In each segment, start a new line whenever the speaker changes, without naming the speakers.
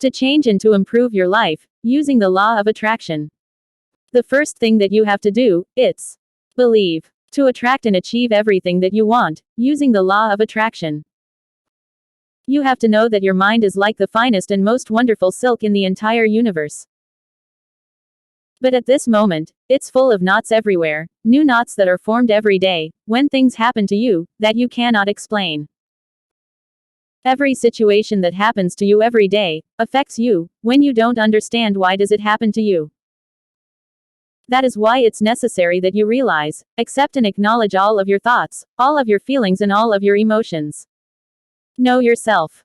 To change and to improve your life, using the law of attraction. The first thing that you have to do, it's believe. To attract and achieve everything that you want, using the law of attraction. You have to know that your mind is like the finest and most wonderful silk in the entire universe. But at this moment, it's full of knots everywhere, new knots that are formed every day, when things happen to you, that you cannot explain. Every situation that happens to you every day, affects you, when you don't understand why does it happen to you. That is why it's necessary that you realize, accept and acknowledge all of your thoughts, all of your feelings and all of your emotions. Know yourself.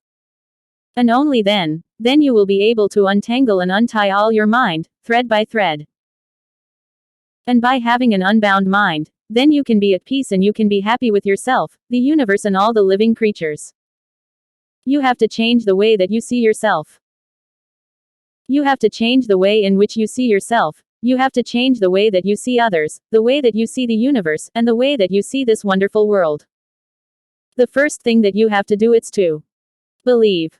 And only then you will be able to untangle and untie all your mind, thread by thread. And by having an unbound mind, then you can be at peace and you can be happy with yourself, the universe and all the living creatures. You have to change the way that you see yourself. You have to change the way in which you see yourself. You have to change the way that you see others, the way that you see the universe, and the way that you see this wonderful world. The first thing that you have to do is to believe.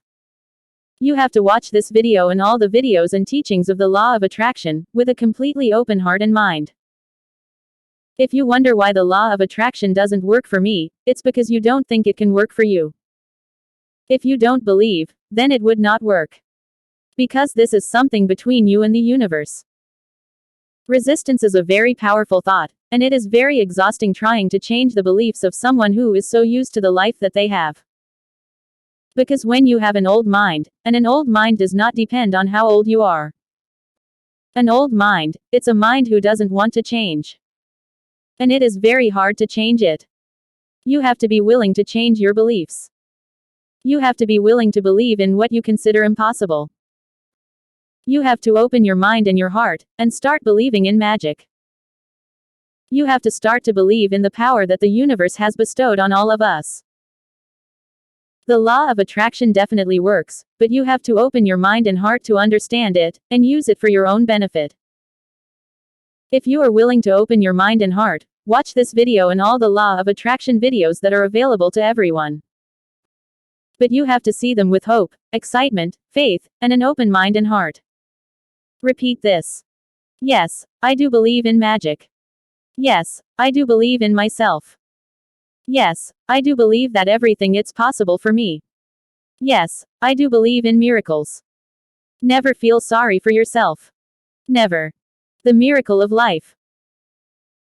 You have to watch this video and all the videos and teachings of the law of attraction, with a completely open heart and mind. If you wonder why the law of attraction doesn't work for me, it's because you don't think it can work for you. If you don't believe, then it would not work. Because this is something between you and the universe. Resistance is a very powerful thought, and it is very exhausting trying to change the beliefs of someone who is so used to the life that they have. Because when you have an old mind, and an old mind does not depend on how old you are. An old mind, it's a mind who doesn't want to change. And it is very hard to change it. You have to be willing to change your beliefs. You have to be willing to believe in what you consider impossible. You have to open your mind and your heart, and start believing in magic. You have to start to believe in the power that the universe has bestowed on all of us. The law of attraction definitely works, but you have to open your mind and heart to understand it, and use it for your own benefit. If you are willing to open your mind and heart, watch this video and all the law of attraction videos that are available to everyone. But you have to see them with hope, excitement, faith, and an open mind and heart. Repeat this. Yes, I do believe in magic. Yes, I do believe in myself. Yes, I do believe that everything is possible for me. Yes, I do believe in miracles. Never feel sorry for yourself. Never. The miracle of life.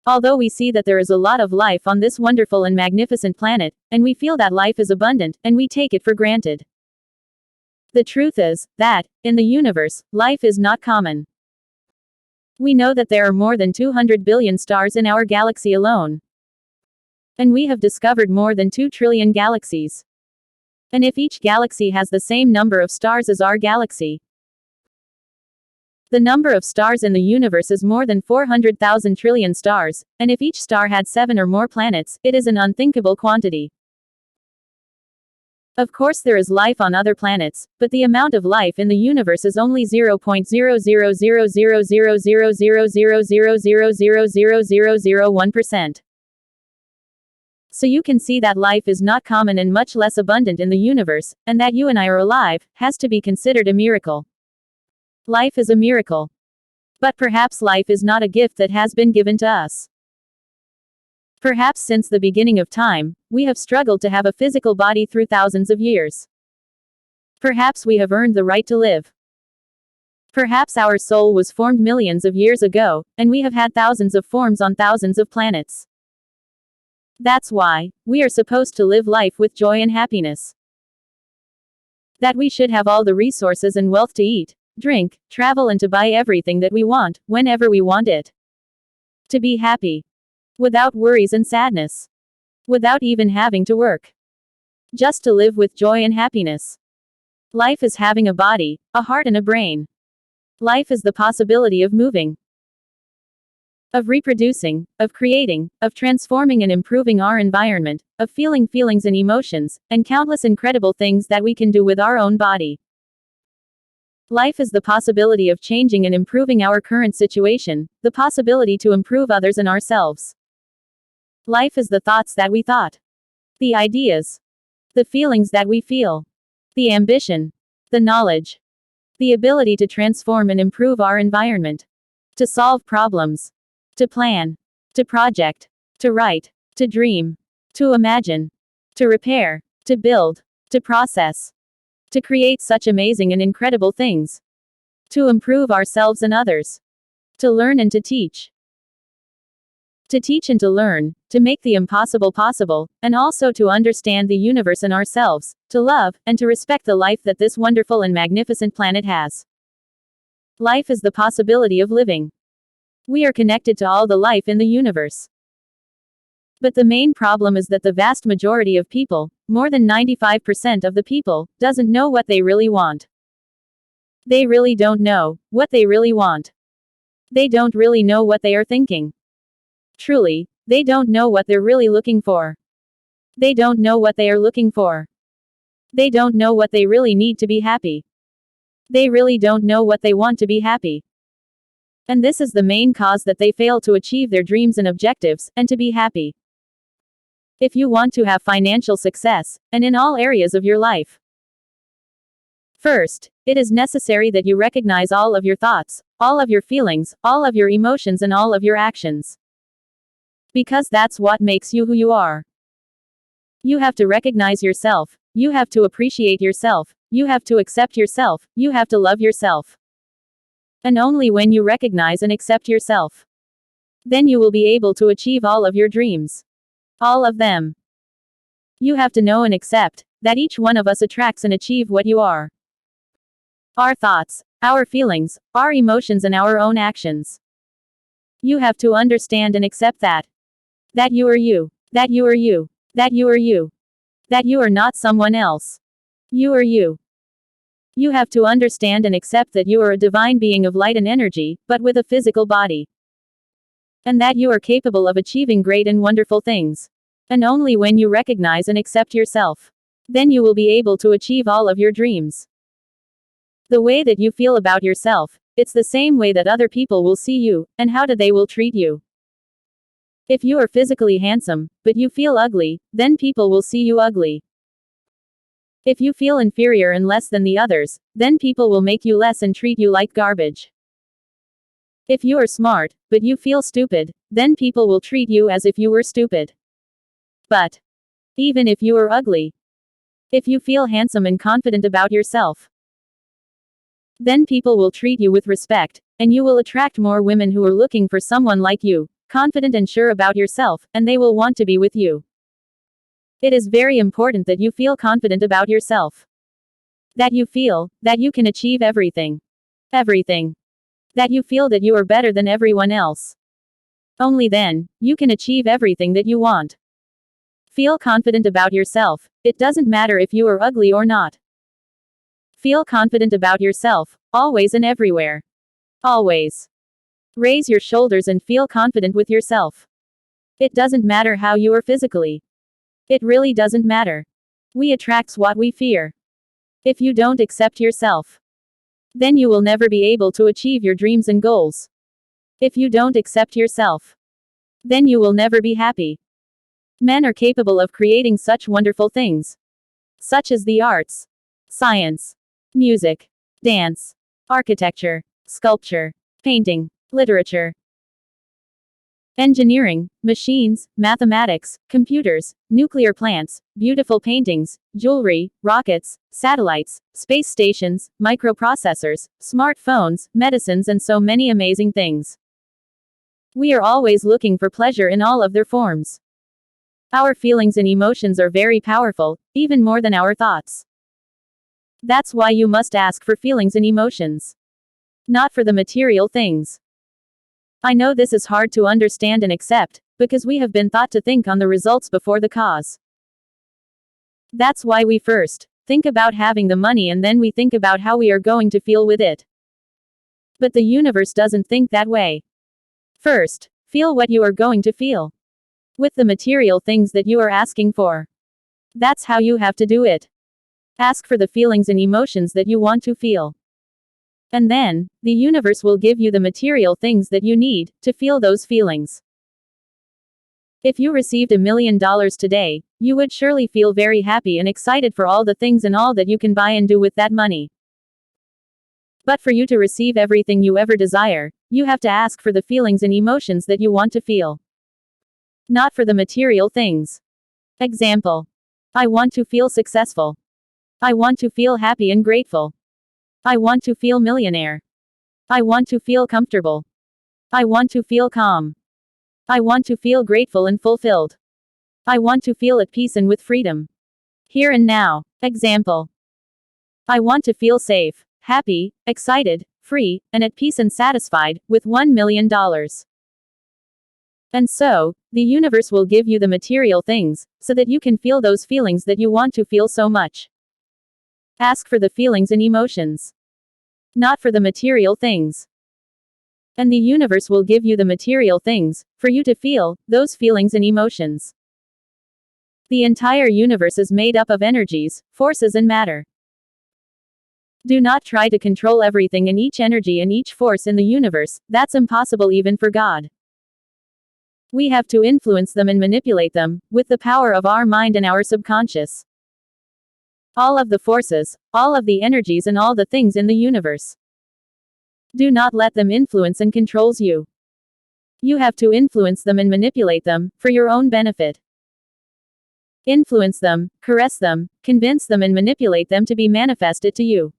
Although we see that there is a lot of life on this wonderful and magnificent planet, and we feel that life is abundant, and we take it for granted. The truth is, that, in the universe, life is not common. We know that there are more than 200 billion stars in our galaxy alone. And we have discovered more than 2 trillion galaxies. And if each galaxy has the same number of stars as our galaxy, the number of stars in the universe is more than 400,000 trillion stars, and if each star had 7 or more planets, it is an unthinkable quantity. Of course there is life on other planets, but the amount of life in the universe is only 0.00000000000000001%. So you can see that life is not common and much less abundant in the universe, and that you and I are alive, has to be considered a miracle. Life is a miracle. But perhaps life is not a gift that has been given to us. Perhaps since the beginning of time, we have struggled to have a physical body through thousands of years. Perhaps we have earned the right to live. Perhaps our soul was formed millions of years ago, and we have had thousands of forms on thousands of planets. That's why we are supposed to live life with joy and happiness. That we should have all the resources and wealth to eat, drink, travel and to buy everything that we want, whenever we want it. To be happy. Without worries and sadness. Without even having to work. Just to live with joy and happiness. Life is having a body, a heart and a brain. Life is the possibility of moving. Of reproducing, of creating, of transforming and improving our environment, of feeling feelings and emotions, and countless incredible things that we can do with our own body. Life is the possibility of changing and improving our current situation, the possibility to improve others and ourselves. Life is the thoughts that we thought. The ideas. The feelings that we feel. The ambition. The knowledge. The ability to transform and improve our environment. To solve problems. To plan. To project. To write. To dream. To imagine. To repair. To build. To process. To create such amazing and incredible things. To improve ourselves and others. To learn and to teach. To teach and to learn, to make the impossible possible, and also to understand the universe and ourselves, to love, and to respect the life that this wonderful and magnificent planet has. Life is the possibility of living. We are connected to all the life in the universe. But the main problem is that the vast majority of people, more than 95% of the people, doesn't know what they really want. They really don't know what they really want. They don't really know what they are thinking. Truly, they don't know what they're really looking for. They don't know what they are looking for. They don't know what they really need to be happy. They really don't know what they want to be happy. And this is the main cause that they fail to achieve their dreams and objectives, and to be happy. If you want to have financial success, and in all areas of your life, first, it is necessary that you recognize all of your thoughts, all of your feelings, all of your emotions, and all of your actions. Because that's what makes you who you are. You have to recognize yourself, you have to appreciate yourself, you have to accept yourself, you have to love yourself. And only when you recognize and accept yourself, then you will be able to achieve all of your dreams. All of them. You have to know and accept that each one of us attracts and achieve what you are. Our thoughts, our feelings, our emotions, and our own actions. You have to understand and accept that. That you are you. That you are you. That you are you. That you are not someone else. You are you. You have to understand and accept that you are a divine being of light and energy, but with a physical body. And that you are capable of achieving great and wonderful things. And only when you recognize and accept yourself, then you will be able to achieve all of your dreams. The way that you feel about yourself, it's the same way that other people will see you, and how they will treat you. If you are physically handsome, but you feel ugly, then people will see you ugly. If you feel inferior and less than the others, then people will make you less and treat you like garbage. If you are smart, but you feel stupid, then people will treat you as if you were stupid. But even if you are ugly, if you feel handsome and confident about yourself, then people will treat you with respect, and you will attract more women who are looking for someone like you, confident and sure about yourself, and they will want to be with you. It is very important that you feel confident about yourself. That you feel that you can achieve everything. Everything. That you feel that you are better than everyone else. Only then, you can achieve everything that you want. Feel confident about yourself. It doesn't matter if you are ugly or not. Feel confident about yourself, always and everywhere. Always. Raise your shoulders and feel confident with yourself. It doesn't matter how you are physically. It really doesn't matter. We attract what we fear. If you don't accept yourself, then you will never be able to achieve your dreams and goals. If you don't accept yourself, then you will never be happy. Men are capable of creating such wonderful things, such as the arts, science, music, dance, architecture, sculpture, painting, literature, engineering, machines, mathematics, computers, nuclear plants, beautiful paintings, jewelry, rockets, satellites, space stations, microprocessors, smartphones, medicines, and so many amazing things. We are always looking for pleasure in all of their forms. Our feelings and emotions are very powerful, even more than our thoughts. That's why you must ask for feelings and emotions, not for the material things. I know this is hard to understand and accept, because we have been taught to think on the results before the cause. That's why we first think about having the money and then we think about how we are going to feel with it. But the universe doesn't think that way. First, feel what you are going to feel with the material things that you are asking for. That's how you have to do it. Ask for the feelings and emotions that you want to feel. And then, the universe will give you the material things that you need to feel those feelings. If you received $1 million today, you would surely feel very happy and excited for all the things and all that you can buy and do with that money. But for you to receive everything you ever desire, you have to ask for the feelings and emotions that you want to feel. Not for the material things. Example. I want to feel successful. I want to feel happy and grateful. I want to feel millionaire. I want to feel comfortable. I want to feel calm. I want to feel grateful and fulfilled. I want to feel at peace and with freedom. Here and now. Example. I want to feel safe, happy, excited, free, and at peace and satisfied, with $1 million. And so, the universe will give you the material things, so that you can feel those feelings that you want to feel so much. Ask for the feelings and emotions. Not for the material things. And the universe will give you the material things, for you to feel, those feelings and emotions. The entire universe is made up of energies, forces and matter. Do not try to control everything and each energy and each force in the universe, that's impossible even for God. We have to influence them and manipulate them, with the power of our mind and our subconscious. All of the forces, all of the energies and all the things in the universe. Do not let them influence and controls you. You have to influence them and manipulate them, for your own benefit. Influence them, caress them, convince them and manipulate them to be manifested to you.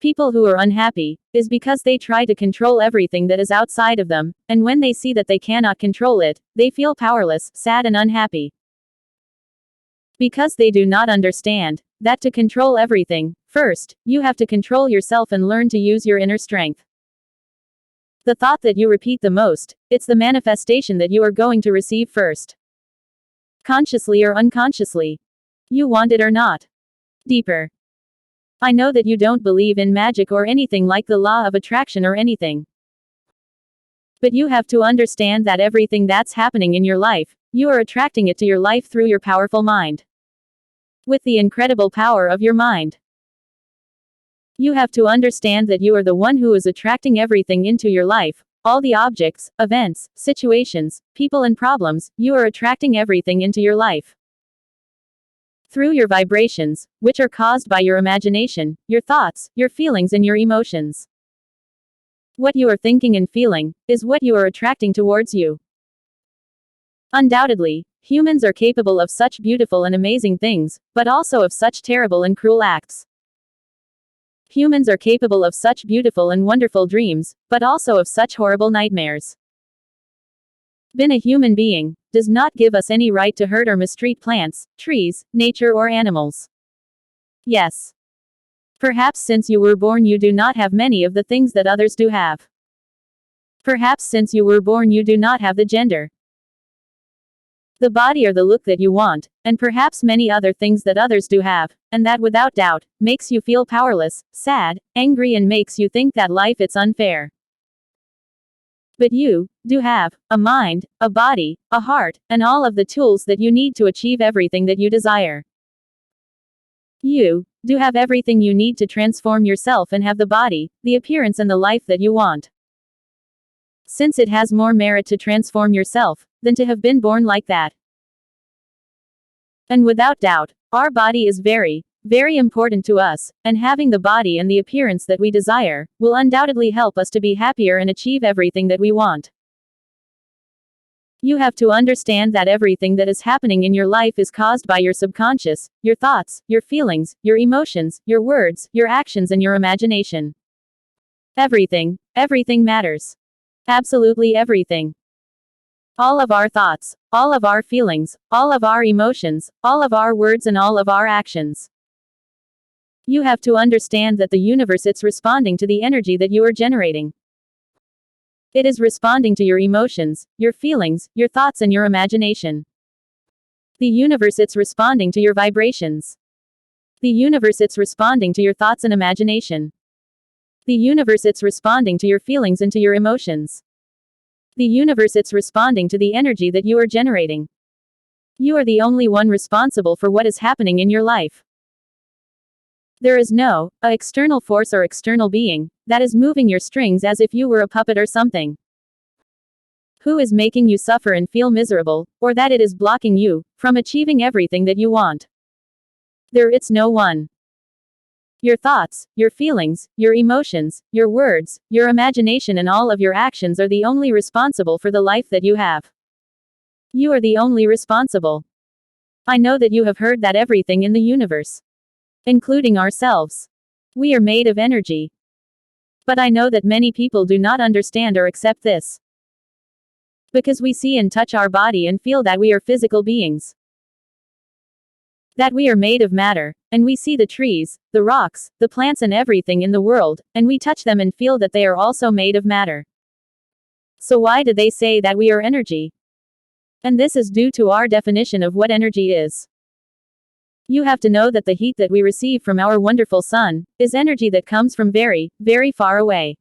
People who are unhappy, is because they try to control everything that is outside of them, and when they see that they cannot control it, they feel powerless, sad and unhappy. Because they do not understand, that to control everything, first, you have to control yourself and learn to use your inner strength. The thought that you repeat the most, it's the manifestation that you are going to receive first. Consciously or unconsciously. You want it or not. Deeper. I know that you don't believe in magic or anything like the law of attraction or anything. But you have to understand that everything that's happening in your life, you are attracting it to your life through your powerful mind. With the incredible power of your mind. You have to understand that you are the one who is attracting everything into your life, all the objects, events, situations, people and problems, you are attracting everything into your life. Through your vibrations, which are caused by your imagination, your thoughts, your feelings and your emotions. What you are thinking and feeling, is what you are attracting towards you. Undoubtedly, humans are capable of such beautiful and amazing things, but also of such terrible and cruel acts. Humans are capable of such beautiful and wonderful dreams, but also of such horrible nightmares. Being a human being does not give us any right to hurt or mistreat plants, trees, nature or animals. Yes. Perhaps since you were born you do not have many of the things that others do have. Perhaps since you were born you do not have the gender, the body or the look that you want, and perhaps many other things that others do have, and that without doubt, makes you feel powerless, sad, angry and makes you think that life it's unfair. But you do have a mind, a body, a heart, and all of the tools that you need to achieve everything that you desire. You do have everything you need to transform yourself and have the body, the appearance and the life that you want. Since it has more merit to transform yourself, than to have been born like that. And without doubt, our body is very, very important to us, and having the body and the appearance that we desire, will undoubtedly help us to be happier and achieve everything that we want. You have to understand that everything that is happening in your life is caused by your subconscious, your thoughts, your feelings, your emotions, your words, your actions and your imagination. Everything matters. Absolutely everything. All of our thoughts, all of our feelings, all of our emotions, all of our words and all of our actions. You have to understand that the universe it's responding to the energy that you are generating. It is responding to your emotions, your feelings, your thoughts and your imagination. The universe it's responding to your vibrations. The universe it's responding to your thoughts and imagination. The universe it's responding to your feelings and to your emotions. The universe it's responding to the energy that you are generating. You are the only one responsible for what is happening in your life. There is no external force or external being that is moving your strings as if you were a puppet or something. Who is making you suffer and feel miserable, or that it is blocking you from achieving everything that you want. There it's no one. Your thoughts, your feelings, your emotions, your words, your imagination, and all of your actions are the only responsible for the life that you have. You are the only responsible. I know that you have heard that everything in the universe, including ourselves, we are made of energy. But I know that many people do not understand or accept this. Because we see and touch our body and feel that we are physical beings. That we are made of matter, and we see the trees, the rocks, the plants, and everything in the world, and we touch them and feel that they are also made of matter. So why do they say that we are energy? And this is due to our definition of what energy is. You have to know that the heat that we receive from our wonderful sun is energy that comes from very, very far away.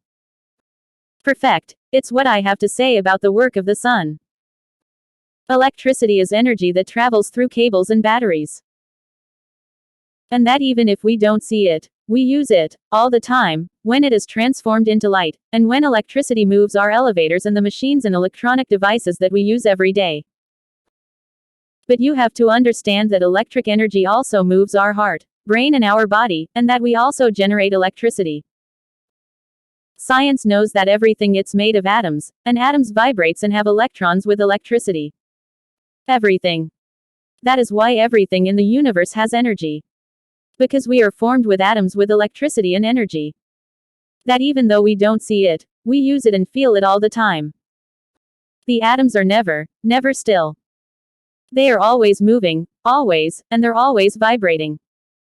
Perfect. It's what I have to say about the work of the sun. Electricity is energy that travels through cables and batteries. And that even if we don't see it, we use it, all the time, when it is transformed into light, and when electricity moves our elevators and the machines and electronic devices that we use every day. But you have to understand that electric energy also moves our heart, brain, and our body, and that we also generate electricity. Science knows that everything it's made of atoms, and atoms vibrates and have electrons with electricity. Everything. That is why everything in the universe has energy. Because we are formed with atoms with electricity and energy. That even though we don't see it, we use it and feel it all the time. The atoms are never, never still. They are always moving, always, and they're always vibrating.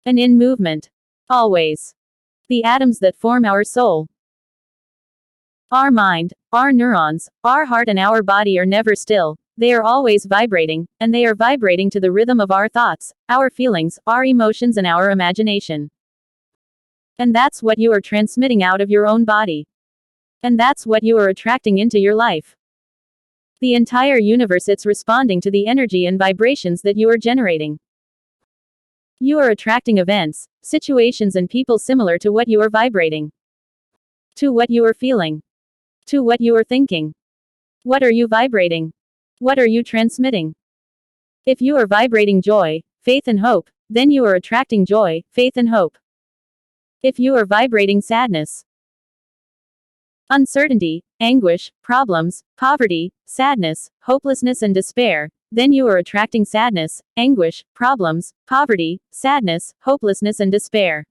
And in movement. Always. The atoms that form our soul, our mind, our neurons, our heart, and our body are never still. They are always vibrating, and they are vibrating to the rhythm of our thoughts, our feelings, our emotions, and our imagination. And that's what you are transmitting out of your own body. And that's what you are attracting into your life. The entire universe, it's responding to the energy and vibrations that you are generating. You are attracting events, situations, and people similar to what you are vibrating. To what you are feeling. To what you are thinking. What are you vibrating? What are you transmitting? If you are vibrating joy, faith, and hope, then you are attracting joy, faith, and hope. If you are vibrating sadness, uncertainty, anguish, problems, poverty, sadness, hopelessness, and despair, then you are attracting sadness, anguish, problems, poverty, sadness, hopelessness, and despair.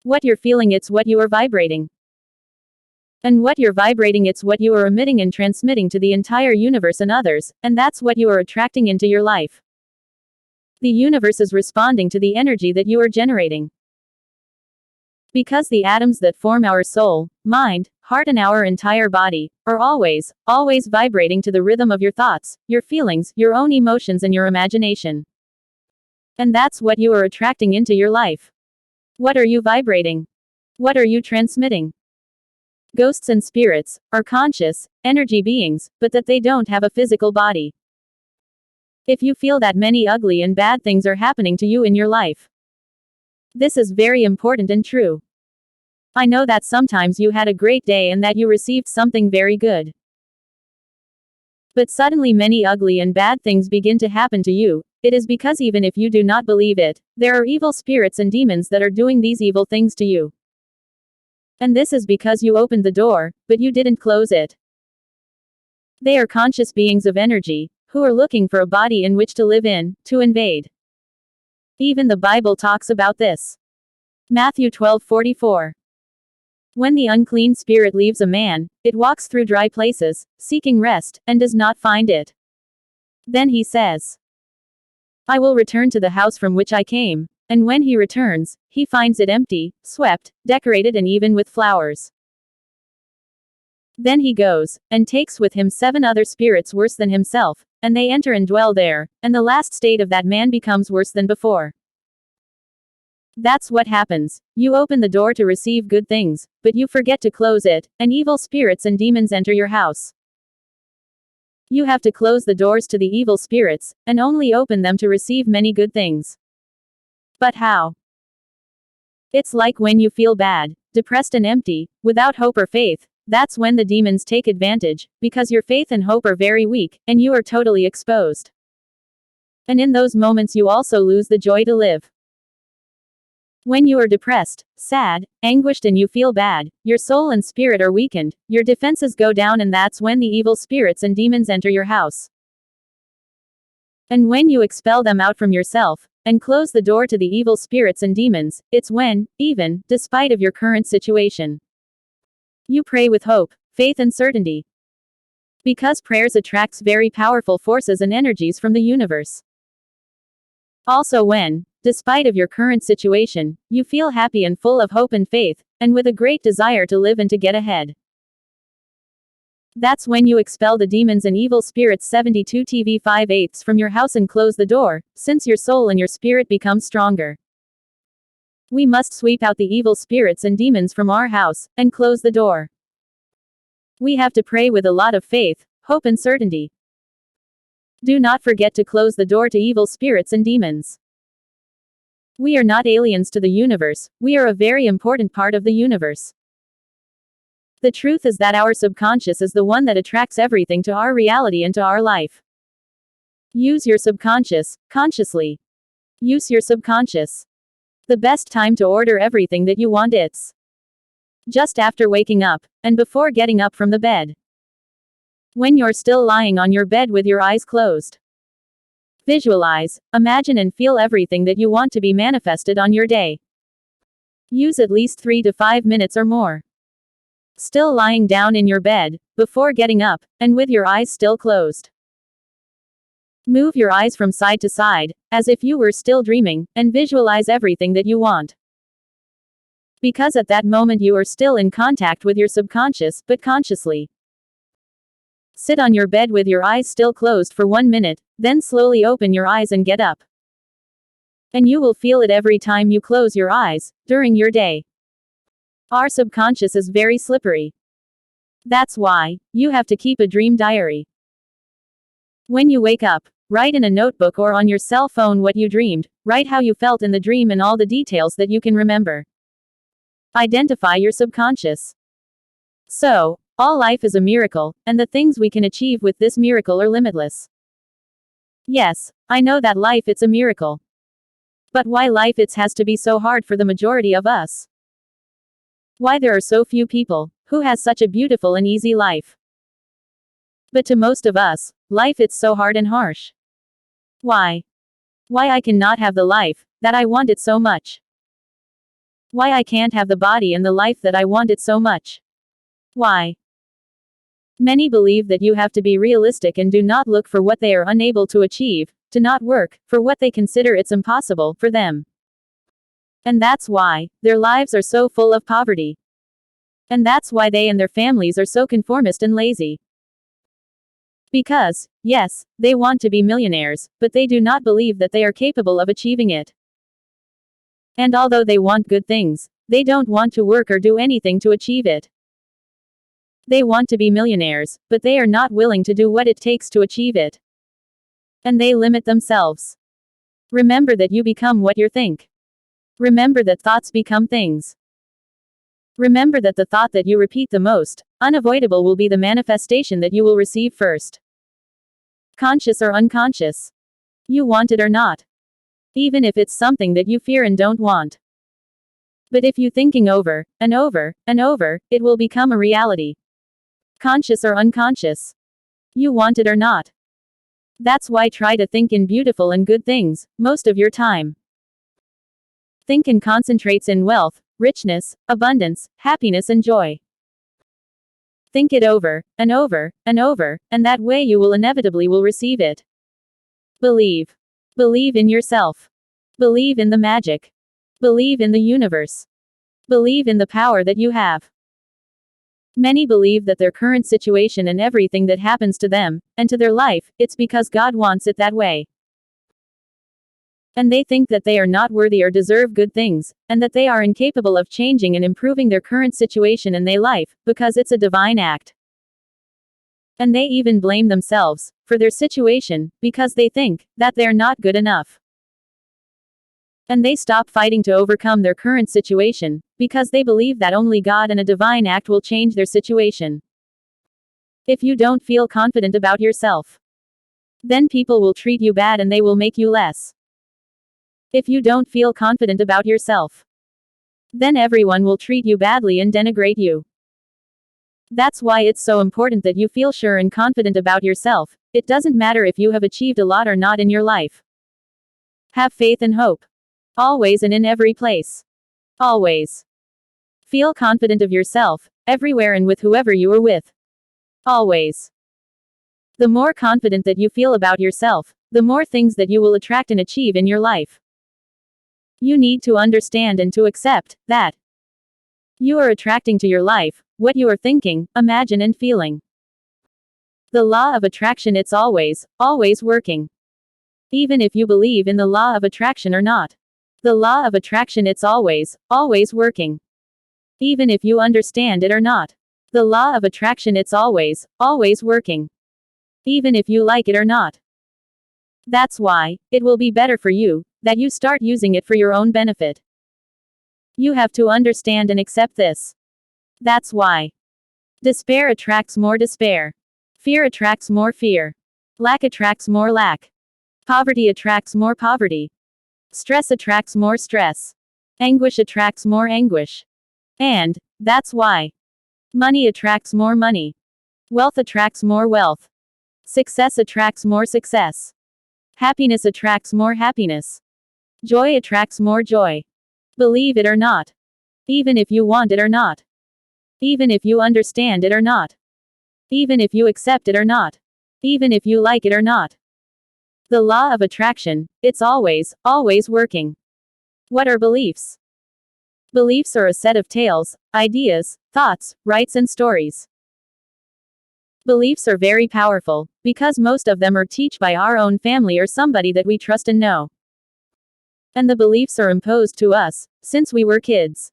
What you're feeling, it's what you are vibrating. And what you're vibrating, it's what you are emitting and transmitting to the entire universe and others, and that's what you are attracting into your life. The universe is responding to the energy that you are generating. Because the atoms that form our soul, mind, heart, and our entire body are always, always vibrating to the rhythm of your thoughts, your feelings, your own emotions, and your imagination. And that's what you are attracting into your life. What are you vibrating? What are you transmitting? Ghosts and spirits are conscious, energy beings, but that they don't have a physical body. If you feel that many ugly and bad things are happening to you in your life, this is very important and true. I know that sometimes you had a great day and that you received something very good. But suddenly many ugly and bad things begin to happen to you. It is because even if you do not believe it, there are evil spirits and demons that are doing these evil things to you. And this is because you opened the door, but you didn't close it. They are conscious beings of energy, who are looking for a body in which to live in, to invade. Even the Bible talks about this. Matthew 12:44. When the unclean spirit leaves a man, it walks through dry places, seeking rest, and does not find it. Then he says, I will return to the house from which I came. And when he returns, he finds it empty, swept, decorated, and even with flowers. Then he goes, and takes with him 7 other spirits worse than himself, and they enter and dwell there, and the last state of that man becomes worse than before. That's what happens. You open the door to receive good things, but you forget to close it, and evil spirits and demons enter your house. You have to close the doors to the evil spirits, and only open them to receive many good things. But how? It's like when you feel bad, depressed, and empty, without hope or faith. That's when the demons take advantage, because your faith and hope are very weak, and you are totally exposed. And in those moments you also lose the joy to live. When you are depressed, sad, anguished, and you feel bad, your soul and spirit are weakened, your defenses go down, and that's when the evil spirits and demons enter your house. And when you expel them out from yourself, and close the door to the evil spirits and demons, it's when, even, despite of your current situation, you pray with hope, faith, and certainty. Because prayers attracts very powerful forces and energies from the universe. Also when, despite of your current situation, you feel happy and full of hope and faith, and with a great desire to live and to get ahead. That's when you expel the demons and evil spirits 72 TV 5/8 from your house and close the door, since your soul and your spirit become stronger. We must sweep out the evil spirits and demons from our house, and close the door. We have to pray with a lot of faith, hope, and certainty. Do not forget to close the door to evil spirits and demons. We are not aliens to the universe, we are a very important part of the universe. The truth is that our subconscious is the one that attracts everything to our reality and to our life. Use your subconscious, consciously. Use your subconscious. The best time to order everything that you want, it's just after waking up, and before getting up from the bed. When you're still lying on your bed with your eyes closed. Visualize, imagine, and feel everything that you want to be manifested on your day. Use at least 3 to 5 minutes or more. Still lying down in your bed, before getting up, and with your eyes still closed. Move your eyes from side to side, as if you were still dreaming, and visualize everything that you want. Because at that moment you are still in contact with your subconscious, but consciously. Sit on your bed with your eyes still closed for 1 minute, then slowly open your eyes and get up. And you will feel it every time you close your eyes, during your day. Our subconscious is very slippery. That's why, you have to keep a dream diary. When you wake up, write in a notebook or on your cell phone what you dreamed, write how you felt in the dream and all the details that you can remember. Identify your subconscious. So, all life is a miracle, and the things we can achieve with this miracle are limitless. Yes, I know that life it's a miracle. But why life it has to be so hard for the majority of us? Why there are so few people who has such a beautiful and easy life? But to most of us, life it's so hard and harsh. Why? Why I cannot have the life that I want it so much? Why I can't have the body and the life that I want it so much? Why? Many believe that you have to be realistic and do not look for what they are unable to achieve, to not work for what they consider it's impossible for them. And that's why their lives are so full of poverty. And that's why they and their families are so conformist and lazy. Because, yes, they want to be millionaires, but they do not believe that they are capable of achieving it. And although they want good things, they don't want to work or do anything to achieve it. They want to be millionaires, but they are not willing to do what it takes to achieve it. And they limit themselves. Remember that you become what you think. Remember that thoughts become things. Remember that the thought that you repeat the most, unavoidable, will be the manifestation that you will receive first. Conscious or unconscious. You want it or not. Even if it's something that you fear and don't want. But if you thinking over, and over, and over, it will become a reality. Conscious or unconscious. You want it or not. That's why try to think in beautiful and good things, most of your time. Think and concentrates in wealth, richness, abundance, happiness and joy. Think it over, and over, and over, and that way you will inevitably will receive it. Believe. Believe in yourself. Believe in the magic. Believe in the universe. Believe in the power that you have. Many believe that their current situation and everything that happens to them, and to their life, it's because God wants it that way. And they think that they are not worthy or deserve good things, and that they are incapable of changing and improving their current situation in their life, because it's a divine act. And they even blame themselves for their situation, because they think that they're not good enough. And they stop fighting to overcome their current situation, because they believe that only God and a divine act will change their situation. If you don't feel confident about yourself, then people will treat you bad and they will make you less. If you don't feel confident about yourself, Then everyone will treat you badly and denigrate you. That's why it's so important that you feel sure and confident about yourself. It doesn't matter if you have achieved a lot or not in your life. Have faith and hope. Always and in every place. Always. Feel confident of yourself, everywhere and with whoever you are with. Always. The more confident that you feel about yourself, the more things that you will attract and achieve in your life. You need to understand and to accept that you are attracting to your life what you are thinking, imagine and feeling. The law of attraction, it's always working. Even if you believe in the law of attraction or not. The law of attraction, it's always working. Even if you understand it or not. The law of attraction, it's always working. Even if you like it or not. That's why it will be better for you that you start using it for your own benefit. You have to understand and accept this. That's why despair attracts more despair. Fear attracts more fear. Lack attracts more lack. Poverty attracts more poverty. Stress attracts more stress. Anguish attracts more anguish. And that's why money attracts more money. Wealth attracts more wealth. Success attracts more success. Happiness attracts more happiness. Joy attracts more joy. Believe it or not. Even if you want it or not. Even if you understand it or not. Even if you accept it or not. Even if you like it or not. The law of attraction, it's always working. What are beliefs? Beliefs are a set of tales, ideas, thoughts, rights and stories. Beliefs are very powerful, because most of them are taught by our own family or somebody that we trust and know. And the beliefs are imposed to us, since we were kids.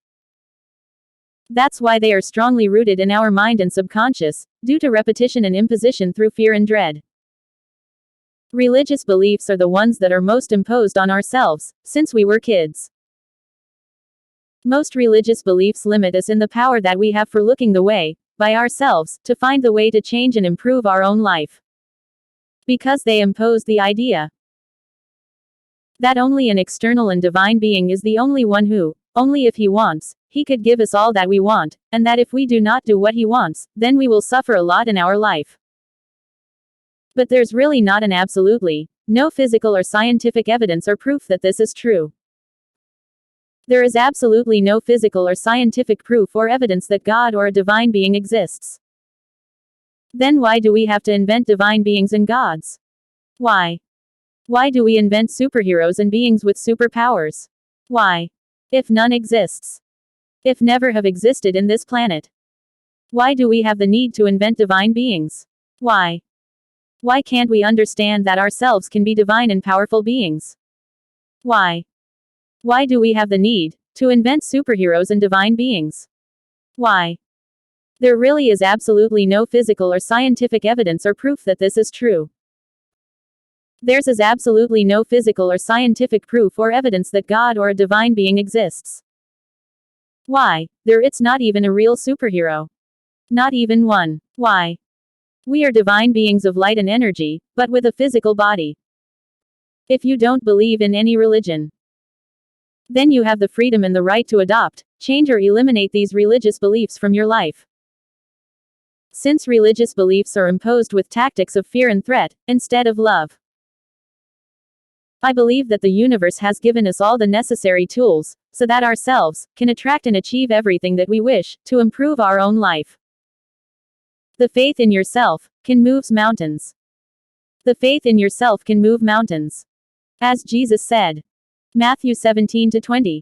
That's why they are strongly rooted in our mind and subconscious, due to repetition and imposition through fear and dread. Religious beliefs are the ones that are most imposed on ourselves, since we were kids. Most religious beliefs limit us in the power that we have for looking the way, by ourselves, to find the way to change and improve our own life. Because they impose the idea that only an external and divine being is the only one who, only if he wants, he could give us all that we want, and that if we do not do what he wants, then we will suffer a lot in our life. But there's really not an absolutely, no physical or scientific evidence or proof that this is true. There is absolutely no physical or scientific proof or evidence that God or a divine being exists. Then why do we have to invent divine beings and gods? Why? Why do we invent superheroes and beings with superpowers? Why? If none exists. If never have existed in this planet. Why do we have the need to invent divine beings? Why? Why can't we understand that ourselves can be divine and powerful beings? Why? Why do we have the need to invent superheroes and divine beings? Why? There really is absolutely no physical or scientific evidence or proof that this is true. There's absolutely no physical or scientific proof or evidence that God or a divine being exists. Why? It's not even a real superhero. Not even one. Why? We are divine beings of light and energy, but with a physical body. If you don't believe in any religion, then you have the freedom and the right to adopt, change or eliminate these religious beliefs from your life. Since religious beliefs are imposed with tactics of fear and threat, instead of love. I believe that the universe has given us all the necessary tools, so that ourselves can attract and achieve everything that we wish, to improve our own life. The faith in yourself can move mountains. The faith in yourself can move mountains. As Jesus said. Matthew 17-20.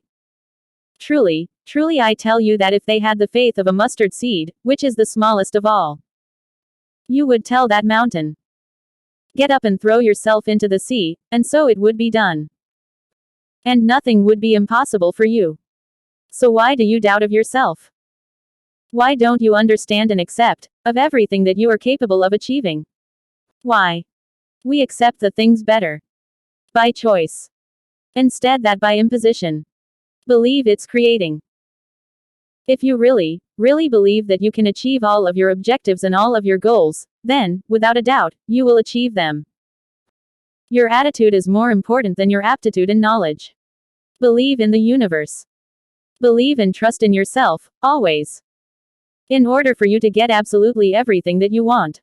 Truly, truly I tell you that if they had the faith of a mustard seed, which is the smallest of all, you would tell that mountain, get up and throw yourself into the sea, and so it would be done. And nothing would be impossible for you. So why do you doubt of yourself? Why don't you understand and accept of everything that you are capable of achieving? Why? We accept the things better by choice, instead that by imposition. Believe it's creating. If you really, really believe that you can achieve all of your objectives and all of your goals, then, without a doubt, you will achieve them. Your attitude is more important than your aptitude and knowledge. Believe in the universe. Believe and trust in yourself, always. In order for you to get absolutely everything that you want,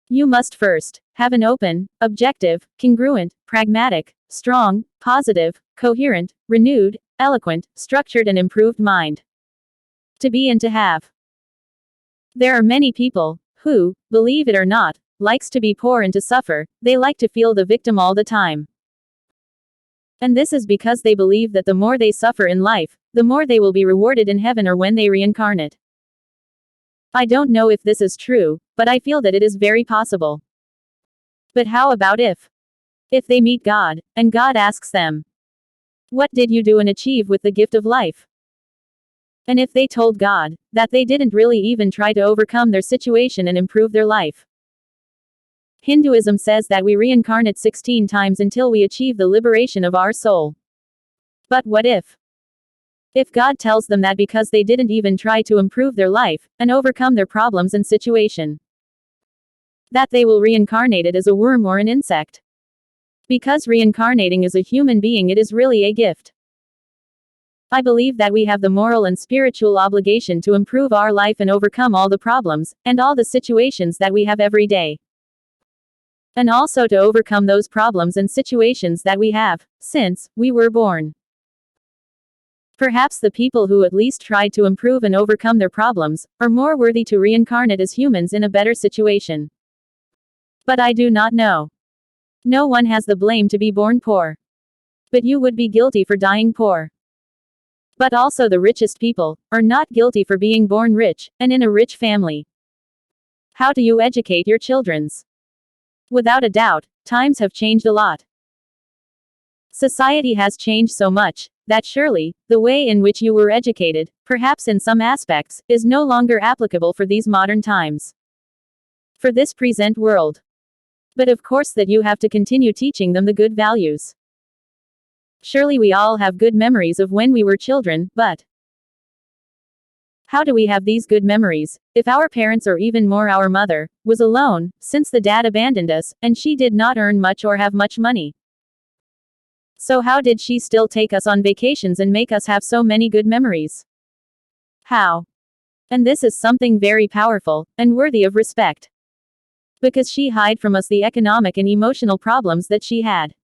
you must first have an open, objective, congruent, pragmatic, strong, positive, coherent, renewed, eloquent, structured, and improved mind. To be and to have. There are many people who, believe it or not, likes to be poor and to suffer. They like to feel the victim all the time. And this is because they believe that the more they suffer in life, the more they will be rewarded in heaven or when they reincarnate. I don't know if this is true, but I feel that it is very possible. But how about if they meet God, and God asks them, "What did you do and achieve with the gift of life?" And if they told God that they didn't really even try to overcome their situation and improve their life. Hinduism says that we reincarnate 16 times until we achieve the liberation of our soul. But what if God tells them that because they didn't even try to improve their life and overcome their problems and situation, that they will reincarnate it as a worm or an insect? Because reincarnating as a human being, it is really a gift. I believe that we have the moral and spiritual obligation to improve our life and overcome all the problems and all the situations that we have every day. And also to overcome those problems and situations that we have since we were born. Perhaps the people who at least tried to improve and overcome their problems are more worthy to reincarnate as humans in a better situation. But I do not know. No one has the blame to be born poor. But you would be guilty for dying poor. But also the richest people are not guilty for being born rich and in a rich family. How do you educate your childrens? Without a doubt, times have changed a lot. Society has changed so much that surely the way in which you were educated, perhaps in some aspects, is no longer applicable for these modern times. For this present world. But of course that you have to continue teaching them the good values. Surely we all have good memories of when we were children, but how do we have these good memories if our parents, or even more our mother, was alone, since the dad abandoned us, and she did not earn much or have much money? So how did she still take us on vacations and make us have so many good memories? How? And this is something very powerful and worthy of respect. Because she hid from us the economic and emotional problems that she had.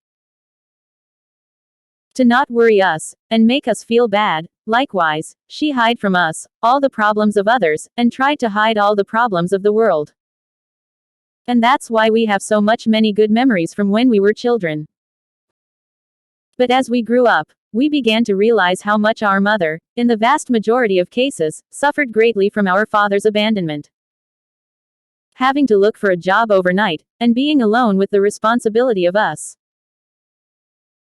To not worry us, and make us feel bad. Likewise, she hid from us all the problems of others, and tried to hide all the problems of the world. And that's why we have so many good memories from when we were children. But as we grew up, we began to realize how much our mother, in the vast majority of cases, suffered greatly from our father's abandonment. Having to look for a job overnight, and being alone with the responsibility of us.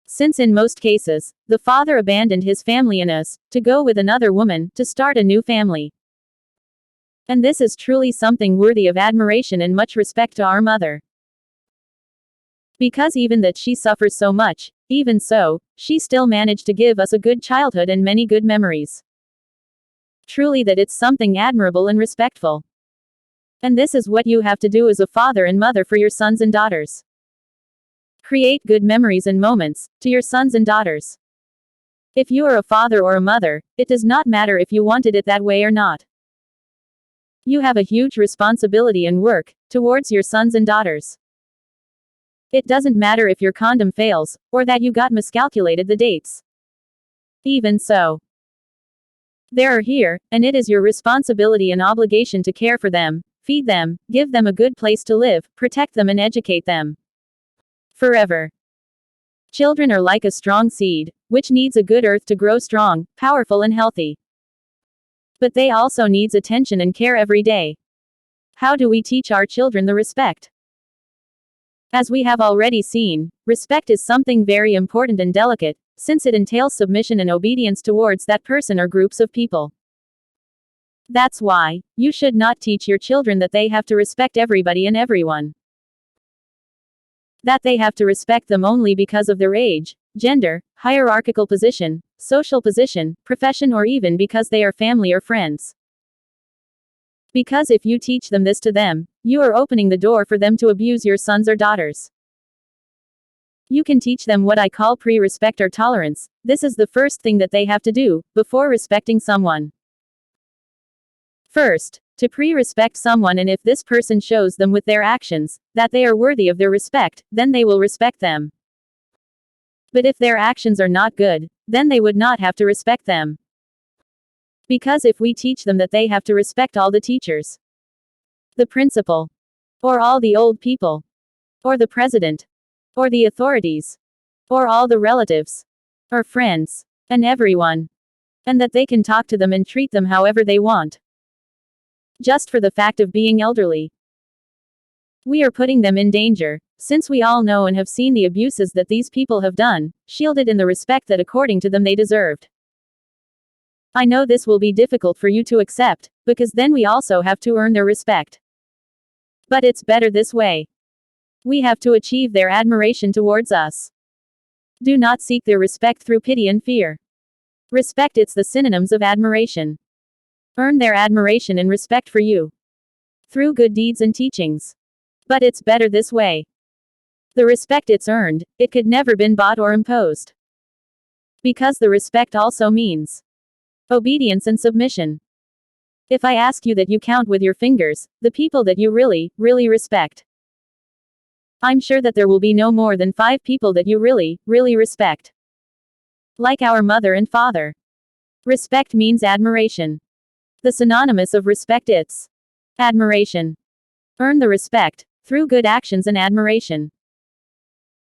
Since in most cases, the father abandoned his family and us, to go with another woman, to start a new family. And this is truly something worthy of admiration and much respect to our mother. Because even that she suffers so much, even so, she still managed to give us a good childhood and many good memories. Truly that it's something admirable and respectful. And this is what you have to do as a father and mother for your sons and daughters. Create good memories and moments to your sons and daughters. If you are a father or a mother, it does not matter if you wanted it that way or not. You have a huge responsibility and work towards your sons and daughters. It doesn't matter if your condom fails, or that you got miscalculated the dates. Even so, they are here, and it is your responsibility and obligation to care for them, feed them, give them a good place to live, protect them and educate them. Forever. Children are like a strong seed, which needs a good earth to grow strong, powerful and healthy. But they also needs attention and care every day. How do we teach our children the respect? As we have already seen, respect is something very important and delicate, since it entails submission and obedience towards that person or groups of people. That's why you should not teach your children that they have to respect everybody and everyone. That they have to respect them only because of their age, gender, hierarchical position, social position, profession, or even because they are family or friends. Because if you teach them this to them, you are opening the door for them to abuse your sons or daughters. You can teach them what I call pre-respect or tolerance. This is the first thing that they have to do before respecting someone. First, to pre-respect someone, and if this person shows them with their actions that they are worthy of their respect, then they will respect them. But if their actions are not good, then they would not have to respect them. Because if we teach them that they have to respect all the teachers, the principal, or all the old people, or the president, or the authorities, or all the relatives, or friends, and everyone, and that they can talk to them and treat them however they want, just for the fact of being elderly, we are putting them in danger, since we all know and have seen the abuses that these people have done, shielded in the respect that according to them they deserved. I know this will be difficult for you to accept, because then we also have to earn their respect. But it's better this way. We have to achieve their admiration towards us. Do not seek their respect through pity and fear. Respect, it's the synonyms of admiration. Earn their admiration and respect for you through good deeds and teachings. But it's better this way. The respect it's earned, it could never been bought or imposed. Because the respect also means obedience and submission. If I ask you that you count with your fingers the people that you really, really respect, I'm sure that there will be no more than 5 people that you really, really respect. Like our mother and father. Respect means admiration. The synonymous of respect, it's admiration. Earn the respect through good actions and admiration.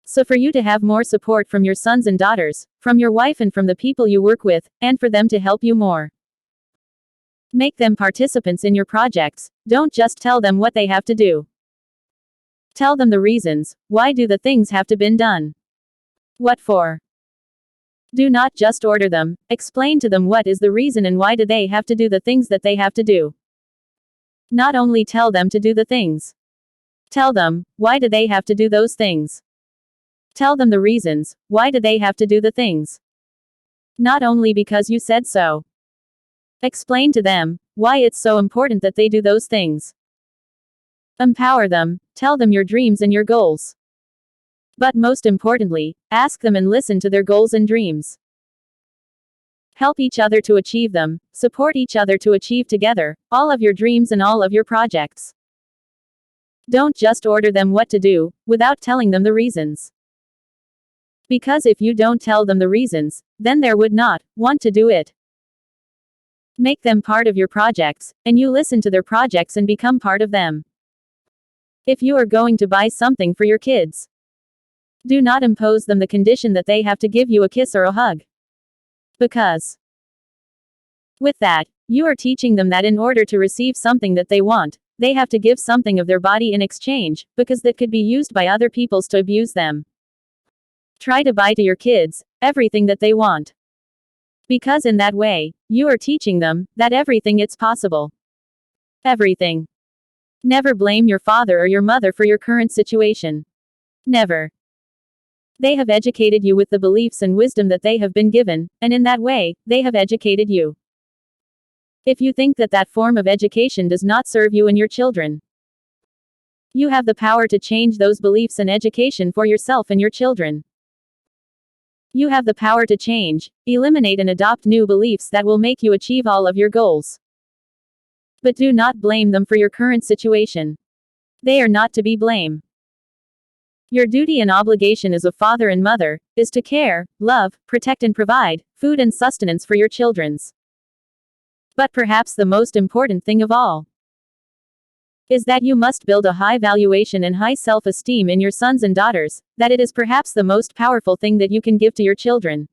So for you to have more support from your sons and daughters, from your wife and from the people you work with, and for them to help you more. Make them participants in your projects. Don't just tell them what they have to do. Tell them the reasons, why do the things have to been done? What for? Do not just order them, explain to them what is the reason and why do they have to do the things that they have to do. Not only tell them to do the things. Tell them, why do they have to do those things? Tell them the reasons, why do they have to do the things? Not only because you said so. Explain to them, why it's so important that they do those things. Empower them, tell them your dreams and your goals. But most importantly, ask them and listen to their goals and dreams. Help each other to achieve them, support each other to achieve together all of your dreams and all of your projects. Don't just order them what to do, without telling them the reasons. Because if you don't tell them the reasons, then they would not want to do it. Make them part of your projects, and you listen to their projects and become part of them. If you are going to buy something for your kids, do not impose them the condition that they have to give you a kiss or a hug. Because with that, you are teaching them that in order to receive something that they want, they have to give something of their body in exchange, because that could be used by other peoples to abuse them. Try to buy to your kids everything that they want. Because in that way, you are teaching them that everything it's possible. Everything. Never blame your father or your mother for your current situation. Never. They have educated you with the beliefs and wisdom that they have been given, and in that way, they have educated you. If you think that that form of education does not serve you and your children, you have the power to change those beliefs and education for yourself and your children. You have the power to change, eliminate and adopt new beliefs that will make you achieve all of your goals. But do not blame them for your current situation. They are not to be blamed. Your duty and obligation as a father and mother is to care, love, protect and provide food and sustenance for your children's. But perhaps the most important thing of all is that you must build a high valuation and high self-esteem in your sons and daughters, that it is perhaps the most powerful thing that you can give to your children.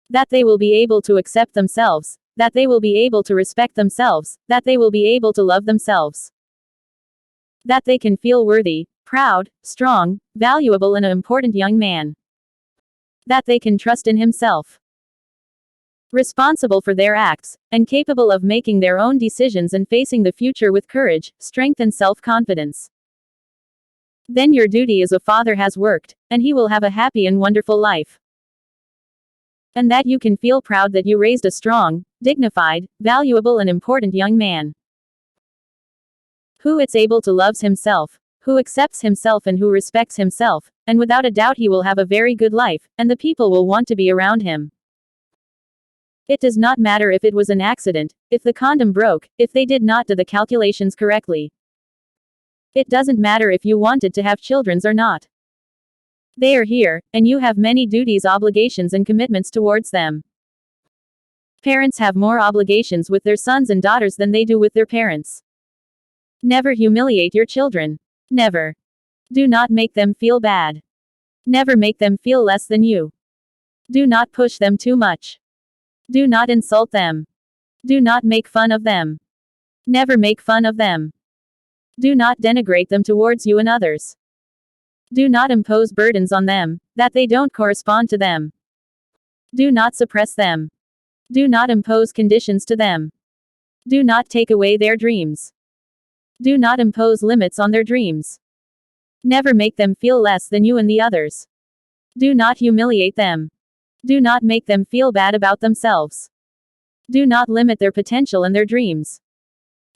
That they will be able to accept themselves, that they will be able to respect themselves, that they will be able to love themselves. That they can feel worthy, proud, strong, valuable and an important young man. That they can trust in himself. Responsible for their acts, and capable of making their own decisions and facing the future with courage, strength and self-confidence. Then your duty as a father has worked, and he will have a happy and wonderful life. And that you can feel proud that you raised a strong, dignified, valuable and important young man. Who is able to love himself, who accepts himself and who respects himself, and without a doubt he will have a very good life, and the people will want to be around him. It does not matter if it was an accident, if the condom broke, if they did not do the calculations correctly. It doesn't matter if you wanted to have children or not. They are here, and you have many duties, obligations, and commitments towards them. Parents have more obligations with their sons and daughters than they do with their parents. Never humiliate your children. Never. Do not make them feel bad. Never make them feel less than you. Do not push them too much. Do not insult them. Do not make fun of them. Never make fun of them. Do not denigrate them towards you and others. Do not impose burdens on them that they don't correspond to them. Do not suppress them. Do not impose conditions to them. Do not take away their dreams. Do not impose limits on their dreams. Never make them feel less than you and the others. Do not humiliate them. Do not make them feel bad about themselves. Do not limit their potential and their dreams.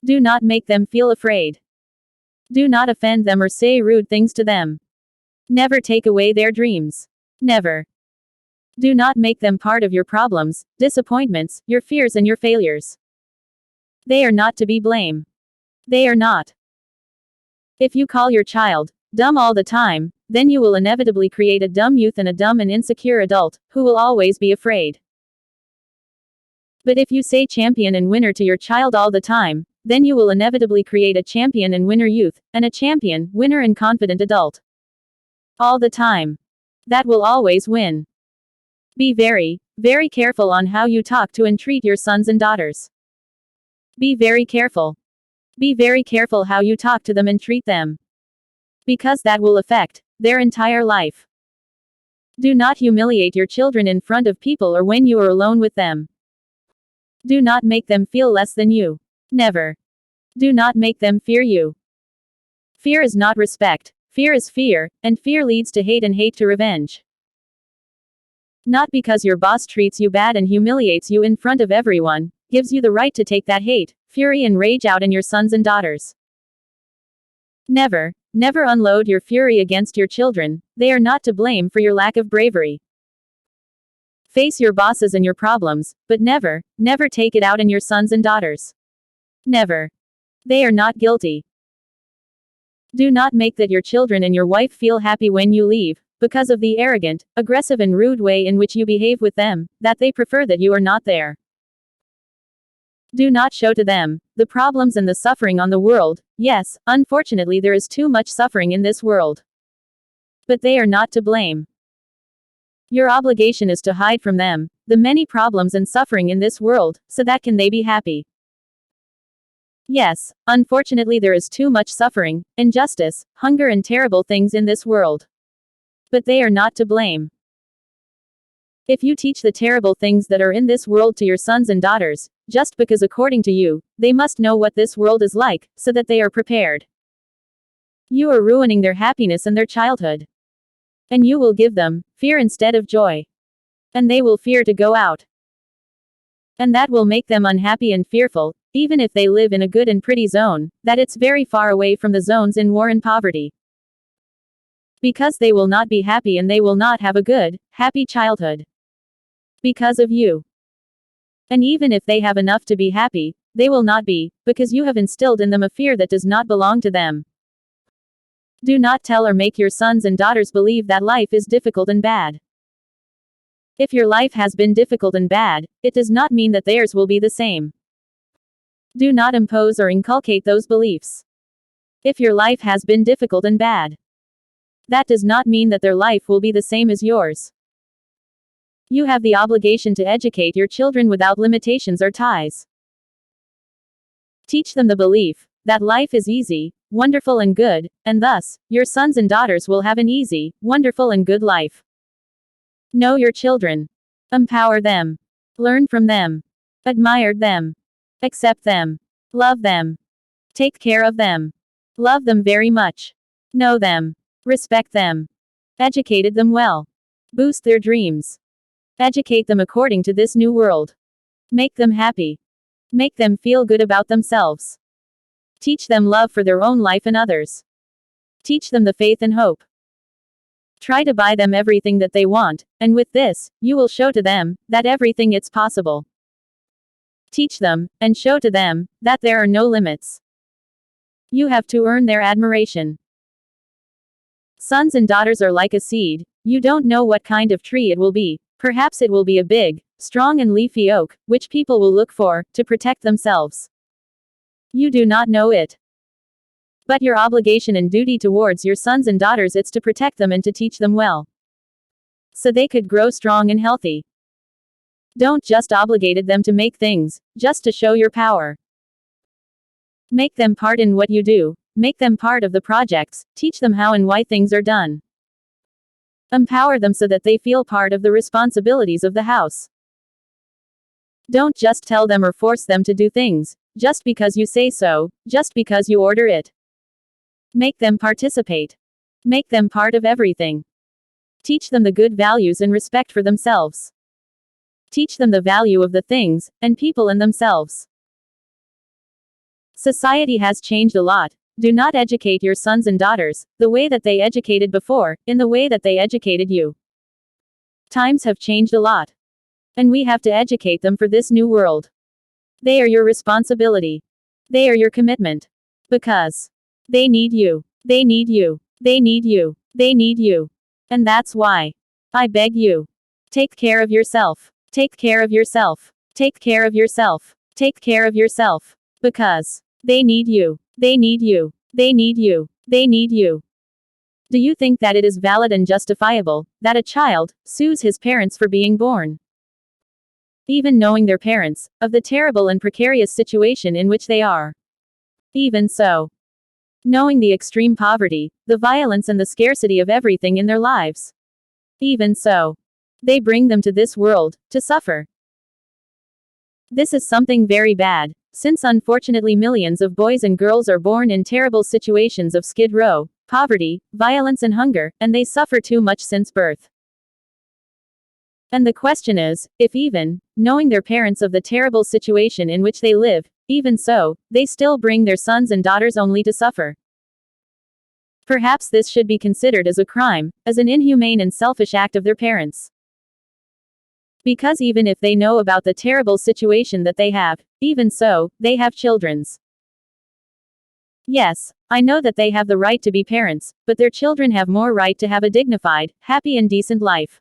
Do not make them feel afraid. Do not offend them or say rude things to them. Never take away their dreams. Never. Do not make them part of your problems, disappointments, your fears, and your failures. They are not to be blamed. They are not. If you call your child dumb all the time, then you will inevitably create a dumb youth and a dumb and insecure adult, who will always be afraid. But if you say champion and winner to your child all the time, then you will inevitably create a champion and winner youth, and a champion, winner, and confident adult. All the time. That will always win. Be very, very careful on how you talk to and treat your sons and daughters. Be very careful. Be very careful how you talk to them and treat them. Because that will affect their entire life. Do not humiliate your children in front of people or when you are alone with them. Do not make them feel less than you. Never. Do not make them fear you. Fear is not respect. Fear is fear, and fear leads to hate and hate to revenge. Not because your boss treats you bad and humiliates you in front of everyone, gives you the right to take that hate, fury, and rage out on your sons and daughters. Never, never unload your fury against your children. They are not to blame for your lack of bravery. Face your bosses and your problems, but never, never take it out on your sons and daughters. Never. They are not guilty. Do not make that your children and your wife feel happy when you leave, because of the arrogant, aggressive, and rude way in which you behave with them, that they prefer that you are not there. Do not show to them the problems and the suffering on the world. Yes, unfortunately there is too much suffering in this world. But they are not to blame. Your obligation is to hide from them the many problems and suffering in this world, so that can they be happy. Yes, unfortunately there is too much suffering, injustice, hunger, and terrible things in this world. But they are not to blame. If you teach the terrible things that are in this world to your sons and daughters, just because according to you, they must know what this world is like, so that they are prepared. You are ruining their happiness and their childhood. And you will give them fear instead of joy. And they will fear to go out. And that will make them unhappy and fearful, even if they live in a good and pretty zone, that it's very far away from the zones in war and poverty. Because they will not be happy and they will not have a good, happy childhood. Because of you. And even if they have enough to be happy, they will not be, because you have instilled in them a fear that does not belong to them. Do not tell or make your sons and daughters believe that life is difficult and bad. If your life has been difficult and bad, it does not mean that theirs will be the same. Do not impose or inculcate those beliefs. If your life has been difficult and bad, that does not mean that their life will be the same as yours. You have the obligation to educate your children without limitations or ties. Teach them the belief that life is easy, wonderful, and good, and thus, your sons and daughters will have an easy, wonderful, and good life. Know your children. Empower them. Learn from them. Admire them. Accept them. Love them. Take care of them. Love them very much. Know them. Respect them. Educated them well. Boost their dreams. Educate them according to this new world. Make them happy. Make them feel good about themselves. Teach them love for their own life and others. Teach them the faith and hope. Try to buy them everything that they want, and with this, you will show to them that everything is possible. Teach them, and show to them, that there are no limits. You have to earn their admiration. Sons and daughters are like a seed. You don't know what kind of tree it will be. Perhaps it will be a big, strong and leafy oak, which people will look for, to protect themselves. You do not know it. But your obligation and duty towards your sons and daughters is to protect them and to teach them well, so they could grow strong and healthy. Don't just obligate them to make things, just to show your power. Make them part in what you do. Make them part of the projects. Teach them how and why things are done. Empower them so that they feel part of the responsibilities of the house. Don't just tell them or force them to do things, just because you say so, just because you order it. Make them participate. Make them part of everything. Teach them the good values and respect for themselves. Teach them the value of the things, and people and themselves. Society has changed a lot. Do not educate your sons and daughters the way that they educated before, in the way that they educated you. Times have changed a lot. And we have to educate them for this new world. They are your responsibility. They are your commitment. Because they need you. They need you. They need you. They need you. And that's why I beg you. Take care of yourself. Take care of yourself. Take care of yourself. Take care of yourself. Because they need you. They need you. They need you. They need you. Do you think that it is valid and justifiable that a child sues his parents for being born? Even knowing their parents, of the terrible and precarious situation in which they are. Even so. Knowing the extreme poverty, the violence and the scarcity of everything in their lives. Even so. They bring them to this world, to suffer. This is something very bad, since unfortunately millions of boys and girls are born in terrible situations of skid row, poverty, violence and hunger, and they suffer too much since birth. And the question is, if even, knowing their parents of the terrible situation in which they live, even so, they still bring their sons and daughters only to suffer. Perhaps this should be considered as a crime, as an inhumane and selfish act of their parents. Because even if they know about the terrible situation that they have, even so, they have children's. Yes, I know that they have the right to be parents, but their children have more right to have a dignified, happy and decent life,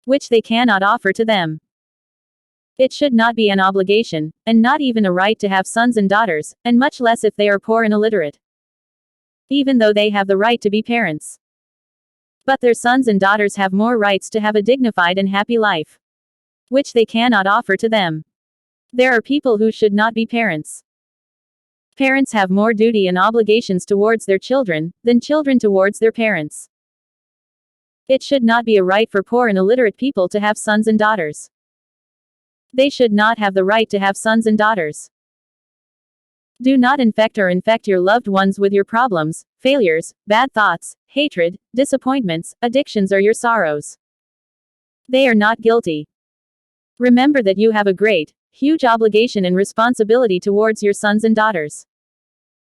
which they cannot offer to them. It should not be an obligation, and not even a right to have sons and daughters, and much less if they are poor and illiterate. Even though they have the right to be parents. But their sons and daughters have more rights to have a dignified and happy life, which they cannot offer to them. There are people who should not be parents. Parents have more duty and obligations towards their children, than children towards their parents. It should not be a right for poor and illiterate people to have sons and daughters. They should not have the right to have sons and daughters. Do not infect your loved ones with your problems, failures, bad thoughts, hatred, disappointments, addictions or your sorrows. They are not guilty. Remember that you have a great, huge obligation and responsibility towards your sons and daughters.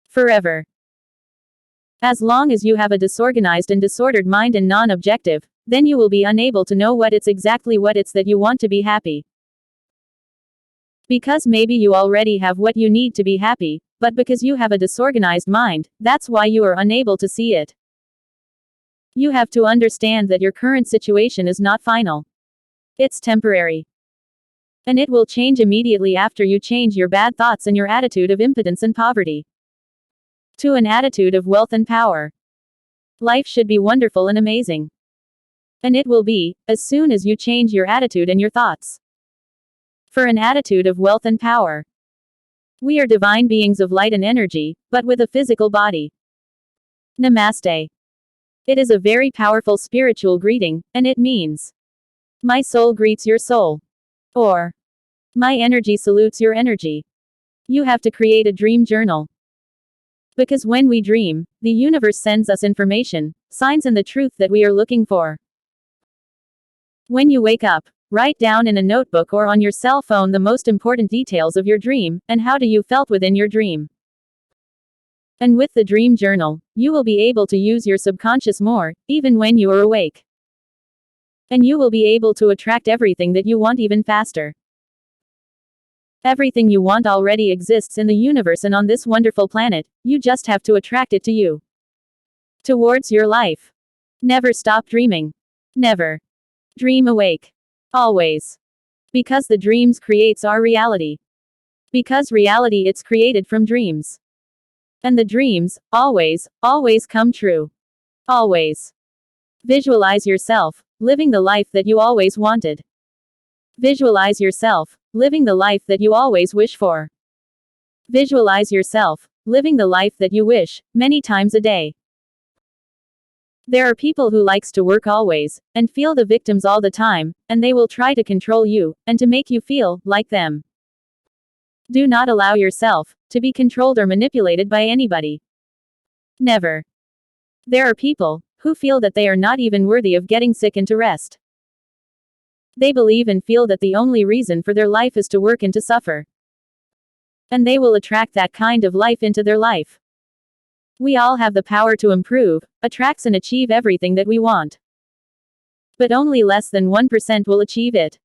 Forever. As long as you have a disorganized and disordered mind and non-objective, then you will be unable to know what it's that you want to be happy. Because maybe you already have what you need to be happy, but because you have a disorganized mind, that's why you are unable to see it. You have to understand that your current situation is not final. It's temporary. And it will change immediately after you change your bad thoughts and your attitude of impotence and poverty to an attitude of wealth and power. Life should be wonderful and amazing. And it will be, as soon as you change your attitude and your thoughts for an attitude of wealth and power. We are divine beings of light and energy, but with a physical body. Namaste. It is a very powerful spiritual greeting, and it means, my soul greets your soul. Or, my energy salutes your energy. You have to create a dream journal. Because when we dream, the universe sends us information, signs and the truth that we are looking for. When you wake up, write down in a notebook or on your cell phone the most important details of your dream, and how do you felt within your dream. And with the dream journal, you will be able to use your subconscious more, even when you are awake. And you will be able to attract everything that you want even faster. Everything you want already exists in the universe and on this wonderful planet, you just have to attract it to you. Towards your life. Never stop dreaming. Never. Dream awake. Always. Because the dreams creates our reality. Because reality it's created from dreams. And the dreams, always, always come true. Always. Visualize yourself, living the life that you always wanted. Visualize yourself, living the life that you always wish for. Visualize yourself, living the life that you wish, many times a day. There are people who likes to work always, and feel the victims all the time, and they will try to control you, and to make you feel like them. Do not allow yourself to be controlled or manipulated by anybody. Never. There are people who feel that they are not even worthy of getting sick and to rest. They believe and feel that the only reason for their life is to work and to suffer. And they will attract that kind of life into their life. We all have the power to improve, attract and achieve everything that we want. But only less than 1% will achieve it.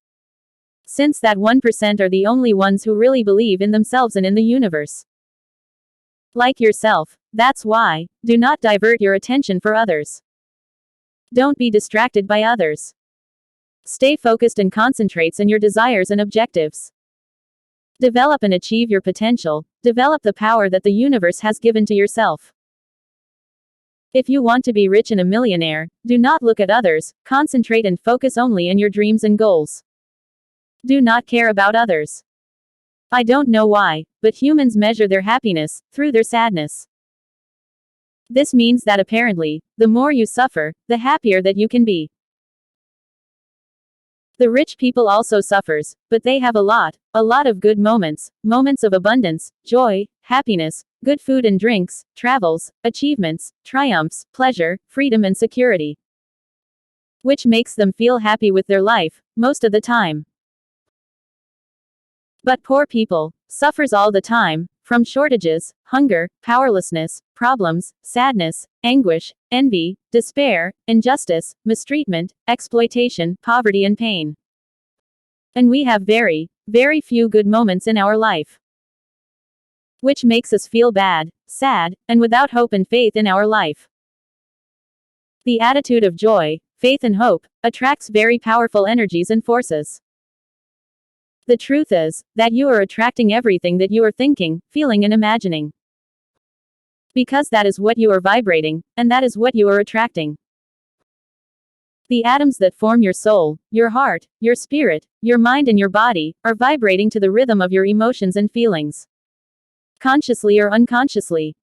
Since that 1% are the only ones who really believe in themselves and in the universe. Like yourself, that's why, do not divert your attention for others. Don't be distracted by others. Stay focused and concentrates on your desires and objectives. Develop and achieve your potential, develop the power that the universe has given to yourself. If you want to be rich and a millionaire, do not look at others, concentrate and focus only on your dreams and goals. Do not care about others. I don't know why, but humans measure their happiness through their sadness. This means that apparently, the more you suffer, the happier that you can be. The rich people also suffers, but they have a lot of good moments, moments of abundance, joy, happiness, good food and drinks, travels, achievements, triumphs, pleasure, freedom and security. Which makes them feel happy with their life, most of the time. But poor people suffers all the time, from shortages, hunger, powerlessness, problems, sadness, anguish, envy, despair, injustice, mistreatment, exploitation, poverty and pain. And we have very, very few good moments in our life. Which makes us feel bad, sad, and without hope and faith in our life. The attitude of joy, faith and hope attracts very powerful energies and forces. The truth is that you are attracting everything that you are thinking, feeling and imagining. Because that is what you are vibrating, and that is what you are attracting. The atoms that form your soul, your heart, your spirit, your mind and your body, are vibrating to the rhythm of your emotions and feelings. Consciously or unconsciously.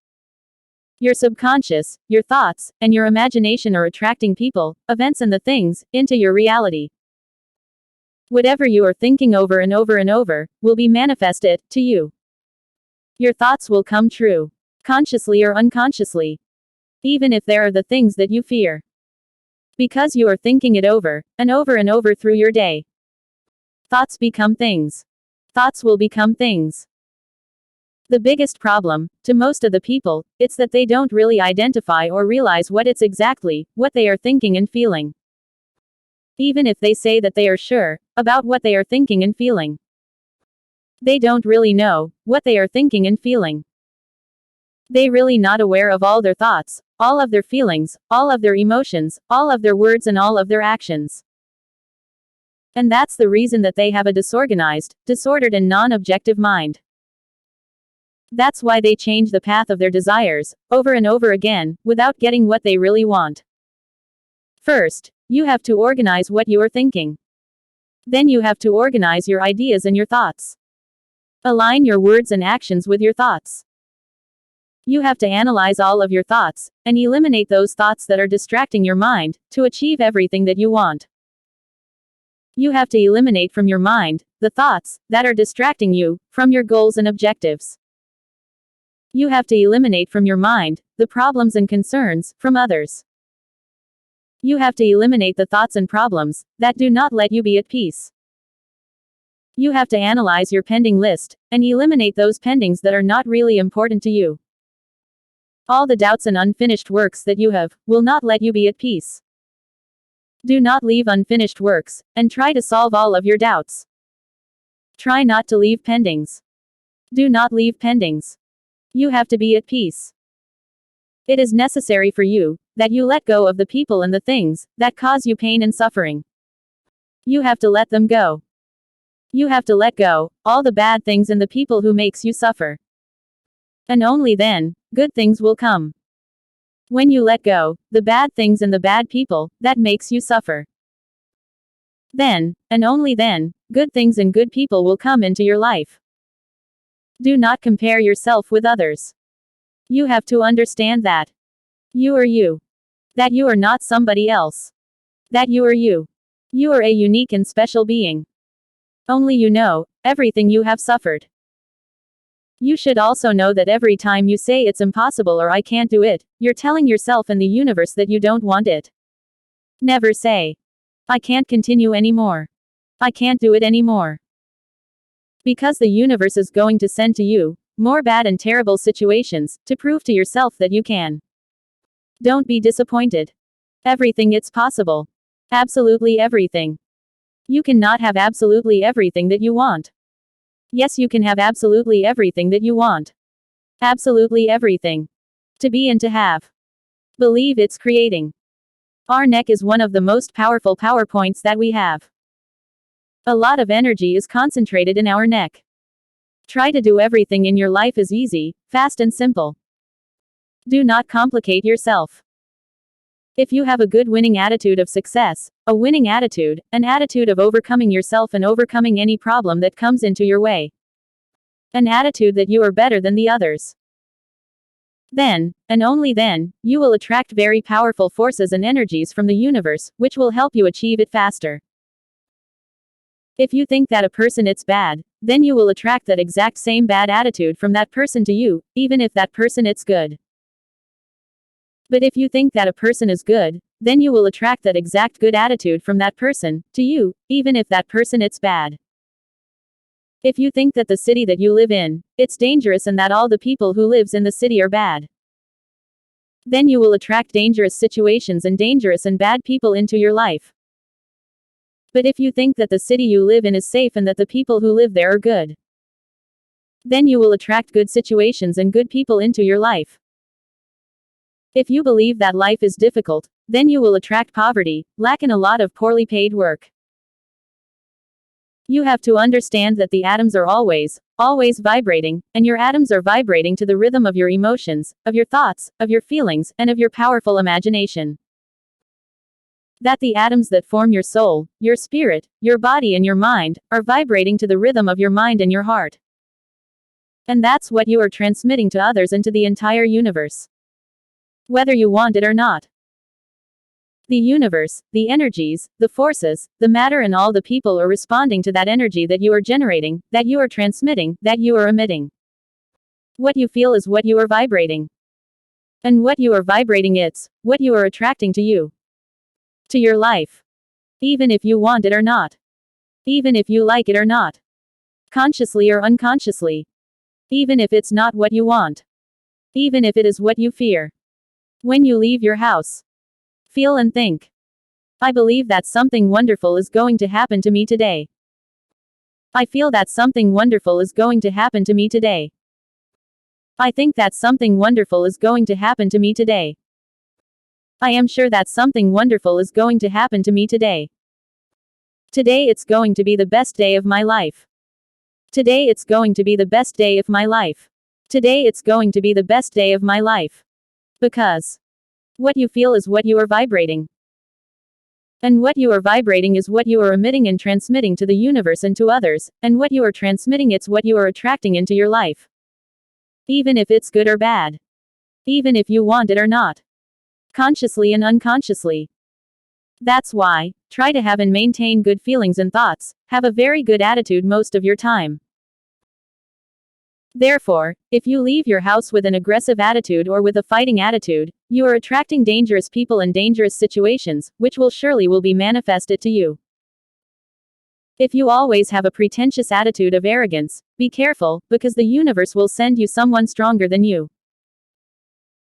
Your subconscious, your thoughts, and your imagination are attracting people, events and the things, into your reality. Whatever you are thinking over and over and over, will be manifested, to you. Your thoughts will come true. Consciously or unconsciously. Even if there are the things that you fear. Because you are thinking it over, and over through your day. Thoughts become things. Thoughts will become things. The biggest problem, to most of the people, it's that they don't really identify or realize what it's exactly, what they are thinking and feeling. Even if they say that they are sure about what they are thinking and feeling. They don't really know what they are thinking and feeling. They really not aware of all their thoughts, all of their feelings, all of their emotions, all of their words and all of their actions. And that's the reason that they have a disorganized, disordered and non-objective mind. That's why they change the path of their desires, over and over again, without getting what they really want. First, you have to organize what you are thinking. Then you have to organize your ideas and your thoughts. Align your words and actions with your thoughts. You have to analyze all of your thoughts, and eliminate those thoughts that are distracting your mind, to achieve everything that you want. You have to eliminate from your mind the thoughts that are distracting you from your goals and objectives. You have to eliminate from your mind the problems and concerns from others. You have to eliminate the thoughts and problems that do not let you be at peace. You have to analyze your pending list and eliminate those pendings that are not really important to you. All the doubts and unfinished works that you have will not let you be at peace. Do not leave unfinished works, and try to solve all of your doubts. Try not to leave pendings. Do not leave pendings. You have to be at peace. It is necessary for you that you let go of the people and the things that cause you pain and suffering. You have to let them go. You have to let go all the bad things and the people who makes you suffer. And only then, good things will come. When you let go the bad things and the bad people that makes you suffer. Then, and only then, good things and good people will come into your life. Do not compare yourself with others. You have to understand that you are you. That you are not somebody else. That you are you. You are a unique and special being. Only you know everything you have suffered. You should also know that every time you say it's impossible or I can't do it, you're telling yourself and the universe that you don't want it. Never say, I can't continue anymore. I can't do it anymore. Because the universe is going to send to you more bad and terrible situations to prove to yourself that you can. Don't be disappointed. Everything it's possible. Absolutely everything. You cannot have absolutely everything that you want. Yes, you can have absolutely everything that you want. Absolutely everything. To be and to have. Believe it's creating. Our neck is one of the most powerful power points that we have. A lot of energy is concentrated in our neck. Try to do everything in your life as easy, fast and simple. Do not complicate yourself. If you have a good winning attitude of success, a winning attitude, an attitude of overcoming yourself and overcoming any problem that comes into your way, an attitude that you are better than the others, then, and only then, you will attract very powerful forces and energies from the universe, which will help you achieve it faster. If you think that a person is bad, then you will attract that exact same bad attitude from that person to you, even if that person is good. But if you think that a person is good, then you will attract that exact good attitude from that person to you, even if that person is bad. If you think that the city that you live in, it's dangerous and that all the people who lives in the city are bad, then you will attract dangerous situations and dangerous and bad people into your life. But if you think that the city you live in is safe and that the people who live there are good, then you will attract good situations and good people into your life. If you believe that life is difficult, then you will attract poverty, lack and a lot of poorly paid work. You have to understand that the atoms are always vibrating, and your atoms are vibrating to the rhythm of your emotions, of your thoughts, of your feelings, and of your powerful imagination. That the atoms that form your soul, your spirit, your body and your mind, are vibrating to the rhythm of your mind and your heart. And that's what you are transmitting to others and to the entire universe. Whether you want it or not. The universe, the energies, the forces, the matter and all the people are responding to that energy that you are generating, that you are transmitting, that you are emitting. What you feel is what you are vibrating. And what you are vibrating it's what you are attracting to you. To your life. Even if you want it or not. Even if you like it or not. Consciously or unconsciously. Even if it's not what you want. Even if it is what you fear. When you leave your house, feel and think, I believe that something wonderful is going to happen to me today. I feel that something wonderful is going to happen to me today. I think that something wonderful is going to happen to me today. I am sure that something wonderful is going to happen to me today. Today it's going to be the best day of my life. Today it's going to be the best day of my life. Today it's going to be the best day of my life. Because what you feel is what you are vibrating. And what you are vibrating is what you are emitting and transmitting to the universe and to others, and what you are transmitting it's what you are attracting into your life. Even if it's good or bad. Even if you want it or not. Consciously and unconsciously. That's why, try to have and maintain good feelings and thoughts, have a very good attitude most of your time. Therefore, if you leave your house with an aggressive attitude or with a fighting attitude, you are attracting dangerous people and dangerous situations, which will surely be manifested to you. If you always have a pretentious attitude of arrogance, be careful, because the universe will send you someone stronger than you.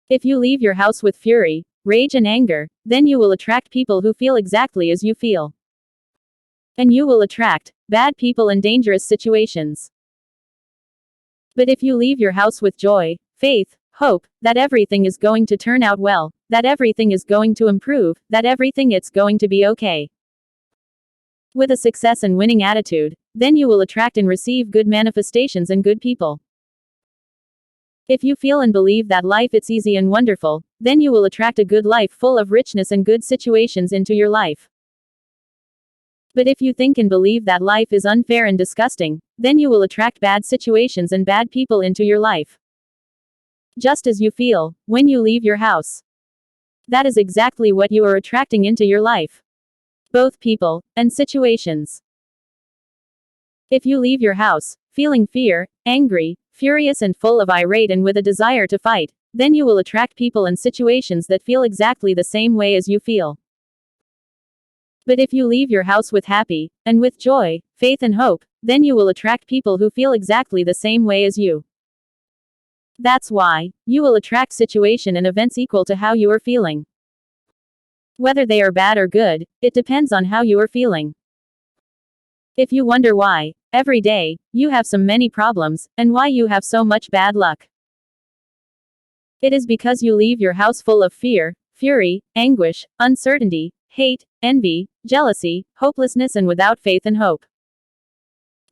If you leave your house with fury, rage and anger, then you will attract people who feel exactly as you feel. And you will attract bad people and dangerous situations. But if you leave your house with joy, faith, hope, that everything is going to turn out well, that everything is going to improve, that everything it's going to be okay. With a success and winning attitude, then you will attract and receive good manifestations and good people. If you feel and believe that life it's easy and wonderful, then you will attract a good life full of richness and good situations into your life. But if you think and believe that life is unfair and disgusting, then you will attract bad situations and bad people into your life. Just as you feel when you leave your house. That is exactly what you are attracting into your life. Both people and situations. If you leave your house feeling fear, angry, furious and full of irate and with a desire to fight, then you will attract people and situations that feel exactly the same way as you feel. But if you leave your house with happy, and with joy, faith and hope, then you will attract people who feel exactly the same way as you. That's why you will attract situation and events equal to how you are feeling. Whether they are bad or good, it depends on how you are feeling. If you wonder why, every day, you have so many problems, and why you have so much bad luck, it is because you leave your house full of fear, fury, anguish, uncertainty, hate, envy, jealousy, hopelessness and without faith and hope.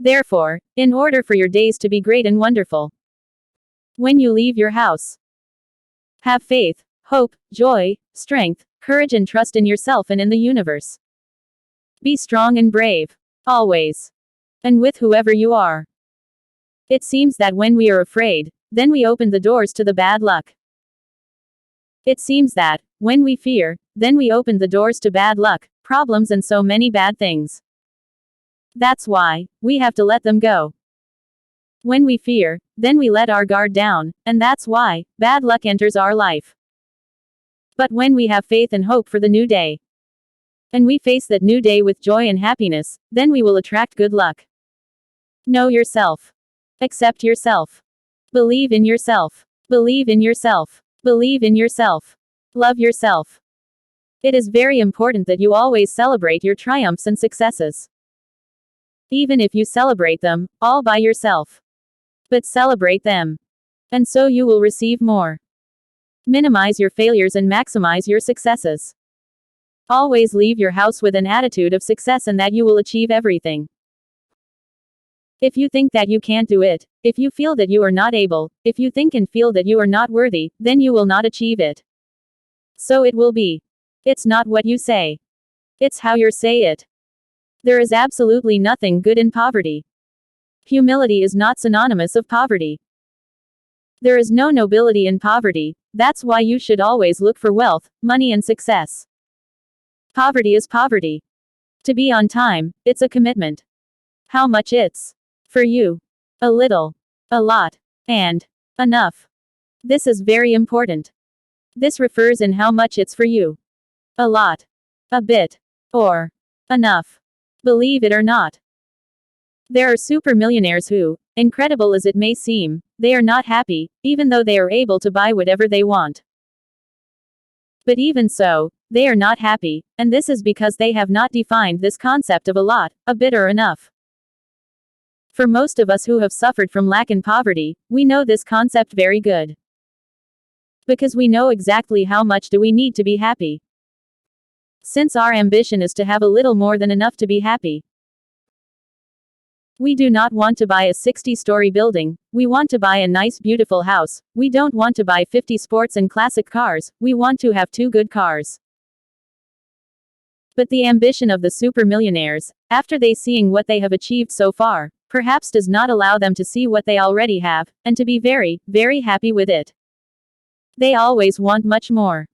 Therefore, in order for your days to be great and wonderful, when you leave your house, have faith, hope, joy, strength, courage and trust in yourself and in the universe. Be strong and brave. Always. And with whoever you are. It seems that when we are afraid, then we open the doors to the bad luck. It seems that, when we fear, then we open the doors to bad luck, problems and so many bad things. That's why we have to let them go. When we fear, then we let our guard down, and that's why bad luck enters our life. But when we have faith and hope for the new day, and we face that new day with joy and happiness, then we will attract good luck. Know yourself. Accept yourself. Believe in yourself. Believe in yourself. Believe in yourself. Love yourself. It is very important that you always celebrate your triumphs and successes. Even if you celebrate them all by yourself. But celebrate them. And so you will receive more. Minimize your failures and maximize your successes. Always leave your house with an attitude of success and that you will achieve everything. If you think that you can't do it, if you feel that you are not able, if you think and feel that you are not worthy, then you will not achieve it. So it will be. It's not what you say. It's how you say it. There is absolutely nothing good in poverty. Humility is not synonymous of poverty. There is no nobility in poverty. That's why you should always look for wealth, money and success. Poverty is poverty. To be on time, it's a commitment. How much it's for you. A little, a lot, and enough. This is very important. This refers in how much it's for you. A lot, a bit, or enough. Believe it or not. There are super millionaires who, incredible as it may seem, they are not happy, even though they are able to buy whatever they want. But even so, they are not happy, and this is because they have not defined this concept of a lot, a bit or enough. For most of us who have suffered from lack and poverty, we know this concept very good. Because we know exactly how much do we need to be happy. Since our ambition is to have a little more than enough to be happy. We do not want to buy a 60-story building, we want to buy a nice beautiful house, we don't want to buy 50 sports and classic cars, we want to have 2 good cars. But the ambition of the super millionaires, after they seeing what they have achieved so far, perhaps does not allow them to see what they already have, and to be very, very happy with it. They always want much more.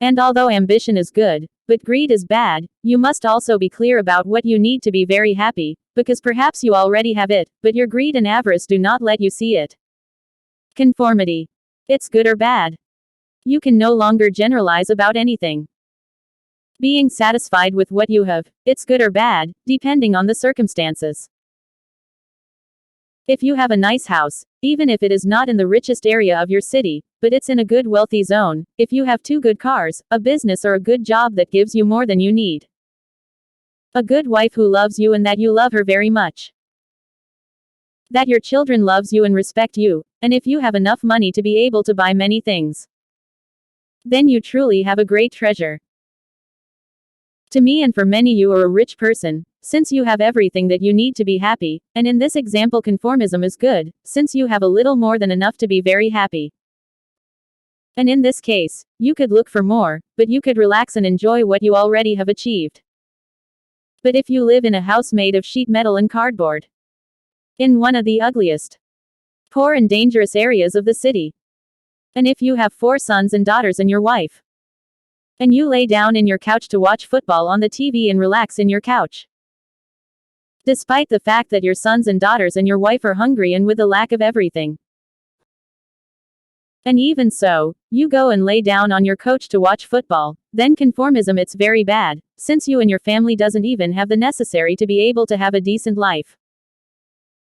And although ambition is good, but greed is bad, you must also be clear about what you need to be very happy, because perhaps you already have it, but your greed and avarice do not let you see it. Conformity. It's good or bad. You can no longer generalize about anything. Being satisfied with what you have, it's good or bad, depending on the circumstances. If you have a nice house, even if it is not in the richest area of your city, but it's in a good wealthy zone, if you have 2 good cars, a business or a good job that gives you more than you need. A good wife who loves you and that you love her very much. That your children loves you and respect you, and if you have enough money to be able to buy many things, then you truly have a great treasure. To me and for many you are a rich person, since you have everything that you need to be happy, and in this example conformism is good, since you have a little more than enough to be very happy. And in this case, you could look for more, but you could relax and enjoy what you already have achieved. But if you live in a house made of sheet metal and cardboard, in one of the ugliest, poor and dangerous areas of the city, and if you have 4 sons and daughters and your wife, and you lay down in your couch to watch football on the TV and relax in your couch, despite the fact that your sons and daughters and your wife are hungry and with a lack of everything. And even so, you go and lay down on your couch to watch football, then conformism it's very bad, since you and your family doesn't even have the necessary to be able to have a decent life.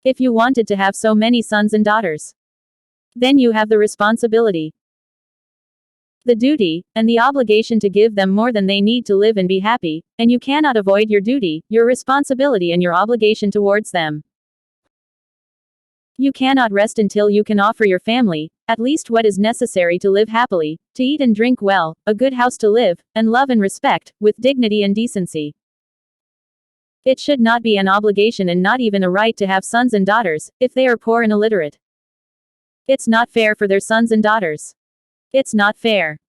If you wanted to have so many sons and daughters, then you have the responsibility, the duty, and the obligation to give them more than they need to live and be happy, and you cannot avoid your duty, your responsibility and your obligation towards them. You cannot rest until you can offer your family, at least what is necessary to live happily, to eat and drink well, a good house to live, and love and respect, with dignity and decency. It should not be an obligation and not even a right to have sons and daughters, if they are poor and illiterate. It's not fair for their sons and daughters. It's not fair.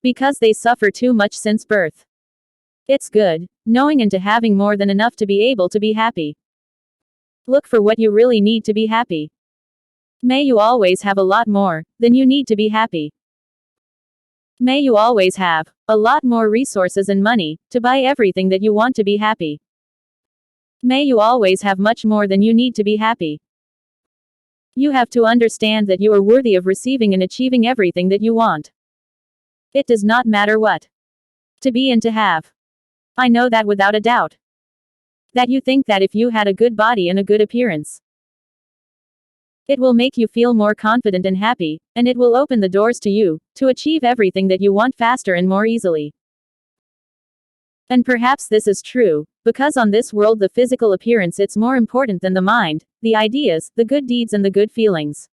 Because they suffer too much since birth. It's good, knowing and to having more than enough to be able to be happy. Look for what you really need to be happy. May you always have a lot more than you need to be happy. May you always have a lot more resources and money to buy everything that you want to be happy. May you always have much more than you need to be happy. You have to understand that you are worthy of receiving and achieving everything that you want. It does not matter what to be and to have. I know that without a doubt. That you think that if you had a good body and a good appearance, it will make you feel more confident and happy, and it will open the doors to you to achieve everything that you want faster and more easily. And perhaps this is true, because on this world the physical appearance it's more important than the mind, the ideas, the good deeds and the good feelings.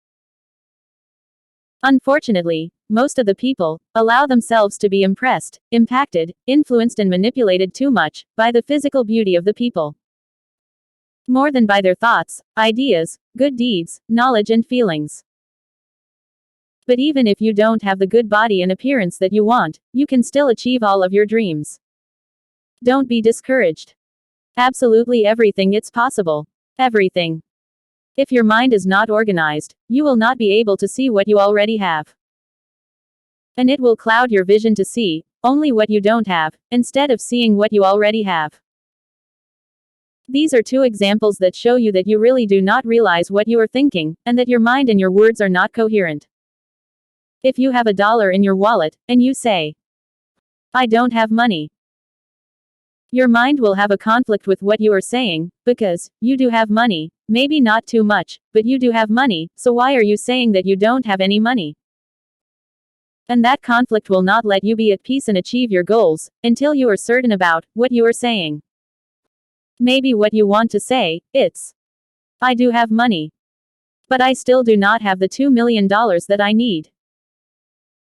Unfortunately, most of the people allow themselves to be impressed, impacted, influenced and manipulated too much by the physical beauty of the people, more than by their thoughts, ideas, good deeds, knowledge and feelings. But even if you don't have the good body and appearance that you want, you can still achieve all of your dreams. Don't be discouraged. Absolutely everything it's possible. Everything. If your mind is not organized, you will not be able to see what you already have. And it will cloud your vision to see only what you don't have, instead of seeing what you already have. These are 2 examples that show you that you really do not realize what you are thinking, and that your mind and your words are not coherent. If you have $1 in your wallet, and you say, I don't have money, your mind will have a conflict with what you are saying, because you do have money, maybe not too much, but you do have money, so why are you saying that you don't have any money? And that conflict will not let you be at peace and achieve your goals, until you are certain about what you are saying. Maybe what you want to say, it's, I do have money, but I still do not have the $2 million that I need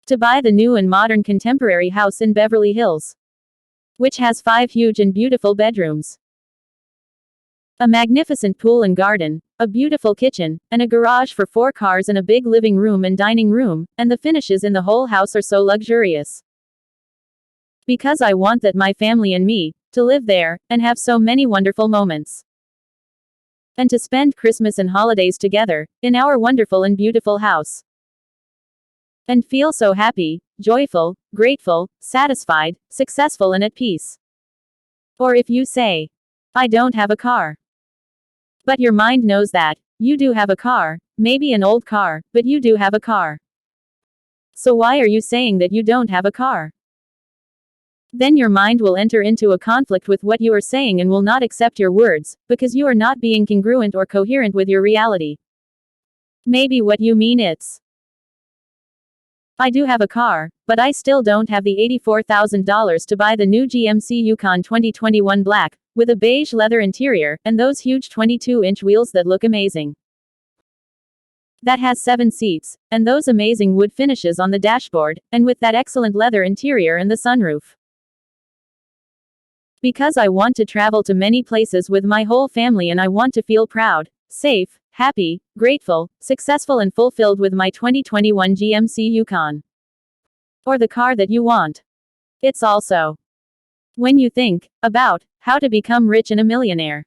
to buy the new and modern contemporary house in Beverly Hills, which has 5 huge and beautiful bedrooms, a magnificent pool and garden, a beautiful kitchen, and a garage for 4 cars and a big living room and dining room, and the finishes in the whole house are so luxurious. Because I want that my family and me to live there, and have so many wonderful moments. And to spend Christmas and holidays together, in our wonderful and beautiful house. And feel so happy, joyful, grateful, satisfied, successful and at peace. Or if you say, I don't have a car. But your mind knows that you do have a car, maybe an old car, but you do have a car. So why are you saying that you don't have a car? Then your mind will enter into a conflict with what you are saying and will not accept your words, because you are not being congruent or coherent with your reality. Maybe what you mean it's, I do have a car, but I still don't have the $84,000 to buy the new GMC Yukon 2021 Black, with a beige leather interior, and those huge 22-inch wheels that look amazing. That has 7 seats, and those amazing wood finishes on the dashboard, and with that excellent leather interior and the sunroof. Because I want to travel to many places with my whole family and I want to feel proud, safe, happy, grateful, successful and fulfilled with my 2021 GMC Yukon. Or the car that you want. It's also when you think about how to become rich and a millionaire.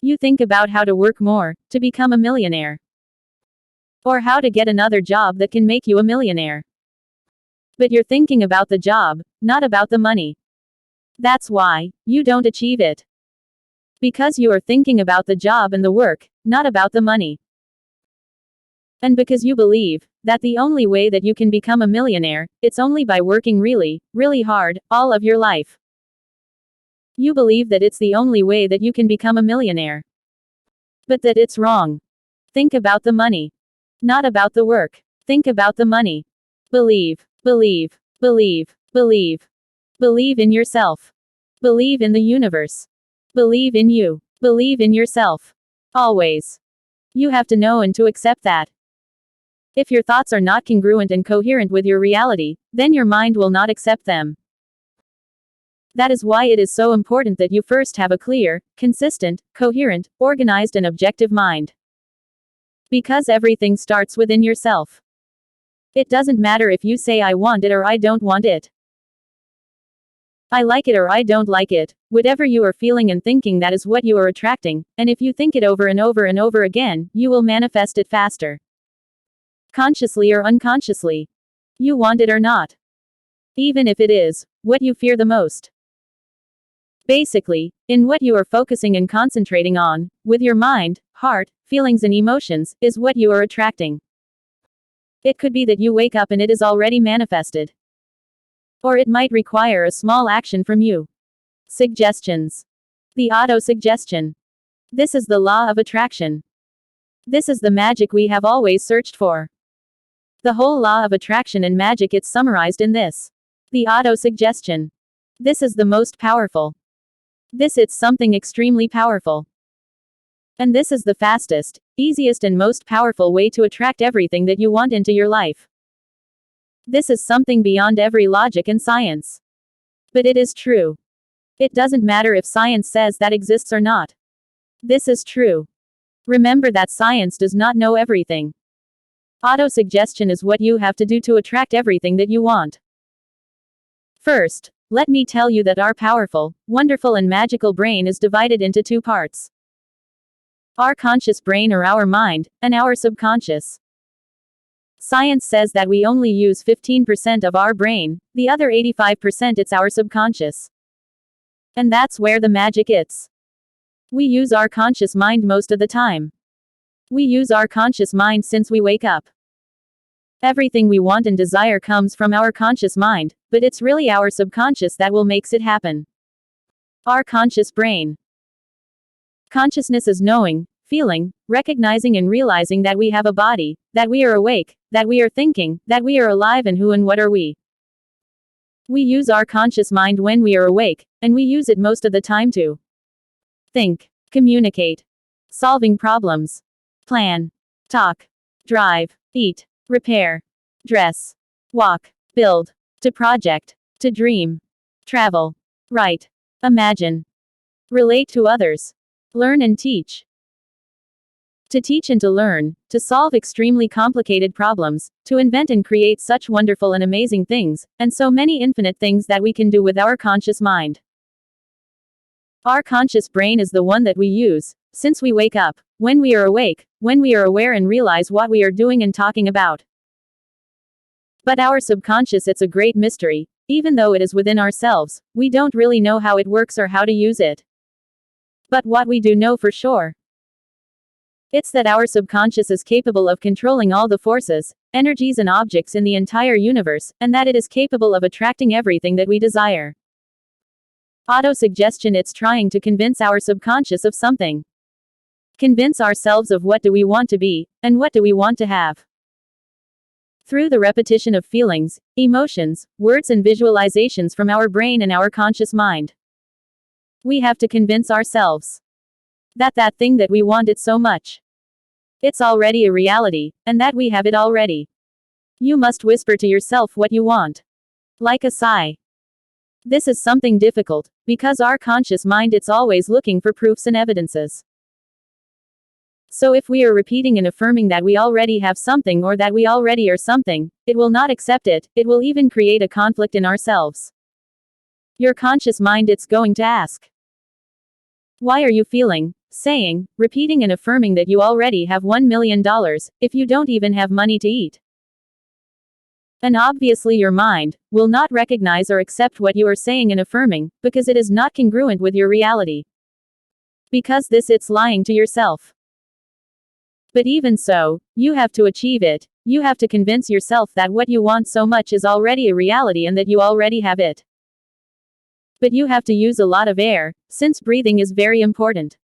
You think about how to work more to become a millionaire. Or how to get another job that can make you a millionaire. But you're thinking about the job, not about the money. That's why you don't achieve it. Because you are thinking about the job and the work, not about the money. And because you believe that the only way that you can become a millionaire, it's only by working really, really hard, all of your life. You believe that it's the only way that you can become a millionaire. But that it's wrong. Think about the money. Not about the work. Think about the money. Believe, believe, believe, believe. Believe in yourself. Believe in the universe. Believe in you. Believe in yourself. Always. You have to know and to accept that. If your thoughts are not congruent and coherent with your reality, then your mind will not accept them. That is why it is so important that you first have a clear, consistent, coherent, organized and objective mind. Because everything starts within yourself. It doesn't matter if you say I want it or I don't want it. I like it or I don't like it. Whatever you are feeling and thinking, that is what you are attracting, and if you think it over and over and over again, you will manifest it faster. Consciously or unconsciously. You want it or not. Even if it is what you fear the most. Basically, in what you are focusing and concentrating on, with your mind, heart, feelings and emotions, is what you are attracting. It could be that you wake up and it is already manifested. Or it might require a small action from you. Suggestions. The auto-suggestion. This is the law of attraction. This is the magic we have always searched for. The whole law of attraction and magic, it's summarized in this. The auto-suggestion. This is the most powerful. It's something extremely powerful. And this is the fastest, easiest and most powerful way to attract everything that you want into your life. This is something beyond every logic and science. But it is true. It doesn't matter if science says that exists or not. This is true. Remember that science does not know everything. Auto-suggestion is what you have to do to attract everything that you want. First, let me tell you that our powerful, wonderful and magical brain is divided into 2 parts. Our conscious brain or our mind, and our subconscious. Science says that we only use 15% of our brain, the other 85% it's our subconscious. And that's where the magic is. We use our conscious mind most of the time. We use our conscious mind since we wake up. Everything we want and desire comes from our conscious mind, but it's really our subconscious that will makes it happen. Our conscious brain. Consciousness is knowing, feeling, recognizing and realizing that we have a body, that we are awake, that we are thinking, that we are alive and who and what are we. We use our conscious mind when we are awake, and we use it most of the time to think, communicate, solving problems, plan, talk, drive, eat, repair, dress, walk, build, to project, to dream, travel, write, imagine, relate to others, learn and teach. To teach and to learn, to solve extremely complicated problems, to invent and create such wonderful and amazing things, and so many infinite things that we can do with our conscious mind. Our conscious brain is the one that we use, since we wake up, when we are awake, when we are aware and realize what we are doing and talking about. But our subconscious, it's a great mystery, even though it is within ourselves, we don't really know how it works or how to use it. But what we do know for sure, it's that our subconscious is capable of controlling all the forces, energies and objects in the entire universe, and that it is capable of attracting everything that we desire. Auto-suggestion, it's trying to convince our subconscious of something. Convince ourselves of what do we want to be, and what do we want to have. Through the repetition of feelings, emotions, words and visualizations from our brain and our conscious mind. We have to convince ourselves that that thing that we want it so much. It's already a reality, and that we have it already. You must whisper to yourself what you want. Like a sigh. This is something difficult, because our conscious mind it's always looking for proofs and evidences. So if we are repeating and affirming that we already have something or that we already are something, it will not accept it, it will even create a conflict in ourselves. Your conscious mind it's going to ask, why are you feeling, saying, repeating and affirming that you already have $1 million, if you don't even have money to eat? And obviously your mind will not recognize or accept what you are saying and affirming, because it is not congruent with your reality. Because this it's lying to yourself. But even so, you have to achieve it. You have to convince yourself that what you want so much is already a reality and that you already have it. But you have to use a lot of air, since breathing is very important.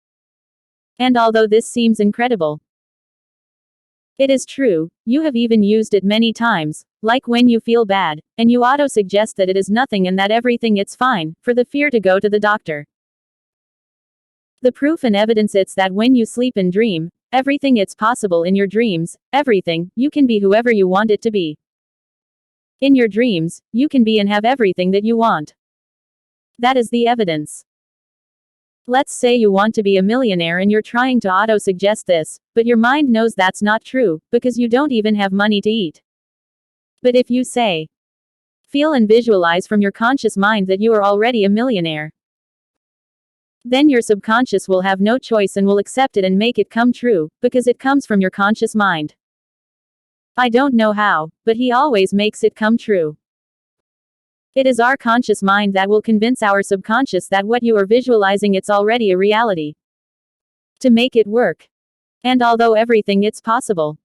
And although this seems incredible, it is true, you have even used it many times, like when you feel bad, and you auto-suggest that it is nothing and that everything it's fine, for the fear to go to the doctor. The proof and evidence it's that when you sleep and dream, everything it's possible in your dreams, everything, you can be whoever you want it to be. In your dreams, you can be and have everything that you want. That is the evidence. Let's say you want to be a millionaire and you're trying to auto-suggest this, but your mind knows that's not true, because you don't even have money to eat. But if you say, feel and visualize from your conscious mind that you are already a millionaire, then your subconscious will have no choice and will accept it and make it come true, because it comes from your conscious mind. I don't know how, but he always makes it come true. It is our conscious mind that will convince our subconscious that what you are visualizing it's already a reality. To make it work. And although everything it's possible,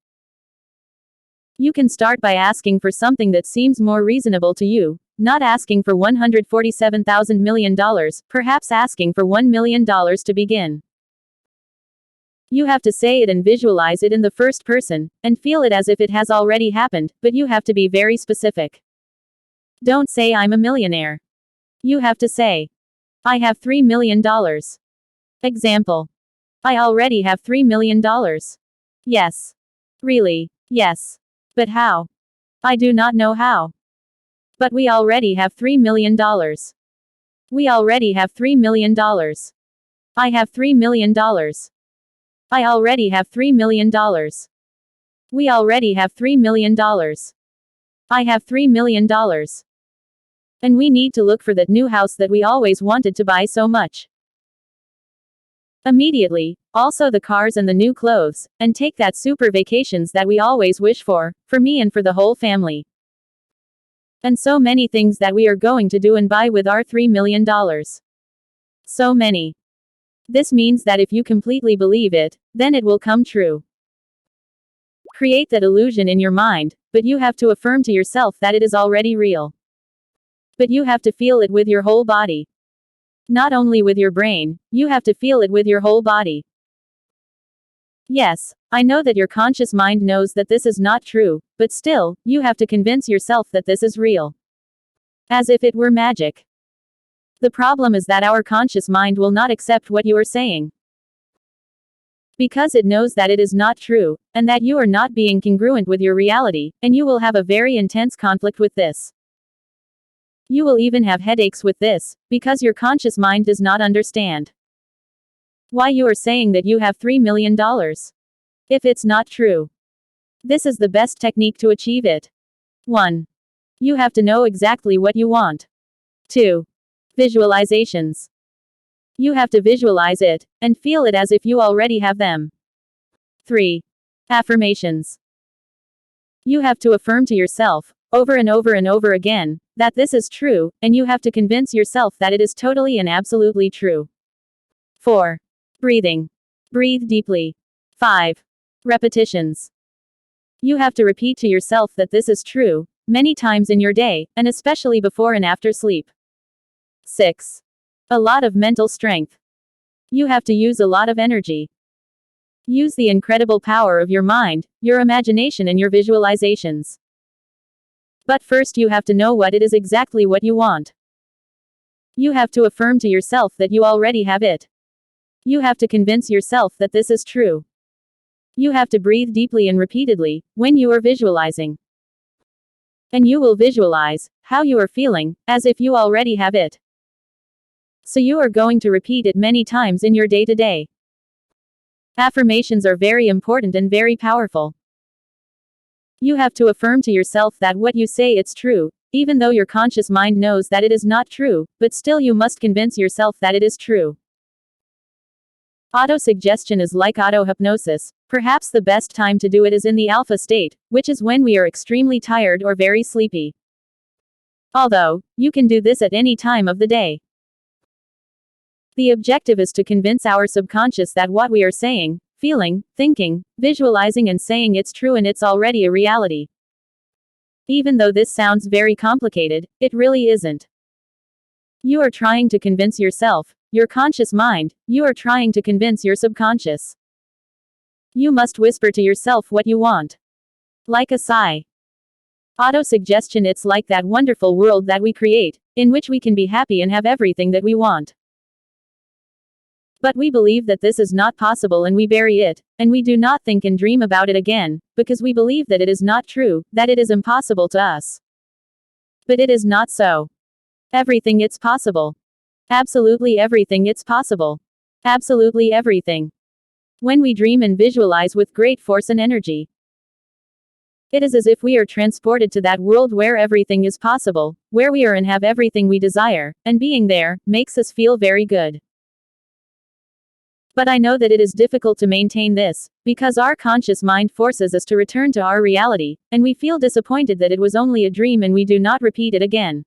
you can start by asking for something that seems more reasonable to you, not asking for $147,000 million, perhaps asking for $1 million to begin. You have to say it and visualize it in the first person, and feel it as if it has already happened, but you have to be very specific. Don't say I'm a millionaire. You have to say, I have $3 million. Example. I already have $3 million. Yes. Really. Yes. But how? I do not know how. But we already have $3 million. We already have $3 million. I have $3 million. I already have $3 million. We already have $3 million. I have $3 million. And we need to look for that new house that we always wanted to buy so much. Immediately, also the cars and the new clothes, and take that super vacations that we always wish for me and for the whole family. And so many things that we are going to do and buy with our $3 million. So many. This means that if you completely believe it, then it will come true. Create that illusion in your mind, but you have to affirm to yourself that it is already real. But you have to feel it with your whole body. Not only with your brain, you have to feel it with your whole body. Yes, I know that your conscious mind knows that this is not true, but still, you have to convince yourself that this is real. As if it were magic. The problem is that our conscious mind will not accept what you are saying. Because it knows that it is not true, and that you are not being congruent with your reality, and you will have a very intense conflict with this. You will even have headaches with this, because your conscious mind does not understand why you are saying that you have $3 million. If it's not true. This is the best technique to achieve it. 1. You have to know exactly what you want. 2. Visualizations. You have to visualize it, and feel it as if you already have them. 3. Affirmations. You have to affirm to yourself, over and over and over again, that this is true, and you have to convince yourself that it is totally and absolutely true. 4. Breathing. Breathe deeply. 5. Repetitions. You have to repeat to yourself that this is true, many times in your day, and especially before and after sleep. 6. A lot of mental strength. You have to use a lot of energy. Use the incredible power of your mind, your imagination, and your visualizations. But first, you have to know what it is exactly what you want. You have to affirm to yourself that you already have it. You have to convince yourself that this is true. You have to breathe deeply and repeatedly when you are visualizing. And you will visualize how you are feeling, as if you already have it. So you are going to repeat it many times in your day-to-day. Affirmations are very important and very powerful. You have to affirm to yourself that what you say it's true, even though your conscious mind knows that it is not true, but still you must convince yourself that it is true. Auto-suggestion is like auto-hypnosis. Perhaps the best time to do it is in the alpha state, which is when we are extremely tired or very sleepy. Although, you can do this at any time of the day. The objective is to convince our subconscious that what we are saying, feeling, thinking, visualizing, and saying it's true and it's already a reality. Even though this sounds very complicated, it really isn't. You are trying to convince yourself, your conscious mind, you are trying to convince your subconscious. You must whisper to yourself what you want. Like a sigh. Auto-suggestion, it's like that wonderful world that we create, in which we can be happy and have everything that we want. But we believe that this is not possible and we bury it, and we do not think and dream about it again, because we believe that it is not true, that it is impossible to us. But it is not so. Everything it's possible. Absolutely everything it's possible. Absolutely everything. When we dream and visualize with great force and energy, it is as if we are transported to that world where everything is possible, where we are and have everything we desire, and being there makes us feel very good. But I know that it is difficult to maintain this, because our conscious mind forces us to return to our reality, and we feel disappointed that it was only a dream and we do not repeat it again.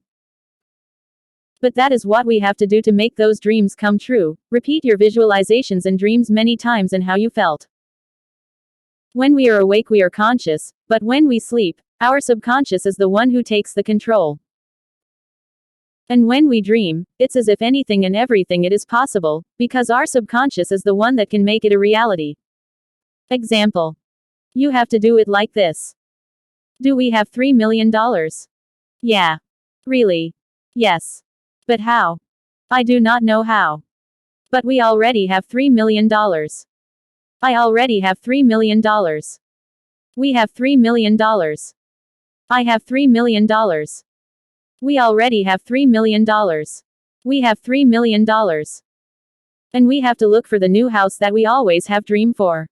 But that is what we have to do to make those dreams come true. Repeat your visualizations and dreams many times and how you felt. When we are awake, we are conscious, but when we sleep, our subconscious is the one who takes the control. And when we dream, it's as if anything and everything it is possible, because our subconscious is the one that can make it a reality. Example. You have to do it like this. Do we have $3 million? Yeah. Really? Yes. But how? I do not know how. But we already have $3 million. I already have $3 million. We have $3 million. I have $3 million. We already have $3 million. We have $3 million. And we have to look for the new house that we always have dreamed for.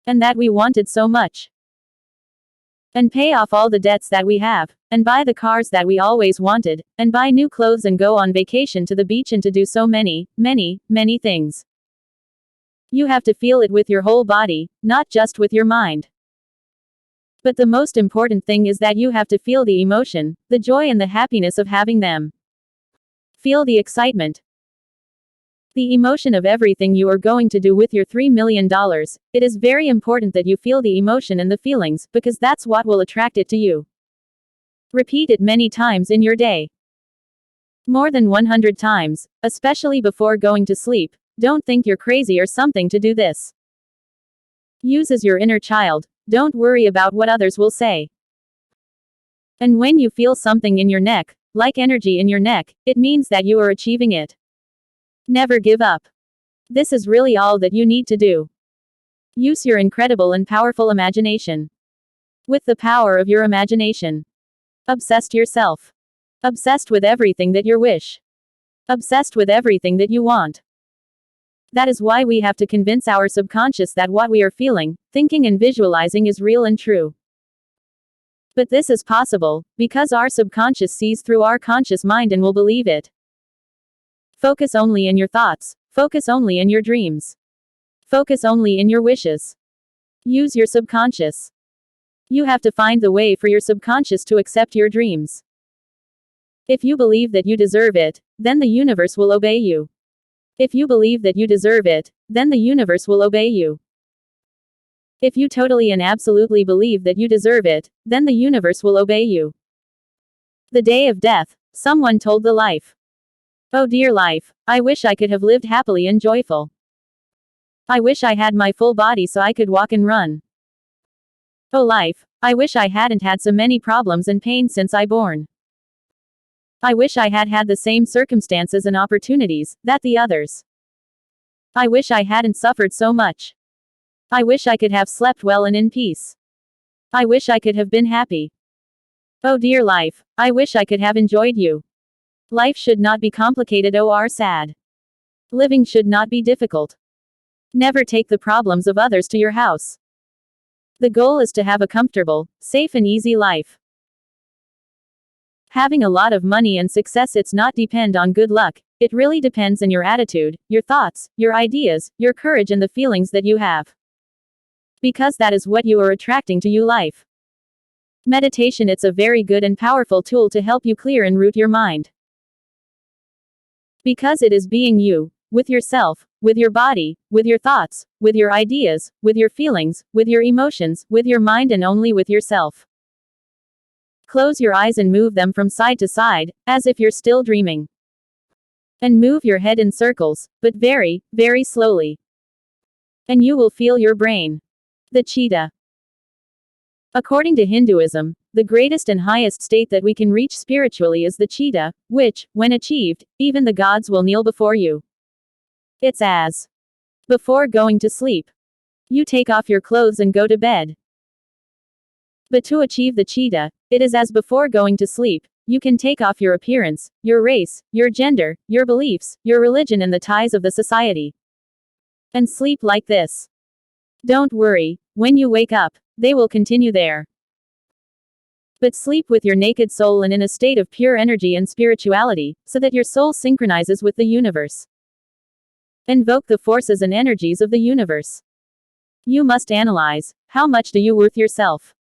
And that we wanted so much. And pay off all the debts that we have, and buy the cars that we always wanted, and buy new clothes and go on vacation to the beach and to do so many, many, many things. You have to feel it with your whole body, not just with your mind. But the most important thing is that you have to feel the emotion, the joy and the happiness of having them. Feel the excitement. The emotion of everything you are going to do with your $3 million. It is very important that you feel the emotion and the feelings, because that's what will attract it to you. Repeat it many times in your day. More than 100 times, especially before going to sleep. Don't think you're crazy or something to do this. Use as your inner child. Don't worry about what others will say. And when you feel something in your neck, like energy in your neck, it means that you are achieving it. Never give up. This is really all that you need to do. Use your incredible and powerful imagination. With the power of your imagination. Obsessed yourself. Obsessed with everything that you wish. Obsessed with everything that you want. That is why we have to convince our subconscious that what we are feeling, thinking and visualizing is real and true. But this is possible, because our subconscious sees through our conscious mind and will believe it. Focus only in your thoughts. Focus only in your dreams. Focus only in your wishes. Use your subconscious. You have to find the way for your subconscious to accept your dreams. If you believe that you deserve it, then the universe will obey you. If you believe that you deserve it, then the universe will obey you. If you totally and absolutely believe that you deserve it, then the universe will obey you. The day of death, someone told the life. Oh dear life, I wish I could have lived happily and joyful. I wish I had my full body so I could walk and run. Oh life, I wish I hadn't had so many problems and pain since I born. I wish I had had the same circumstances and opportunities that the others. I wish I hadn't suffered so much. I wish I could have slept well and in peace. I wish I could have been happy. Oh dear life, I wish I could have enjoyed you. Life should not be complicated or sad. Living should not be difficult. Never take the problems of others to your house. The goal is to have a comfortable, safe and easy life. Having a lot of money and success, it's not depend on good luck, it really depends on your attitude, your thoughts, your ideas, your courage and the feelings that you have. Because that is what you are attracting to your life. Meditation, it's a very good and powerful tool to help you clear and root your mind. Because it is being you, with yourself, with your body, with your thoughts, with your ideas, with your feelings, with your emotions, with your mind and only with yourself. Close your eyes and move them from side to side, as if you're still dreaming. And move your head in circles, but very, very slowly. And you will feel your brain. The cheetah. According to Hinduism, the greatest and highest state that we can reach spiritually is the cheetah, which, when achieved, even the gods will kneel before you. It's as before going to sleep. You take off your clothes and go to bed. But to achieve the cheetah, it is as before going to sleep. You can take off your appearance, your race, your gender, your beliefs, your religion and the ties of the society. And sleep like this. Don't worry, when you wake up, they will continue there. But sleep with your naked soul and in a state of pure energy and spirituality, so that your soul synchronizes with the universe. Invoke the forces and energies of the universe. You must analyze, how much do you worth yourself?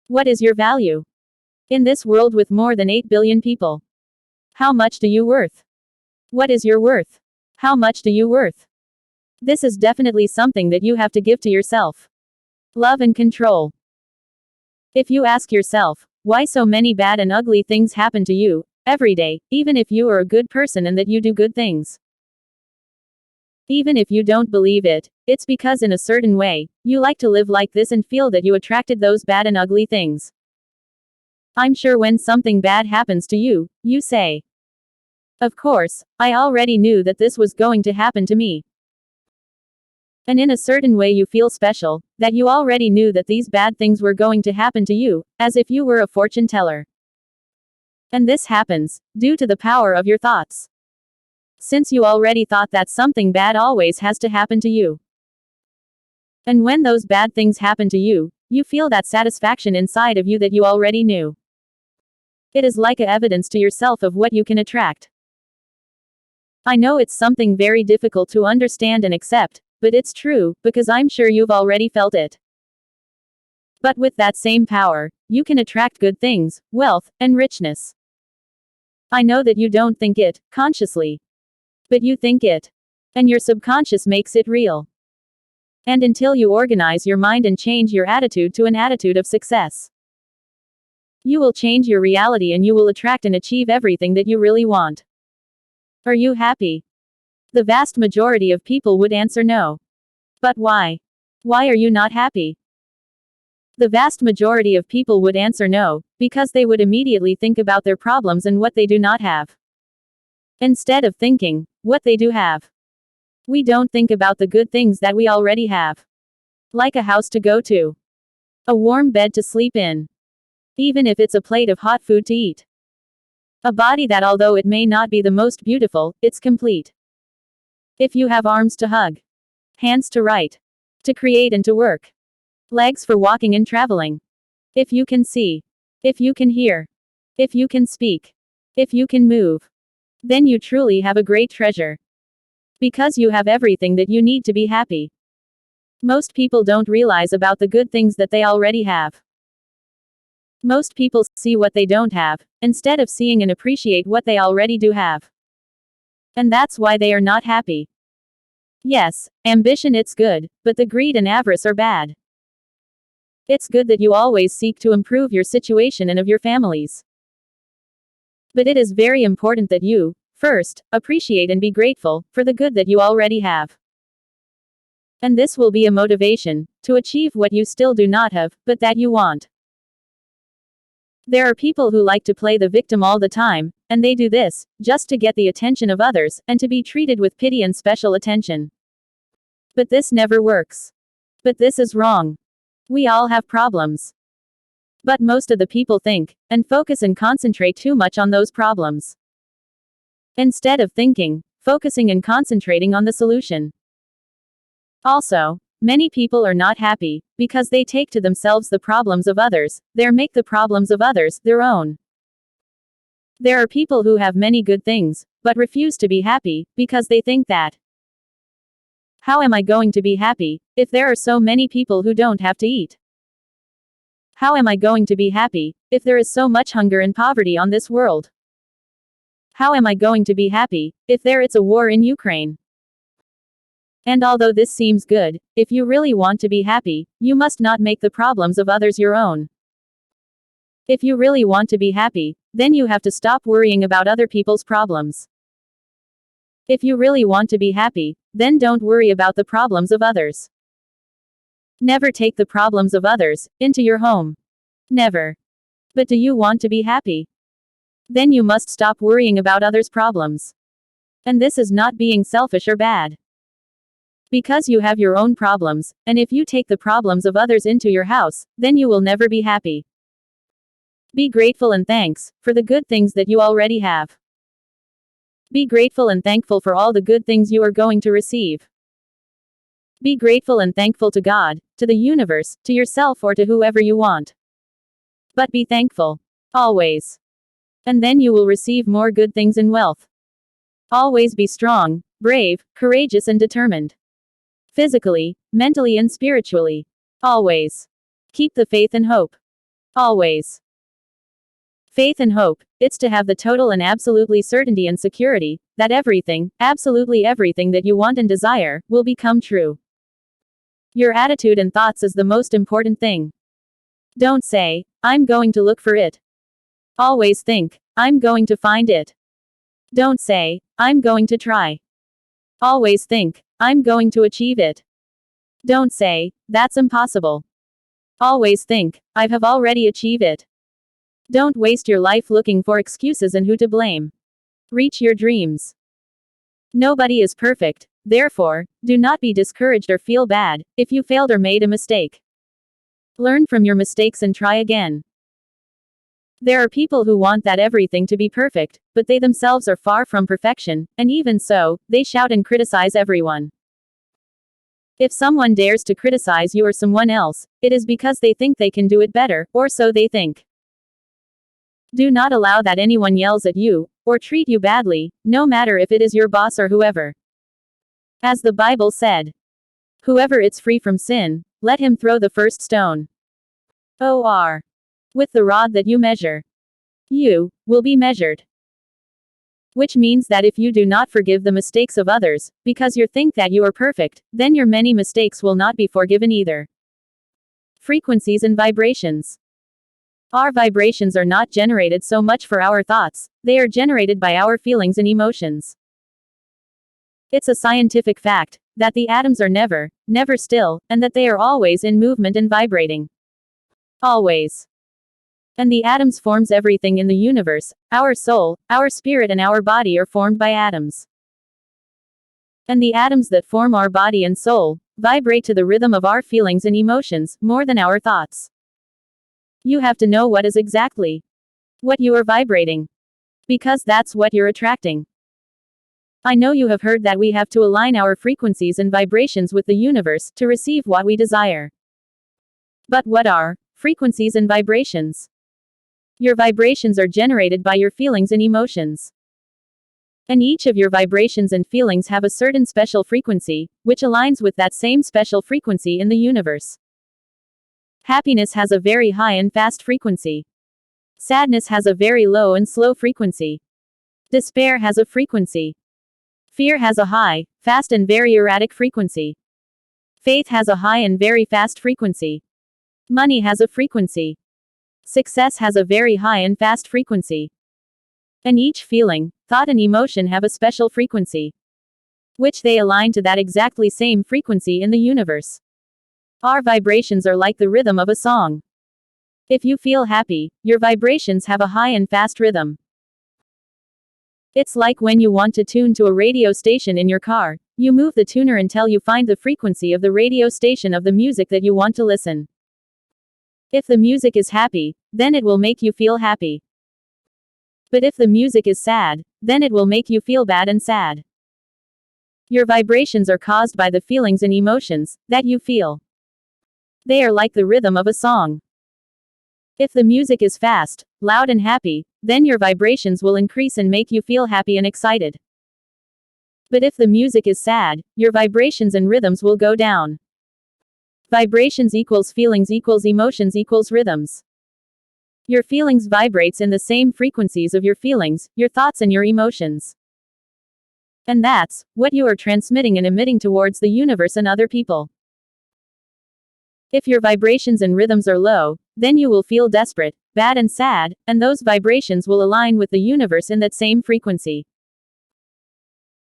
What is your value? In this world with more than 8 billion people. How much do you worth? What is your worth? How much do you worth? This is definitely something that you have to give to yourself. Love and control. If you ask yourself, why so many bad and ugly things happen to you, every day, even if you are a good person and that you do good things. Even if you don't believe it, it's because in a certain way, you like to live like this and feel that you attracted those bad and ugly things. I'm sure when something bad happens to you, you say, of course, I already knew that this was going to happen to me. And in a certain way you feel special, that you already knew that these bad things were going to happen to you, as if you were a fortune teller. And this happens, due to the power of your thoughts. Since you already thought that something bad always has to happen to you. And when those bad things happen to you, you feel that satisfaction inside of you that you already knew. It is like a evidence to yourself of what you can attract. I know it's something very difficult to understand and accept, but it's true, because I'm sure you've already felt it. But with that same power, you can attract good things, wealth, and richness. I know that you don't think it, consciously. But you think it. And your subconscious makes it real. And until you organize your mind and change your attitude to an attitude of success, you will change your reality and you will attract and achieve everything that you really want. Are you happy? The vast majority of people would answer no. But why? Why are you not happy? The vast majority of people would answer no, because they would immediately think about their problems and what they do not have. Instead of thinking, what they do have. We don't think about the good things that we already have. Like a house to go to. A warm bed to sleep in. Even if it's a plate of hot food to eat. A body that although it may not be the most beautiful, it's complete. If you have arms to hug. Hands to write. To create and to work. Legs for walking and traveling. If you can see. If you can hear. If you can speak. If you can move. Then you truly have a great treasure. Because you have everything that you need to be happy. Most people don't realize about the good things that they already have. Most people see what they don't have, instead of seeing and appreciate what they already do have. And that's why they are not happy. Yes, ambition it's good, but the greed and avarice are bad. It's good that you always seek to improve your situation and of your families. But it is very important that you, first, appreciate and be grateful for the good that you already have. And this will be a motivation to achieve what you still do not have, but that you want. There are people who like to play the victim all the time, and they do this just to get the attention of others, and to be treated with pity and special attention. But this never works. But this is wrong. We all have problems. But most of the people think, and focus and concentrate too much on those problems. Instead of thinking, focusing and concentrating on the solution. Also, many people are not happy, because they take to themselves the problems of others, they make the problems of others their own. There are people who have many good things, but refuse to be happy, because they think that, how am I going to be happy, if there are so many people who don't have to eat? How am I going to be happy, if there is so much hunger and poverty on this world? How am I going to be happy, if there is a war in Ukraine? And although this seems good, if you really want to be happy, you must not make the problems of others your own. If you really want to be happy, then you have to stop worrying about other people's problems. If you really want to be happy, then don't worry about the problems of others. Never take the problems of others into your home. Never. But do you want to be happy? Then you must stop worrying about others' problems. And this is not being selfish or bad. Because you have your own problems, and if you take the problems of others into your house, then you will never be happy. Be grateful and thanks for the good things that you already have. Be grateful and thankful for all the good things you are going to receive. Be grateful and thankful to God, to the universe, to yourself, or to whoever you want. But be thankful. Always. And then you will receive more good things in wealth. Always be strong, brave, courageous, and determined. Physically, mentally, and spiritually. Always. Keep the faith and hope. Always. Faith and hope, it's to have the total and absolutely certainty and security that everything, absolutely everything that you want and desire, will become true. Your attitude and thoughts is the most important thing. Don't say, I'm going to look for it. Always think, I'm going to find it. Don't say, I'm going to try. Always think, I'm going to achieve it. Don't say, that's impossible. Always think, I have already achieved it. Don't waste your life looking for excuses and who to blame. Reach your dreams. Nobody is perfect, therefore, do not be discouraged or feel bad if you failed or made a mistake. Learn from your mistakes and try again. There are people who want that everything to be perfect, but they themselves are far from perfection, and even so, they shout and criticize everyone. If someone dares to criticize you or someone else, it is because they think they can do it better, or so they think. Do not allow that anyone yells at you, or treat you badly, no matter if it is your boss or whoever. As the Bible said, whoever is free from sin, let him throw the first stone. Or. With the rod that you measure, you will be measured. Which means that if you do not forgive the mistakes of others, because you think that you are perfect, then your many mistakes will not be forgiven either. Frequencies and vibrations. Our vibrations are not generated so much for our thoughts, they are generated by our feelings and emotions. It's a scientific fact that the atoms are never still, and that they are always in movement and vibrating. Always. And the atoms forms everything in the universe. Our soul, our spirit, and our body are formed by atoms. And the atoms that form our body and soul vibrate to the rhythm of our feelings and emotions more than our thoughts. You have to know what is exactly what you are vibrating, because that's what you're attracting. I know you have heard that we have to align our frequencies and vibrations with the universe to receive what we desire. But what are frequencies and vibrations? Your vibrations are generated by your feelings and emotions. And each of your vibrations and feelings have a certain special frequency, which aligns with that same special frequency in the universe. Happiness has a very high and fast frequency. Sadness has a very low and slow frequency. Despair has a frequency. Fear has a high, fast and very erratic frequency. Faith has a high and very fast frequency. Money has a frequency. Success has a very high and fast frequency. And each feeling, thought, and emotion have a special frequency. which they align to that exactly same frequency in the universe. Our vibrations are like the rhythm of a song. If you feel happy, your vibrations have a high and fast rhythm. It's like when you want to tune to a radio station in your car, you move the tuner until you find the frequency of the radio station of the music that you want to listen. If the music is happy, then it will make you feel happy. But if the music is sad, then it will make you feel bad and sad. Your vibrations are caused by the feelings and emotions that you feel. They are like the rhythm of a song. If the music is fast, loud and happy, then your vibrations will increase and make you feel happy and excited. But if the music is sad, your vibrations and rhythms will go down. Vibrations equals feelings equals emotions equals rhythms. Your feelings vibrates in the same frequencies of your feelings, your thoughts and your emotions. And that's what you are transmitting and emitting towards the universe and other people. If your vibrations and rhythms are low, then you will feel desperate, bad and sad, and those vibrations will align with the universe in that same frequency.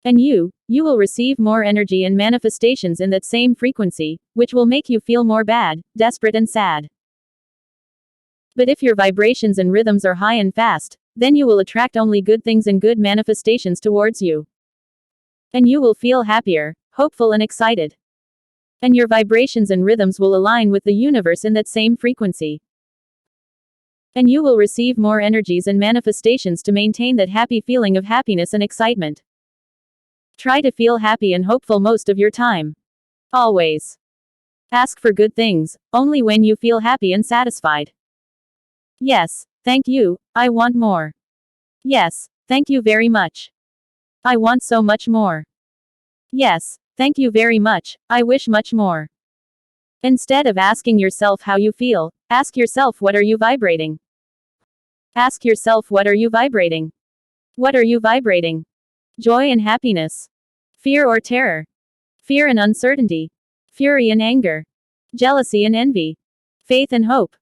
And you will receive more energy and manifestations in that same frequency, which will make you feel more bad, desperate and sad. But if your vibrations and rhythms are high and fast, then you will attract only good things and good manifestations towards you. And you will feel happier, hopeful and excited. And your vibrations and rhythms will align with the universe in that same frequency. And you will receive more energies and manifestations to maintain that happy feeling of happiness and excitement. Try to feel happy and hopeful most of your time. Always. Ask for good things, only when you feel happy and satisfied. Yes, thank you, I want more. Yes, thank you very much. I want so much more. Yes, thank you very much, I wish much more. Instead of asking yourself how you feel, ask yourself what are you vibrating? Ask yourself what are you vibrating? What are you vibrating? Joy and happiness. Fear or terror. Fear and uncertainty. Fury and anger. Jealousy and envy. Faith and hope.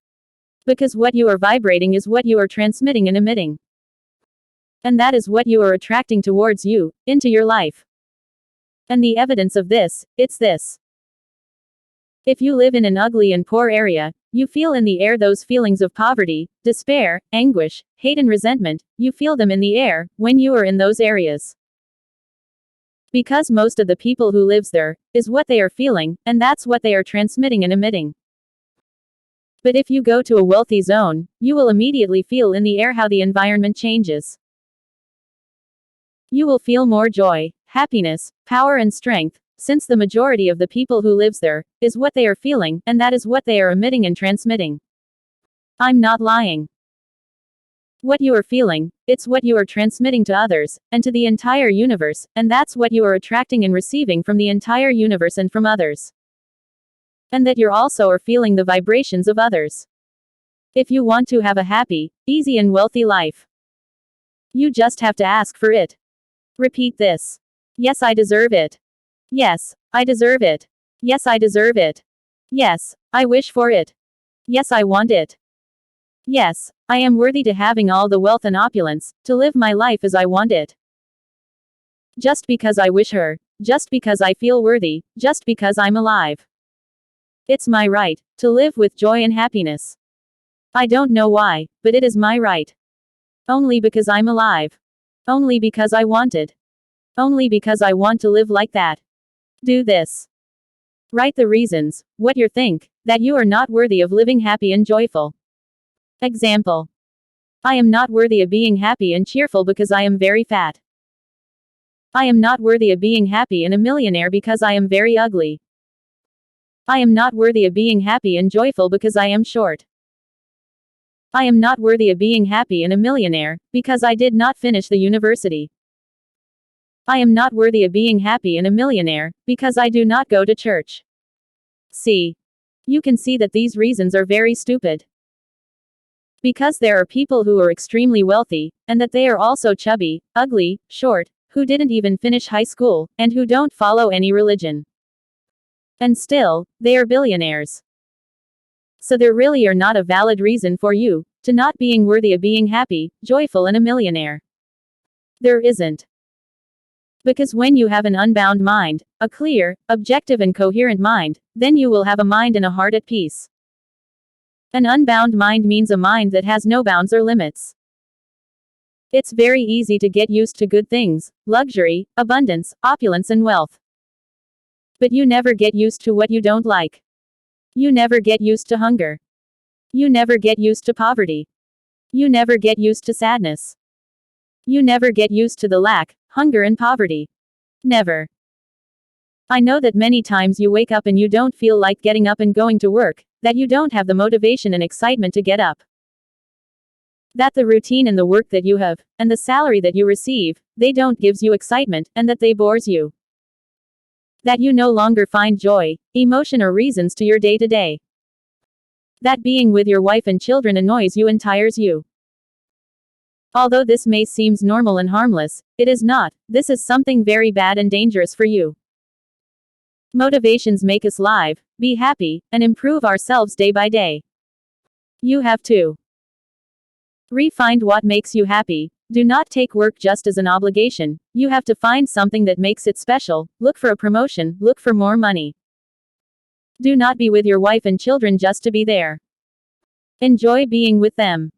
Because what you are vibrating is what you are transmitting and emitting. And that is what you are attracting towards you, into your life. And the evidence of this, it's this. If you live in an ugly and poor area, you feel in the air those feelings of poverty, despair, anguish, hate and resentment, you feel them in the air, when you are in those areas. Because most of the people who lives there, is what they are feeling, and that's what they are transmitting and emitting. But if you go to a wealthy zone, you will immediately feel in the air how the environment changes. You will feel more joy, happiness, power and strength, since the majority of the people who lives there, is what they are feeling, and that is what they are emitting and transmitting. I'm not lying. What you are feeling, it's what you are transmitting to others, and to the entire universe, and that's what you are attracting and receiving from the entire universe and from others. And that you're also are feeling the vibrations of others. If you want to have a happy, easy and wealthy life, you just have to ask for it. Repeat this. Yes, I deserve it. Yes, I deserve it. Yes, I deserve it. Yes, I wish for it. Yes, I want it. Yes, I am worthy to having all the wealth and opulence, to live my life as I want it. Just because I wish her, just because I feel worthy, just because I'm alive. It's my right, to live with joy and happiness. I don't know why, but it is my right. Only because I'm alive. Only because I want it. Only because I want to live like that. Do this. Write the reasons, what you think, that you are not worthy of living happy and joyful. Example. I am not worthy of being happy and cheerful because I am very fat. I am not worthy of being happy and a millionaire because I am very ugly. I am not worthy of being happy and joyful because I am short. I am not worthy of being happy and a millionaire because I did not finish the university. I am not worthy of being happy and a millionaire because I do not go to church. See. You can see that these reasons are very stupid. Because there are people who are extremely wealthy, and that they are also chubby, ugly, short, who didn't even finish high school, and who don't follow any religion. And still, they are billionaires. So there really are not a valid reason for you, to not being worthy of being happy, joyful and a millionaire. There isn't. Because when you have an unbound mind, a clear, objective and coherent mind, then you will have a mind and a heart at peace. An unbound mind means a mind that has no bounds or limits. It's very easy to get used to good things, luxury, abundance, opulence and wealth. But you never get used to what you don't like. You never get used to hunger. You never get used to poverty. You never get used to sadness. You never get used to the lack, hunger and poverty. Never. I know that many times you wake up and you don't feel like getting up and going to work, that you don't have the motivation and excitement to get up. That the routine and the work that you have, and the salary that you receive, they don't gives you excitement, and that they bores you. That you no longer find joy, emotion or reasons to your day-to-day. That being with your wife and children annoys you and tires you. Although this may seem normal and harmless, it is not. This is something very bad and dangerous for you. Motivations make us live, be happy, and improve ourselves day by day. You have to find what makes you happy. Do not take work just as an obligation. You have to find something that makes it special. Look for a promotion, look for more money. Do not be with your wife and children just to be there. Enjoy being with them.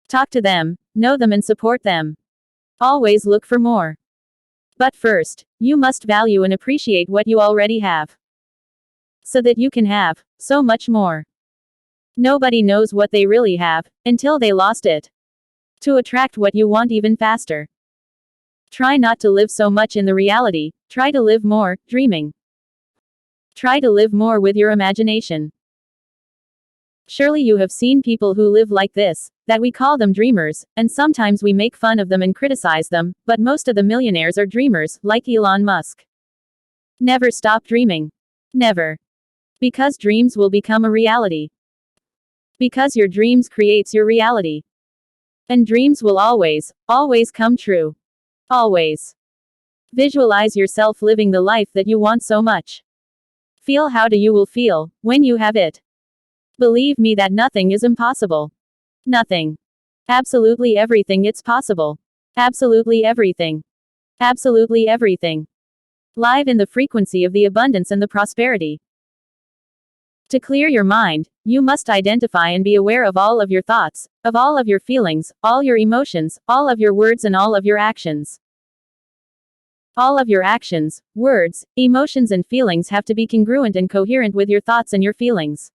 Talk to them, know them and support them. Always look for more. But first, you must value and appreciate what you already have. So that you can have so much more. Nobody knows what they really have until they lost it. To attract what you want even faster. Try not to live so much in the reality, try to live more, dreaming. Try to live more with your imagination. Surely you have seen people who live like this, that we call them dreamers, and sometimes we make fun of them and criticize them, but most of the millionaires are dreamers, like Elon Musk. Never stop dreaming. Never. Because dreams will become a reality. Because your dreams creates your reality. And dreams will always, always come true. Always. Visualize yourself living the life that you want so much. Feel how you will feel when you have it. Believe me that nothing is impossible. Nothing. Absolutely everything it's possible. Absolutely everything. Absolutely everything. Live in the frequency of the abundance and the prosperity. To clear your mind, you must identify and be aware of all of your thoughts, of all of your feelings, all your emotions, all of your words and all of your actions. All of your actions, words, emotions and feelings have to be congruent and coherent with your thoughts and your feelings.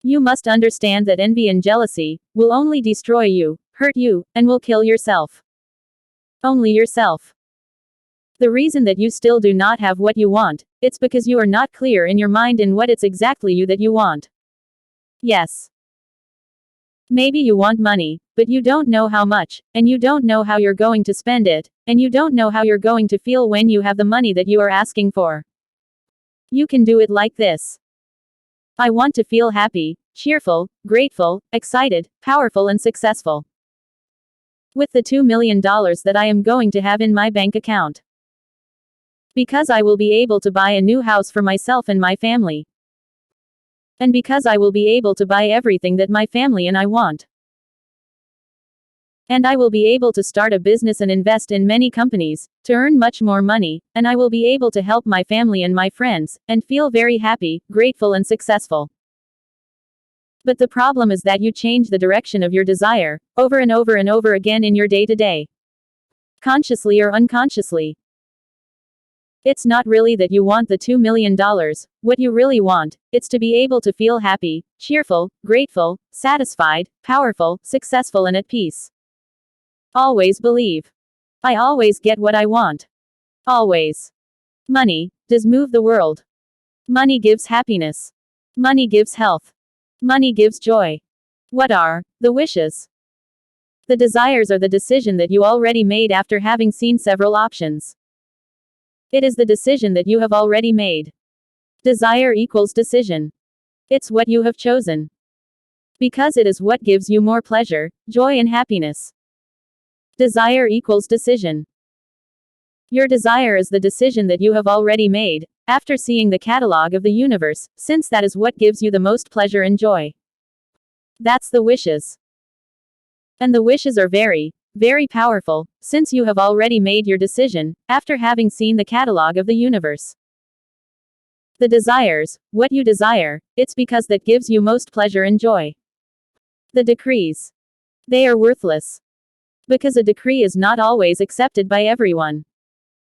You must understand that envy and jealousy will only destroy you, hurt you, and will kill yourself. Only yourself. The reason that you still do not have what you want, it's because you are not clear in your mind in what it's exactly you that you want. Yes. Maybe you want money, but you don't know how much, and you don't know how you're going to spend it, and you don't know how you're going to feel when you have the money that you are asking for. You can do it like this. I want to feel happy, cheerful, grateful, excited, powerful and successful. With the $2 million that I am going to have in my bank account. Because I will be able to buy a new house for myself and my family. And because I will be able to buy everything that my family and I want. And I will be able to start a business and invest in many companies, to earn much more money, and I will be able to help my family and my friends, and feel very happy, grateful and successful. But the problem is that you change the direction of your desire, over and over and over again in your day-to-day. Consciously or unconsciously. It's not really that you want the $2 million, what you really want, it's to be able to feel happy, cheerful, grateful, satisfied, powerful, successful and at peace. Always believe. I always get what I want. Always. Money does move the world. Money gives happiness. Money gives health. Money gives joy. What are the wishes? The desires are the decision that you already made after having seen several options. It is the decision that you have already made. Desire equals decision. It's what you have chosen. Because it is what gives you more pleasure, joy and happiness. Desire equals decision. Your desire is the decision that you have already made, after seeing the catalog of the universe, since that is what gives you the most pleasure and joy. That's the wishes. And the wishes are very, very powerful, since you have already made your decision, after having seen the catalog of the universe. The desires, what you desire, it's because that gives you most pleasure and joy. The decrees. They are worthless. Because a decree is not always accepted by everyone.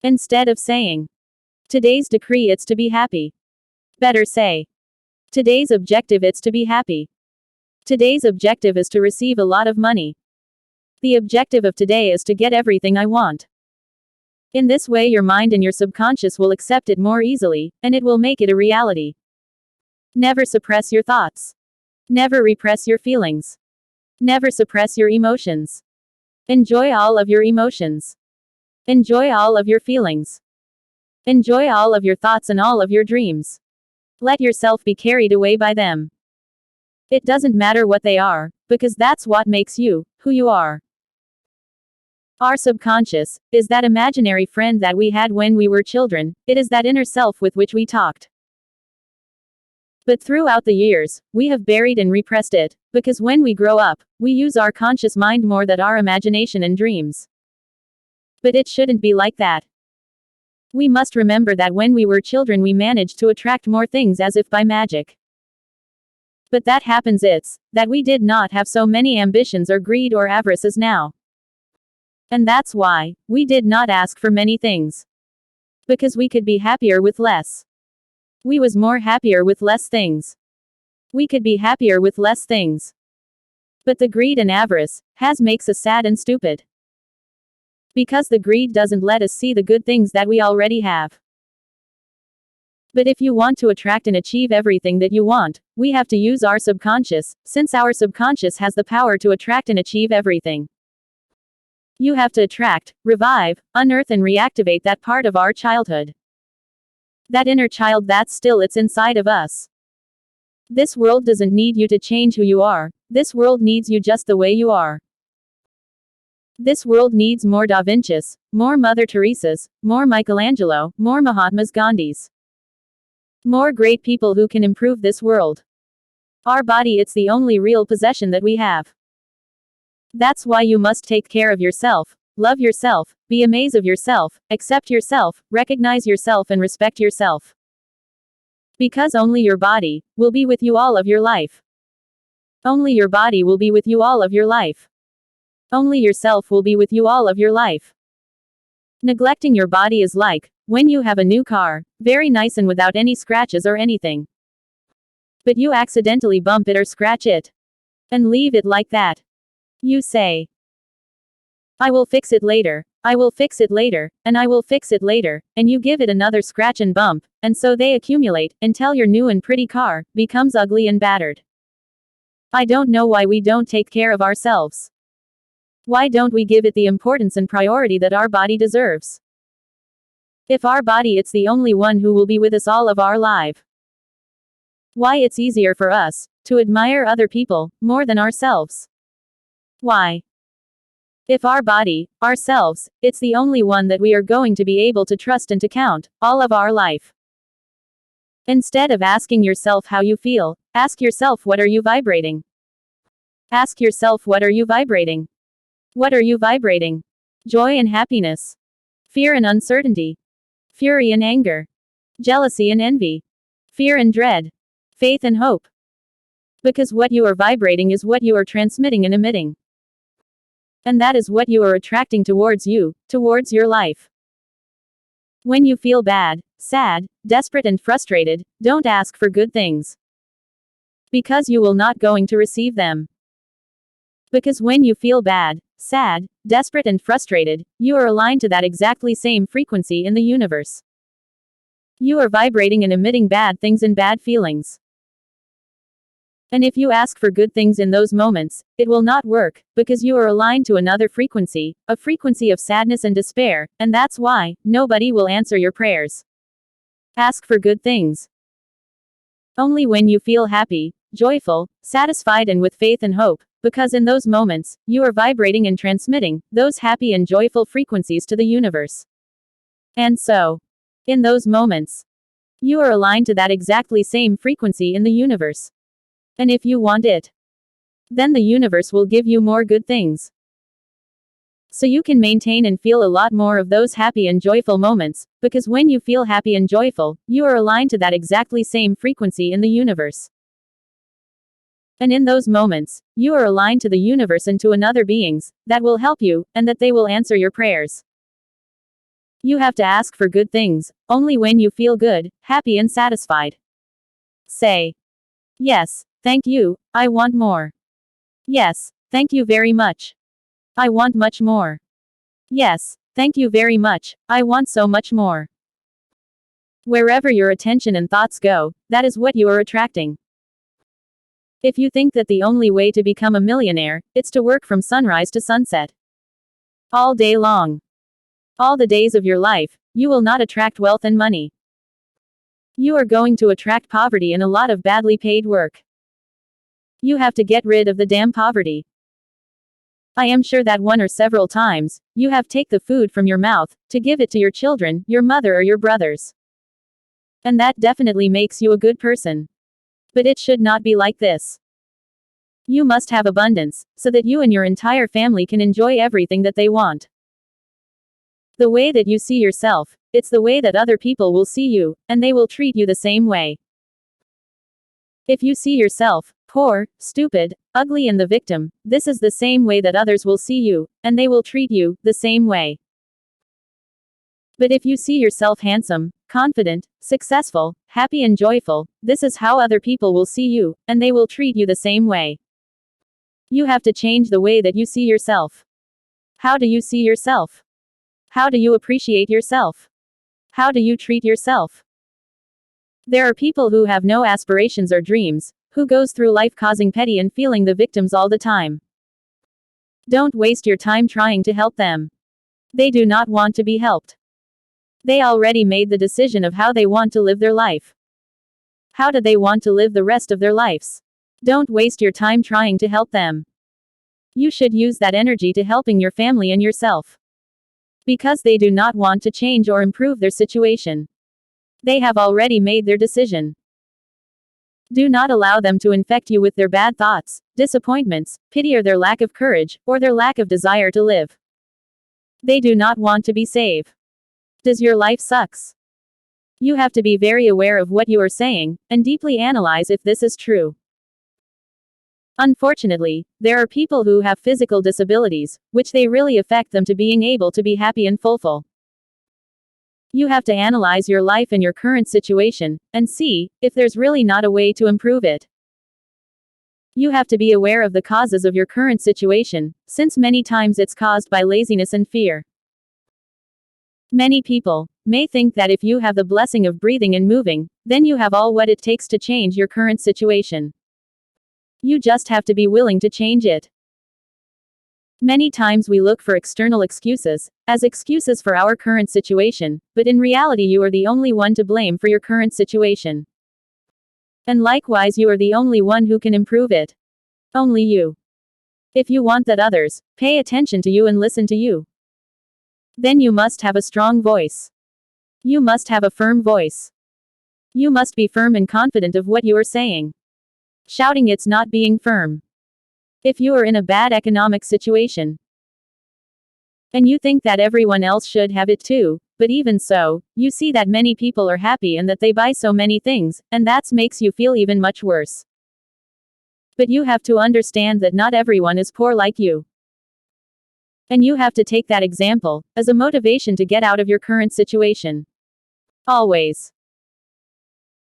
Instead of saying, today's decree it's to be happy. Better say, today's objective it's to be happy. Today's objective is to receive a lot of money. The objective of today is to get everything I want. In this way your mind and your subconscious will accept it more easily, and it will make it a reality. Never suppress your thoughts. Never repress your feelings. Never suppress your emotions. Enjoy all of your emotions. Enjoy all of your feelings. Enjoy all of your thoughts and all of your dreams. Let yourself be carried away by them. It doesn't matter what they are, because that's what makes you, who you are. Our subconscious is that imaginary friend that we had when we were children, it is that inner self with which we talked. But throughout the years, we have buried and repressed it, because when we grow up, we use our conscious mind more than our imagination and dreams. But it shouldn't be like that. We must remember that when we were children we managed to attract more things as if by magic. But that happens it's that we did not have so many ambitions or greed or avarice as now. And that's why we did not ask for many things. Because we could be happier with less. We was more happier with less things. We could be happier with less things. But the greed and avarice makes us sad and stupid. Because the greed doesn't let us see the good things that we already have. But if you want to attract and achieve everything that you want, we have to use our subconscious, since our subconscious has the power to attract and achieve everything. You have to attract, revive, unearth and reactivate that part of our childhood. That inner child that's still it's inside of us. This world doesn't need you to change who you are, this world needs you just the way you are. This world needs more Da Vinci's, more Mother Teresa's, more Michelangelo, more Mahatmas Gandhi's. More great people who can improve this world. Our body it's the only real possession that we have. That's why you must take care of yourself, love yourself, be amazed of yourself, accept yourself, recognize yourself and respect yourself. Because only your body will be with you all of your life. Only your body will be with you all of your life. Only yourself will be with you all of your life. Neglecting your body is like when you have a new car, very nice and without any scratches or anything. But you accidentally bump it or scratch it. And leave it like that. You say, I will fix it later, I will fix it later, and I will fix it later, and you give it another scratch and bump, and so they accumulate, until your new and pretty car becomes ugly and battered. I don't know why we don't take care of ourselves. Why don't we give it the importance and priority that our body deserves? If our body it's the only one who will be with us all of our life. Why it's easier for us to admire other people more than ourselves? Why? If our body, ourselves, it's the only one that we are going to be able to trust and to count all of our life. Instead of asking yourself how you feel, ask yourself what are you vibrating? Ask yourself what are you vibrating? What are you vibrating? Joy and happiness. Fear and uncertainty. Fury and anger. Jealousy and envy. Fear and dread. Faith and hope. Because what you are vibrating is what you are transmitting and emitting. And that is what you are attracting towards you, towards your life. When you feel bad, sad, desperate and frustrated, don't ask for good things. Because you will not going to receive them. Because when you feel bad, sad, desperate and frustrated, you are aligned to that exactly same frequency in the universe. You are vibrating and emitting bad things and bad feelings. And if you ask for good things in those moments, it will not work, because you are aligned to another frequency, a frequency of sadness and despair, and that's why nobody will answer your prayers. Ask for good things. Only when you feel happy, joyful, satisfied and with faith and hope, because in those moments, you are vibrating and transmitting those happy and joyful frequencies to the universe. And so, in those moments, you are aligned to that exactly same frequency in the universe. And if you want it, then the universe will give you more good things. So you can maintain and feel a lot more of those happy and joyful moments, because when you feel happy and joyful, you are aligned to that exactly same frequency in the universe. And in those moments, you are aligned to the universe and to another beings that will help you, and that they will answer your prayers. You have to ask for good things only when you feel good, happy, and satisfied. Say, yes, thank you, I want more. Yes, thank you very much. I want much more. Yes, thank you very much, I want so much more. Wherever your attention and thoughts go, that is what you are attracting. If you think that the only way to become a millionaire, it's to work from sunrise to sunset, all day long, all the days of your life, you will not attract wealth and money. You are going to attract poverty and a lot of badly paid work. You have to get rid of the damn poverty. I am sure that one or several times, you have taken the food from your mouth to give it to your children, your mother, or your brothers. And that definitely makes you a good person. But it should not be like this. You must have abundance, so that you and your entire family can enjoy everything that they want. The way that you see yourself, it's the way that other people will see you, and they will treat you the same way. If you see yourself poor, stupid, ugly, and the victim, this is the same way that others will see you, and they will treat you the same way. But if you see yourself handsome, confident, successful, happy, and joyful, this is how other people will see you, and they will treat you the same way. You have to change the way that you see yourself. How do you see yourself? How do you appreciate yourself? How do you treat yourself? There are people who have no aspirations or dreams, who goes through life causing petty and feeling the victims all the time. Don't waste your time trying to help them. They do not want to be helped. They already made the decision of how they want to live their life. How do they want to live the rest of their lives? Don't waste your time trying to help them. You should use that energy to helping your family and yourself. Because they do not want to change or improve their situation. They have already made their decision. Do not allow them to infect you with their bad thoughts, disappointments, pity, or their lack of courage, or their lack of desire to live. They do not want to be saved. Does your life sucks? You have to be very aware of what you are saying, and deeply analyze if this is true. Unfortunately, there are people who have physical disabilities, which they really affect them to being able to be happy and fulfill. You have to analyze your life and your current situation, and see if there's really not a way to improve it. You have to be aware of the causes of your current situation, since many times it's caused by laziness and fear. Many people may think that if you have the blessing of breathing and moving, then you have all what it takes to change your current situation. You just have to be willing to change it. Many times we look for external excuses, as excuses for our current situation, but in reality you are the only one to blame for your current situation. And likewise you are the only one who can improve it. Only you. If you want that others pay attention to you and listen to you, then you must have a strong voice. You must have a firm voice. You must be firm and confident of what you are saying. Shouting it's not being firm. If you are in a bad economic situation, and you think that everyone else should have it too, but even so, you see that many people are happy and that they buy so many things, and that makes you feel even much worse. But you have to understand that not everyone is poor like you. And you have to take that example as a motivation to get out of your current situation. Always.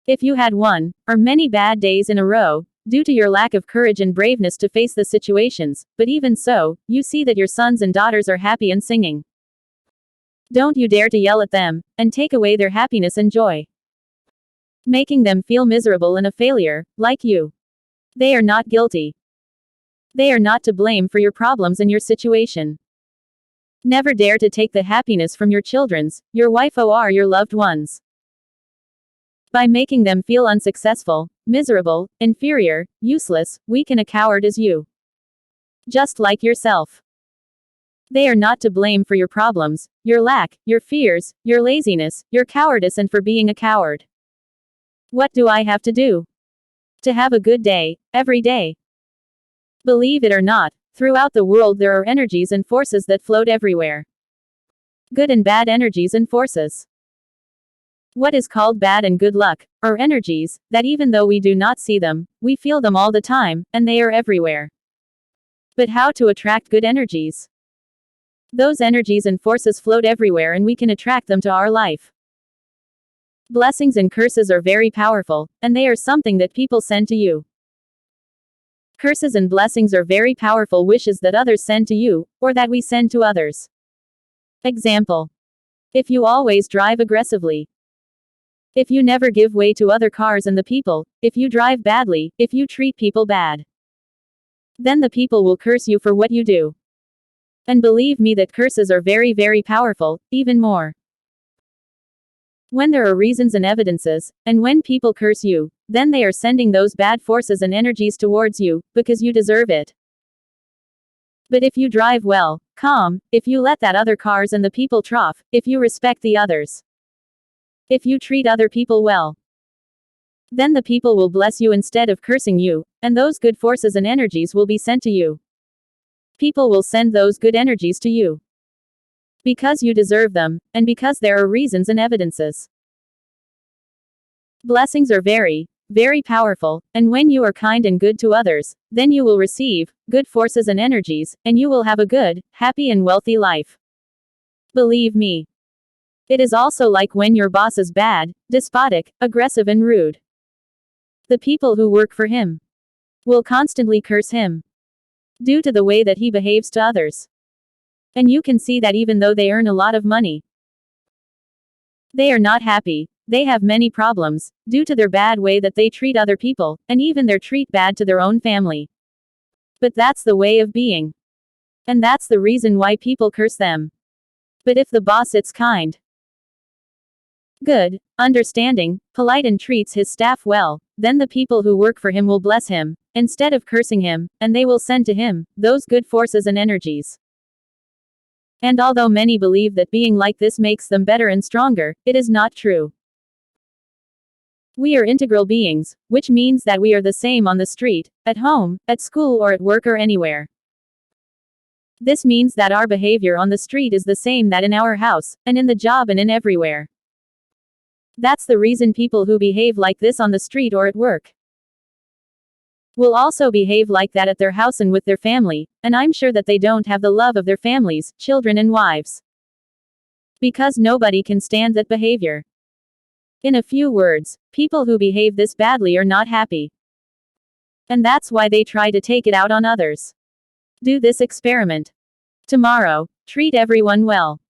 If you had one or many bad days in a row, due to your lack of courage and braveness to face the situations, but even so, you see that your sons and daughters are happy and singing. Don't you dare to yell at them, and take away their happiness and joy. Making them feel miserable and a failure, like you. They are not guilty. They are not to blame for your problems and your situation. Never dare to take the happiness from your children's, your wife or your loved ones. By making them feel unsuccessful, miserable, inferior, useless, weak, and a coward as you. Just like yourself. They are not to blame for your problems, your lack, your fears, your laziness, your cowardice, and for being a coward. What do I have to do to have a good day, every day? Believe it or not, Throughout the world there are energies and forces that float everywhere. Good and bad energies and forces. What is called bad and good luck are energies that even though we do not see them, we feel them all the time, and they are everywhere. But how to attract good energies? Those energies and forces float everywhere and we can attract them to our life. Blessings and curses are very powerful, and they are something that people send to you. Curses and blessings are very powerful wishes that others send to you, or that we send to others. Example. If you always drive aggressively. If you never give way to other cars and the people, if you drive badly, if you treat people bad. Then the people will curse you for what you do. And believe me that curses are very, very powerful, even more. When there are reasons and evidences, and when people curse you, then they are sending those bad forces and energies towards you, because you deserve it. But if you drive well, calm, if you let that other cars and the people trough, if you respect the others, if you treat other people well, then the people will bless you instead of cursing you, and those good forces and energies will be sent to you. People will send those good energies to you. Because you deserve them, and because there are reasons and evidences. Blessings are very, very powerful, and when you are kind and good to others, then you will receive good forces and energies, and you will have a good, happy and wealthy life. Believe me. It is also like when your boss is bad, despotic, aggressive and rude. The people who work for him will constantly curse him due to the way that he behaves to others. And you can see that even though they earn a lot of money, they are not happy. They have many problems, due to their bad way that they treat other people, and even their treat bad to their own family. But that's the way of being. And that's the reason why people curse them. But if the boss is kind, good, understanding, polite and treats his staff well, then the people who work for him will bless him, instead of cursing him, and they will send to him those good forces and energies. And although many believe that being like this makes them better and stronger, it is not true. We are integral beings, which means that we are the same on the street, at home, at school or at work or anywhere. This means that our behavior on the street is the same that in our house, and in the job and in everywhere. That's the reason people who behave like this on the street or at work will also behave like that at their house and with their family, and I'm sure that they don't have the love of their families, children and wives. Because nobody can stand that behavior. In a few words, people who behave this badly are not happy. And that's why they try to take it out on others. Do this experiment. Tomorrow, treat everyone well.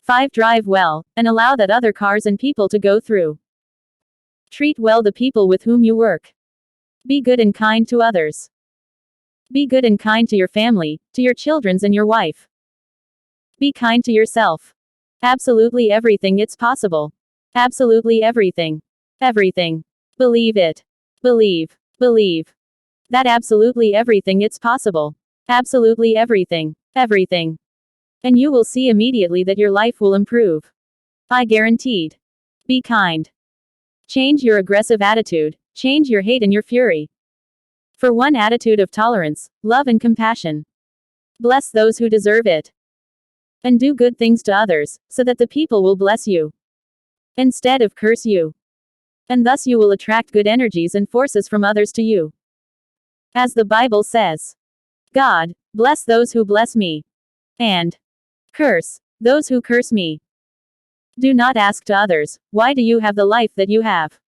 5. Drive well, and allow that other cars and people to go through. Treat well the people with whom you work. Be good and kind to others. Be good and kind to your family, to your children and your wife. Be kind to yourself. Absolutely everything it's possible. Absolutely everything. Everything. Believe it. Believe. Believe. That absolutely everything it's possible. Absolutely everything. Everything. And you will see immediately that your life will improve. I guaranteed. Be kind. Change your aggressive attitude. Change your hate and your fury. For one attitude of tolerance, love and compassion. Bless those who deserve it. And do good things to others, so that the people will bless you, instead of curse you. And thus you will attract good energies and forces from others to you. As the Bible says, God, bless those who bless me. And curse those who curse me. Do not ask to others, why do you have the life that you have?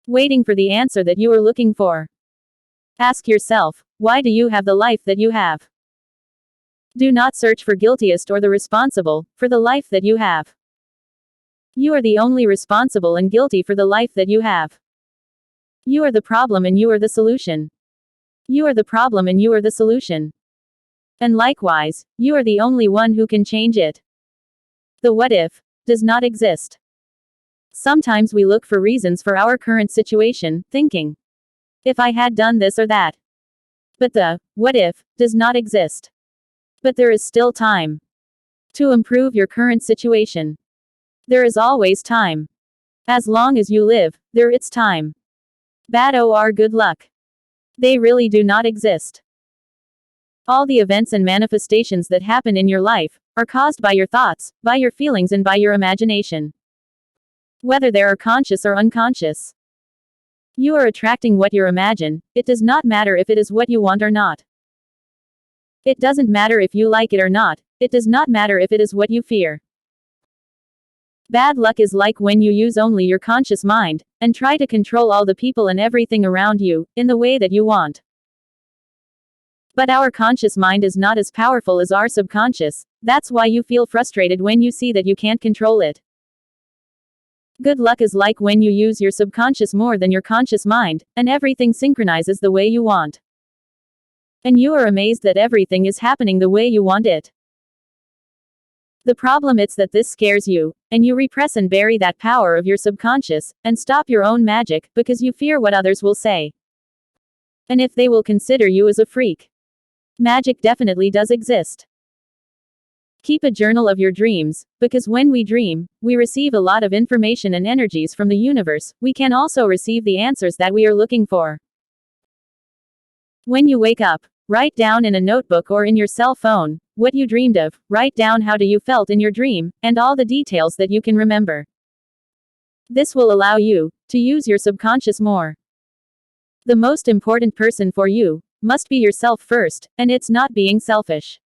Waiting for the answer that you are looking for. Ask yourself, why do you have the life that you have? Do not search for guiltiest or the responsible, for the life that you have. You are the only responsible and guilty for the life that you have. You are the problem and you are the solution. You are the problem and you are the solution. And likewise, you are the only one who can change it. The what if does not exist. Sometimes we look for reasons for our current situation, thinking, if I had done this or that. But the what if does not exist. But there is still time to improve your current situation. There is always time. As long as you live, there is time. Bad or good luck. They really do not exist. All the events and manifestations that happen in your life are caused by your thoughts, by your feelings, and by your imagination. Whether they are conscious or unconscious. You are attracting what you imagine. It does not matter if it is what you want or not. It doesn't matter if you like it or not. It does not matter if it is what you fear. Bad luck is like when you use only your conscious mind, and try to control all the people and everything around you, in the way that you want. But our conscious mind is not as powerful as our subconscious. That's why you feel frustrated when you see that you can't control it. Good luck is like when you use your subconscious more than your conscious mind, and everything synchronizes the way you want. And you are amazed that everything is happening the way you want it. The problem is that this scares you, and you repress and bury that power of your subconscious, and stop your own magic, because you fear what others will say. And if they will consider you as a freak. Magic definitely does exist. Keep a journal of your dreams, because when we dream, we receive a lot of information and energies from the universe. We can also receive the answers that we are looking for. When you wake up, write down in a notebook or in your cell phone what you dreamed of. Write down how you felt in your dream, and all the details that you can remember. This will allow you to use your subconscious more. The most important person for you must be yourself first, and it's not being selfish.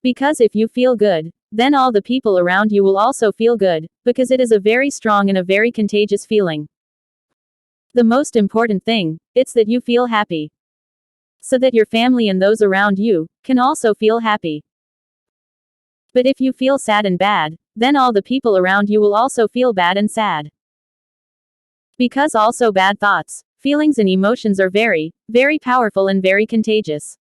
Because if you feel good, then all the people around you will also feel good, because it is a very strong and a very contagious feeling. The most important thing, it's that you feel happy. So that your family and those around you can also feel happy. But if you feel sad and bad, then all the people around you will also feel bad and sad. Because also bad thoughts, feelings and emotions are very, very powerful and very contagious.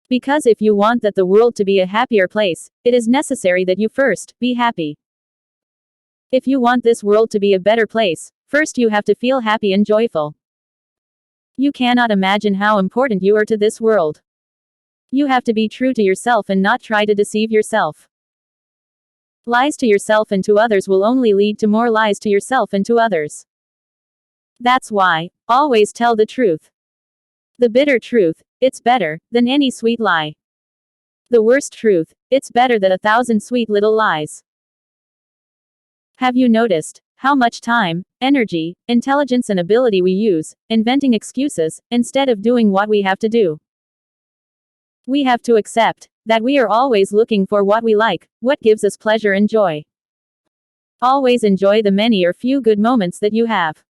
Because if you want that the world to be a happier place, it is necessary that you first be happy. If you want this world to be a better place, first you have to feel happy and joyful. You cannot imagine how important you are to this world. You have to be true to yourself and not try to deceive yourself. Lies to yourself and to others will only lead to more lies to yourself and to others. That's why, always tell the truth. The bitter truth, it's better than any sweet lie. The worst truth, it's better than 1,000 sweet little lies. Have you noticed how much time, energy, intelligence and ability we use inventing excuses instead of doing what we have to do? We have to accept that we are always looking for what we like, what gives us pleasure and joy. Always enjoy the many or few good moments that you have.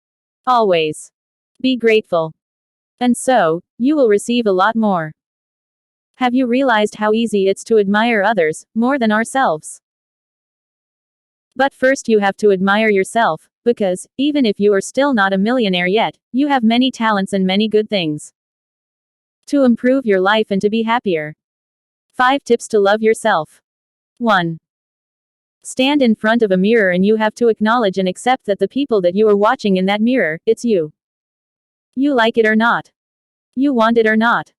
Always be grateful. And so, you will receive a lot more. Have you realized how easy it's to admire others more than ourselves? But first you have to admire yourself, because, even if you are still not a millionaire yet, you have many talents and many good things to improve your life and to be happier. 5 tips to love yourself. 1. Stand in front of a mirror and you have to acknowledge and accept that the people that you are watching in that mirror, it's you. You like it or not. You want it or not.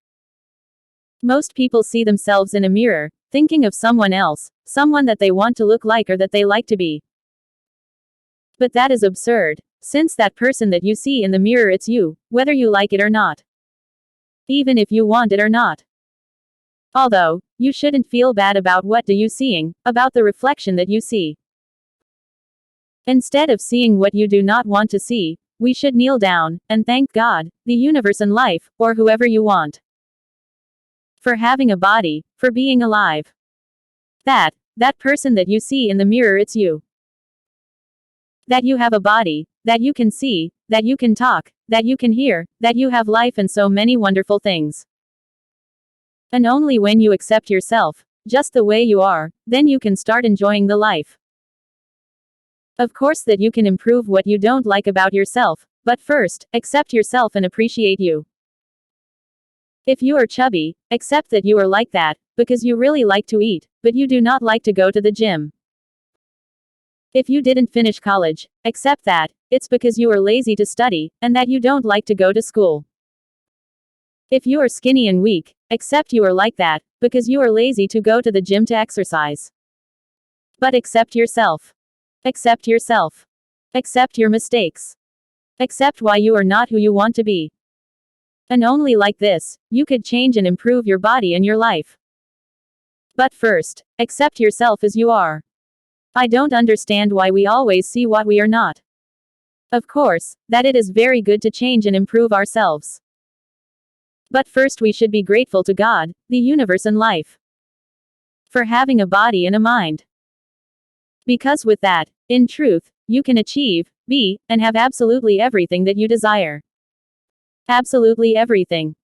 Most people see themselves in a mirror, thinking of someone else, someone that they want to look like or that they like to be. But that is absurd, since that person that you see in the mirror, it's you, whether you like it or not. Even if you want it or not. Although, you shouldn't feel bad about what do you seeing, about the reflection that you see. Instead of seeing what you do not want to see, we should kneel down and thank God, the universe and life, or whoever you want, for having a body, for being alive. That person that you see in the mirror, it's you. That you have a body, that you can see, that you can talk, that you can hear, that you have life and so many wonderful things. And only when you accept yourself, just the way you are, then you can start enjoying the life. Of course that you can improve what you don't like about yourself, but first, accept yourself and appreciate you. If you are chubby, accept that you are like that, because you really like to eat, but you do not like to go to the gym. If you didn't finish college, accept that, it's because you are lazy to study, and that you don't like to go to school. If you are skinny and weak, accept you are like that, because you are lazy to go to the gym to exercise. But accept yourself. Accept yourself. Accept your mistakes. Accept why you are not who you want to be. And only like this, you could change and improve your body and your life. But first, accept yourself as you are. I don't understand why we always see what we are not. Of course, that it is very good to change and improve ourselves. But first we should be grateful to God, the universe and life, for having a body and a mind. Because with that, in truth, you can achieve, be, and have absolutely everything that you desire. Absolutely everything.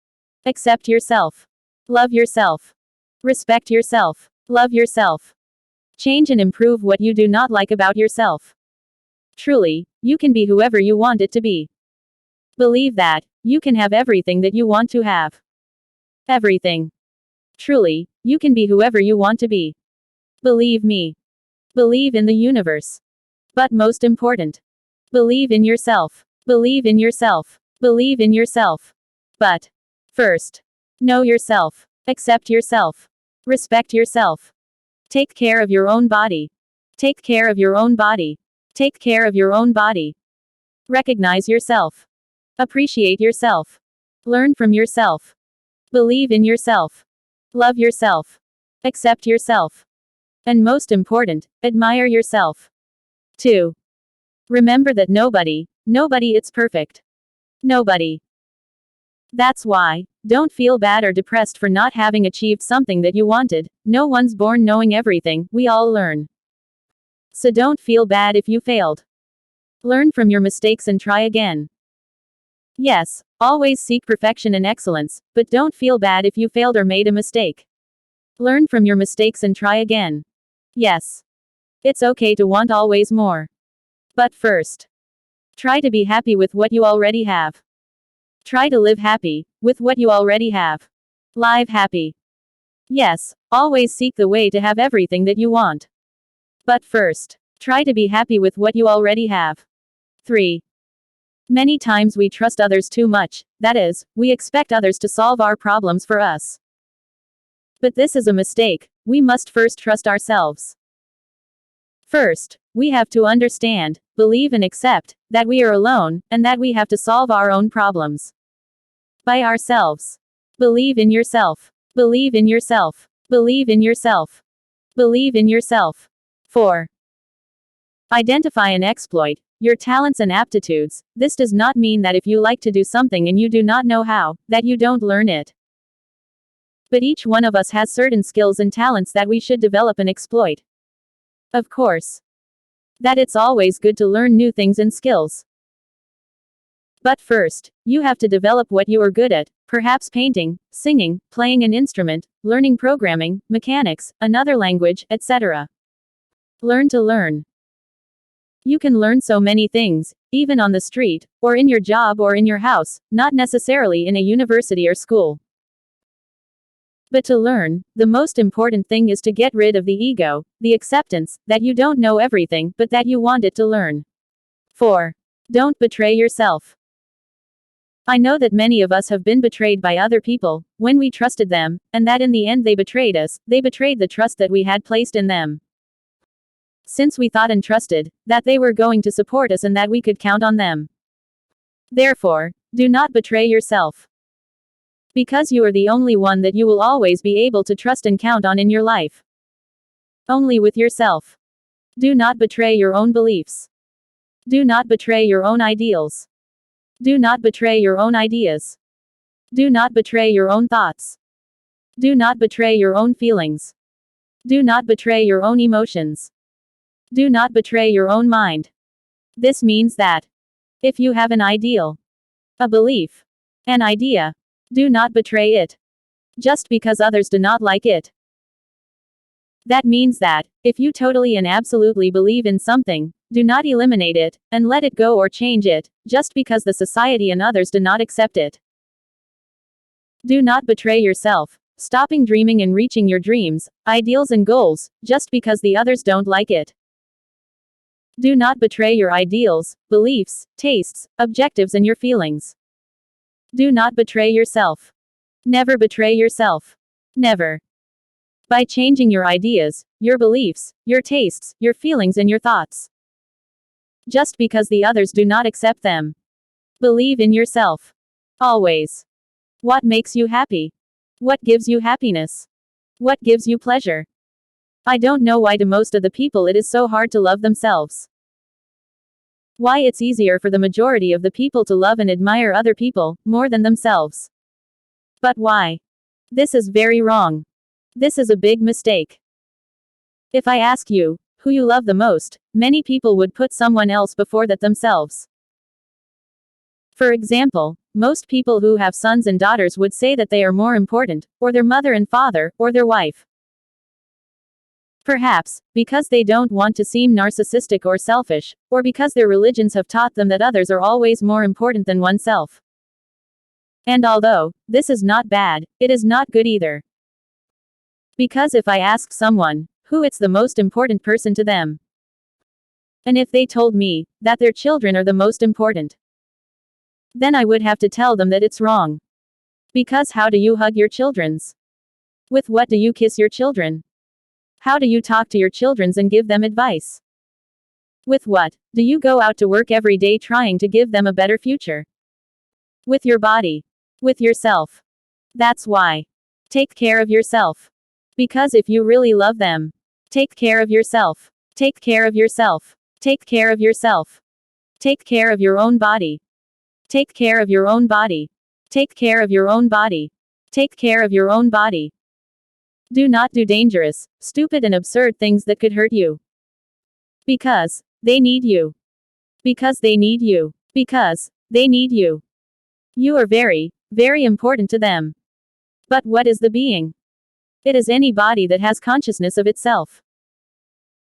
Accept yourself. Love yourself. Respect yourself. Love yourself. Change and improve what you do not like about yourself. Truly, you can be whoever you want it to be. Believe that, you can have everything that you want to have. Everything. Truly, you can be whoever you want to be. Believe me. Believe in the universe. But most important, believe in yourself. Believe in yourself. Believe in yourself. But first, know yourself. Accept yourself. Respect yourself. Take care of your own body. Take care of your own body. Take care of your own body. Recognize yourself. Appreciate yourself. Learn from yourself. Believe in yourself. Love yourself. Accept yourself. And most important, admire yourself. 2. Remember that nobody it's perfect. Nobody. That's why, don't feel bad or depressed for not having achieved something that you wanted. No one's born knowing everything, we all learn. So don't feel bad if you failed. Learn from your mistakes and try again. Yes, always seek perfection and excellence, but don't feel bad if you failed or made a mistake. Learn from your mistakes and try again. Yes. It's okay to want always more. But first, try to be happy with what you already have. Try to live happy with what you already have. Live happy. Yes, always seek the way to have everything that you want. But first, try to be happy with what you already have. 3. Many times we trust others too much, that is, we expect others to solve our problems for us. But this is a mistake, we must first trust ourselves. First, we have to understand, believe and accept, that we are alone, and that we have to solve our own problems. By ourselves. Believe in yourself. Believe in yourself. Believe in yourself. Believe in yourself. 4. Identify and exploit your talents and aptitudes. This does not mean that if you like to do something and you do not know how, that you don't learn it. But each one of us has certain skills and talents that we should develop and exploit. Of course. That it's always good to learn new things and skills. But first, you have to develop what you are good at, perhaps painting, singing, playing an instrument, learning programming, mechanics, another language, etc. Learn to learn. You can learn so many things, even on the street, or in your job or in your house, not necessarily in a university or school. But to learn, the most important thing is to get rid of the ego, the acceptance, that you don't know everything, but that you want it to learn. 4. Don't betray yourself. I know that many of us have been betrayed by other people, when we trusted them, and that in the end they betrayed us, they betrayed the trust that we had placed in them. Since we thought and trusted, that they were going to support us and that we could count on them. Therefore, do not betray yourself. Because you are the only one that you will always be able to trust and count on in your life. Only with yourself. Do not betray your own beliefs. Do not betray your own ideals. Do not betray your own ideas. Do not betray your own thoughts. Do not betray your own feelings. Do not betray your own emotions. Do not betray your own mind. This means that if you have an ideal, a belief, an idea, do not betray it. Just because others do not like it. That means that, if you totally and absolutely believe in something, do not eliminate it, and let it go or change it, just because the society and others do not accept it. Do not betray yourself, stopping dreaming and reaching your dreams, ideals and goals, just because the others don't like it. Do not betray your ideals, beliefs, tastes, objectives and your feelings. Do not betray yourself. Never betray yourself. Never. By changing your ideas, your beliefs, your tastes, your feelings and your thoughts. Just because the others do not accept them. Believe in yourself. Always. What makes you happy? What gives you happiness? What gives you pleasure? I don't know why to most of the people it is so hard to love themselves. Why it's easier for the majority of the people to love and admire other people, more than themselves. But why? This is very wrong. This is a big mistake. If I ask you, who you love the most, many people would put someone else before that themselves. For example, most people who have sons and daughters would say that they are more important, or their mother and father, or their wife. Perhaps, because they don't want to seem narcissistic or selfish, or because their religions have taught them that others are always more important than oneself. And although this is not bad, it is not good either. Because if I ask someone who it's the most important person to them, and if they told me that their children are the most important, then I would have to tell them that it's wrong. Because how do you hug your children's? With what do you kiss your children? How do you talk to your children's and give them advice? With what do you go out to work every day trying to give them a better future? With your body. With yourself. That's why. Take care of yourself. Because if you really love them, take care of yourself. Take care of yourself. Take care of yourself. Take care of your own body. Take care of your own body. Take care of your own body. Take care of your own body. Do not do dangerous, stupid and absurd things that could hurt you. Because they need you. Because they need you. Because they need you. You are very, very important to them. But what is the being? It is any body that has consciousness of itself.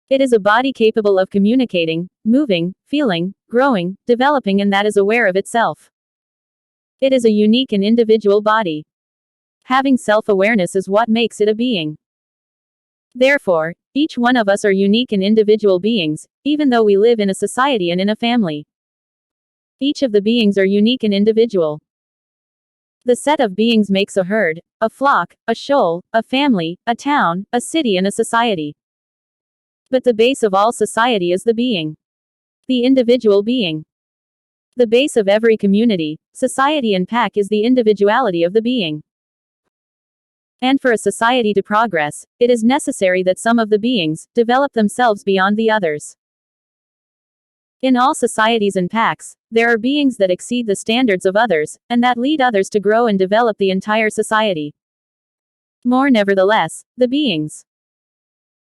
It is a body capable of communicating, moving, feeling, growing, developing, and that is aware of itself. It is a unique and individual body. Having self-awareness is what makes it a being. Therefore, each one of us are unique and individual beings, even though we live in a society and in a family. Each of the beings are unique and individual. The set of beings makes a herd, a flock, a shoal, a family, a town, a city, and a society. But the base of all society is the being. The individual being. The base of every community, society, and pack is the individuality of the being. And for a society to progress, it is necessary that some of the beings develop themselves beyond the others. In all societies and packs, there are beings that exceed the standards of others, and that lead others to grow and develop the entire society. More nevertheless, the beings.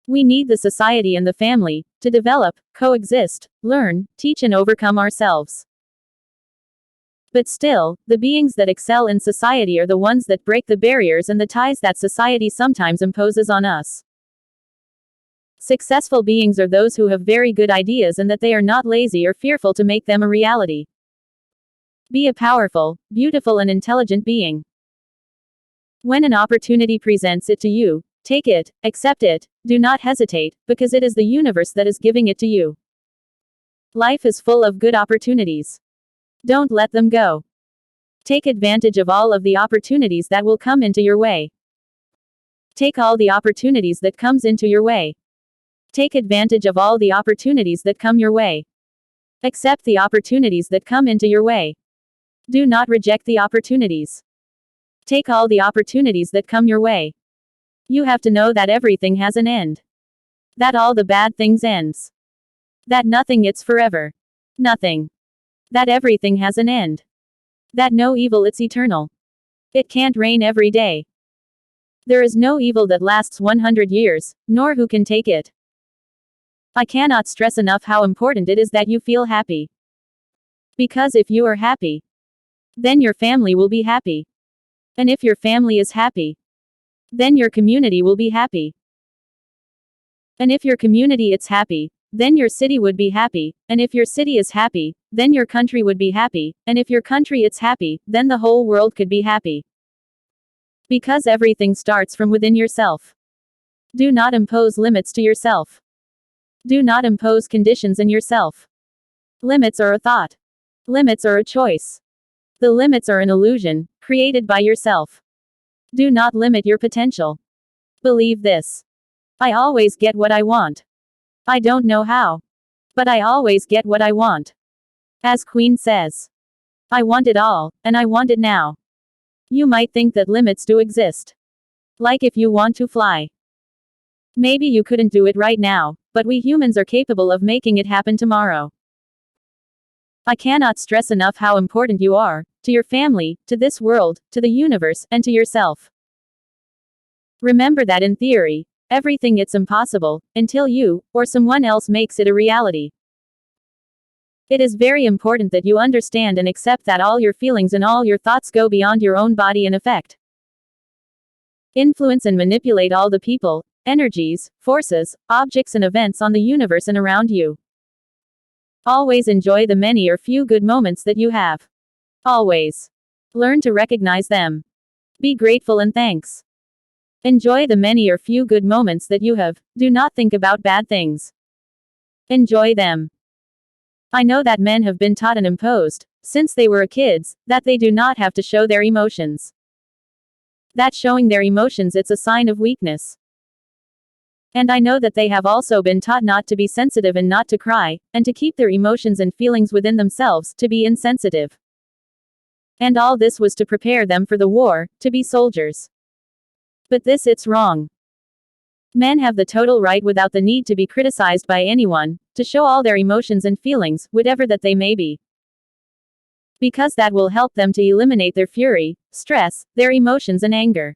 We need the society and the family to develop, coexist, learn, teach, and overcome ourselves. But still, the beings that excel in society are the ones that break the barriers and the ties that society sometimes imposes on us. Successful beings are those who have very good ideas and that they are not lazy or fearful to make them a reality. Be a powerful, beautiful, and intelligent being. When an opportunity presents it to you, take it, accept it, do not hesitate, because it is the universe that is giving it to you. Life is full of good opportunities. Don't let them go. Take advantage of all of the opportunities that will come into your way. Take all the opportunities that comes into your way. Take advantage of all the opportunities that come your way. Accept the opportunities that come into your way. Do not reject the opportunities. Take all the opportunities that come your way. You have to know that everything has an end. That all the bad things ends. That nothing it's forever. Nothing. That everything has an end. That no evil it's eternal. It can't rain every day. There is no evil that lasts 100 years, nor who can take it. I cannot stress enough how important it is that you feel happy. Because if you are happy, then your family will be happy. And if your family is happy, then your community will be happy. And if your community is happy, then your city would be happy, and if your city is happy, then your country would be happy, and if your country is happy, then the whole world could be happy. Because everything starts from within yourself. Do not impose limits to yourself. Do not impose conditions in yourself. Limits are a thought. Limits are a choice. The limits are an illusion, created by yourself. Do not limit your potential. Believe this. I always get what I want. I don't know how. But I always get what I want. As Queen says. I want it all, and I want it now. You might think that limits do exist. Like if you want to fly. Maybe you couldn't do it right now, but we humans are capable of making it happen tomorrow. I cannot stress enough how important you are, to your family, to this world, to the universe, and to yourself. Remember that in theory, everything it's impossible, until you, or someone else makes it a reality. It is very important that you understand and accept that all your feelings and all your thoughts go beyond your own body and affect, influence and manipulate all the people, energies, forces, objects and events on the universe and around you. Always enjoy the many or few good moments that you have. Always. Learn to recognize them. Be grateful and thanks. Enjoy the many or few good moments that you have. Do not think about bad things. Enjoy them. I know that men have been taught and imposed, since they were kids, that they do not have to show their emotions. That showing their emotions it's a sign of weakness. And I know that they have also been taught not to be sensitive and not to cry, and to keep their emotions and feelings within themselves, to be insensitive. And all this was to prepare them for the war, to be soldiers. But this it's wrong. Men have the total right without the need to be criticized by anyone, to show all their emotions and feelings, whatever that they may be. Because that will help them to eliminate their fury, stress, their emotions and anger.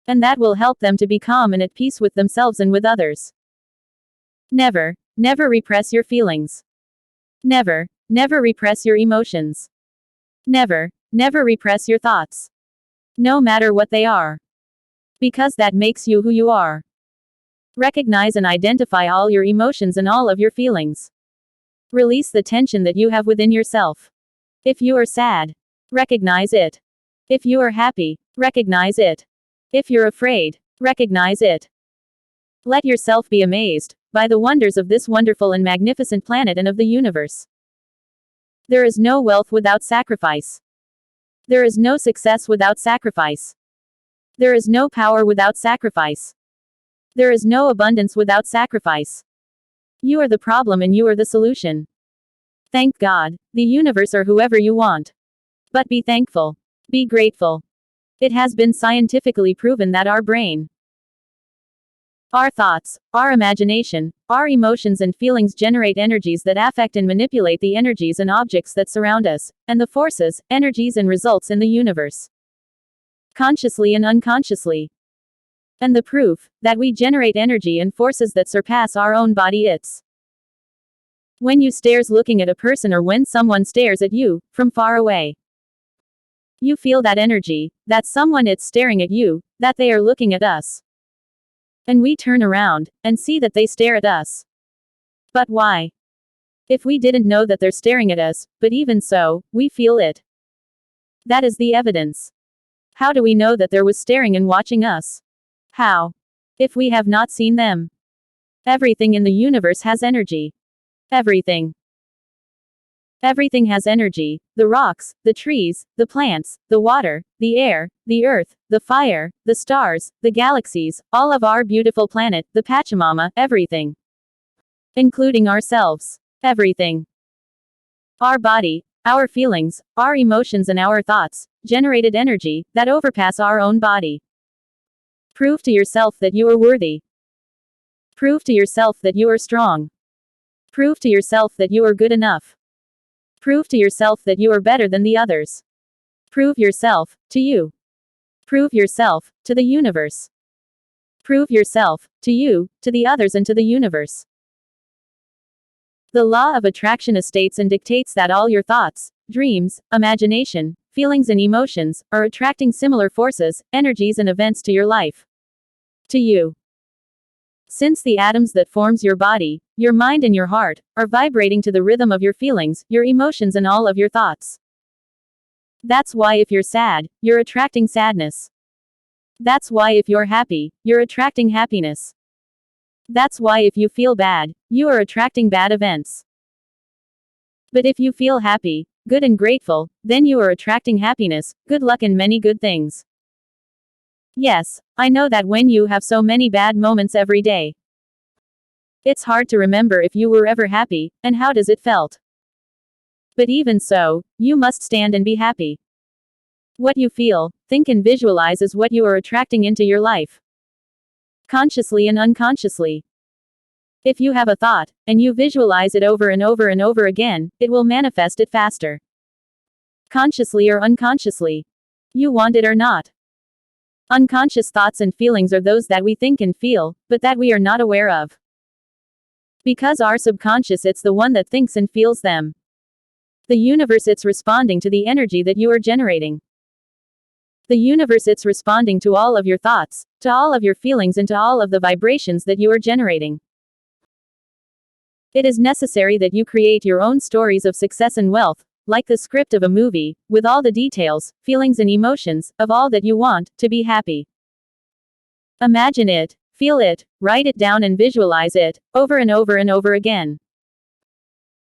And that will help them to be calm and at peace with themselves and with others. Never, never repress your feelings. Never, never repress your emotions. Never, never repress your thoughts. No matter what they are. Because that makes you who you are. Recognize and identify all your emotions and all of your feelings. Release the tension that you have within yourself. If you are sad, recognize it. If you are happy, recognize it. If you're afraid, recognize it. Let yourself be amazed by the wonders of this wonderful and magnificent planet and of the universe. There is no wealth without sacrifice. There is no success without sacrifice. There is no power without sacrifice. There is no abundance without sacrifice. You are the problem and you are the solution. Thank God, the universe or whoever you want. But be thankful. Be grateful. It has been scientifically proven that our brain, our thoughts, our imagination, our emotions and feelings generate energies that affect and manipulate the energies and objects that surround us, and the forces, energies and results in the universe. Consciously and unconsciously. And the proof that we generate energy and forces that surpass our own body it's when you stares looking at a person or when someone stares at you from far away. You feel that energy, that someone it's staring at you, that they are looking at us. And we turn around and see that they stare at us. But why? If we didn't know that they're staring at us, but even so, we feel it. That is the evidence. How do we know that there was staring and watching us? How? If we have not seen them. Everything in the universe has energy. Everything. Everything has energy. The rocks, the trees, the plants, the water, the air, the earth, the fire, the stars, the galaxies, all of our beautiful planet, the Pachamama, everything. Including ourselves. Everything. Our body, our feelings, our emotions and our thoughts, generated energy that overpass our own body. Prove to yourself that you are worthy. Prove to yourself that you are strong. Prove to yourself that you are good enough. Prove to yourself that you are better than the others. Prove yourself to you. Prove yourself to the universe. Prove yourself to you, to the others and to the universe. The law of attraction states and dictates that all your thoughts, dreams, imagination, feelings and emotions are attracting similar forces, energies and events to your life. To you. Since the atoms that forms your body, your mind and your heart, are vibrating to the rhythm of your feelings, your emotions and all of your thoughts. That's why if you're sad, you're attracting sadness. That's why if you're happy, you're attracting happiness. That's why if you feel bad, you are attracting bad events. But if you feel happy, good and grateful, then you are attracting happiness, good luck and many good things. Yes, I know that when you have so many bad moments every day, it's hard to remember if you were ever happy, and how does it felt. But even so, you must stand and be happy. What you feel, think and visualize is what you are attracting into your life. Consciously and unconsciously. If you have a thought, and you visualize it over and over and over again, it will manifest it faster. Consciously or unconsciously. You want it or not. Unconscious thoughts and feelings are those that we think and feel, but that we are not aware of. Because our subconscious, it's the one that thinks and feels them. The universe, it's responding to the energy that you are generating. The universe, it's responding to all of your thoughts, to all of your feelings, and to all of the vibrations that you are generating. It is necessary that you create your own stories of success and wealth, like the script of a movie, with all the details, feelings and emotions, of all that you want, to be happy. Imagine it, feel it, write it down and visualize it, over and over and over again.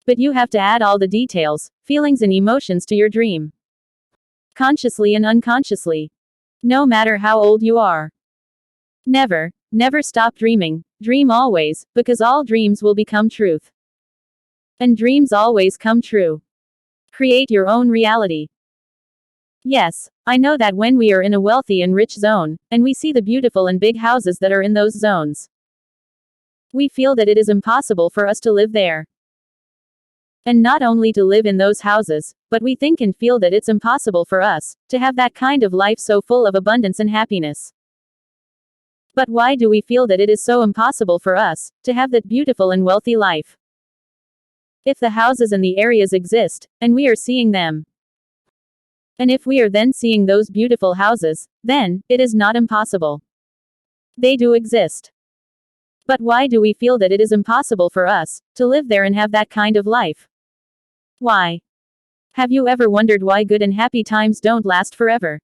But you have to add all the details, feelings and emotions to your dream. Consciously and unconsciously. No matter how old you are. Never, never stop dreaming, dream always, because all dreams will become truth. And dreams always come true. Create your own reality. Yes, I know that when we are in a wealthy and rich zone, and we see the beautiful and big houses that are in those zones, we feel that it is impossible for us to live there. And not only to live in those houses, but we think and feel that it's impossible for us to have that kind of life so full of abundance and happiness. But why do we feel that it is so impossible for us to have that beautiful and wealthy life? If the houses and the areas exist, and we are seeing them, and if we are then seeing those beautiful houses, then it is not impossible. They do exist. But why do we feel that it is impossible for us to live there and have that kind of life? Why? Have you ever wondered why good and happy times don't last forever?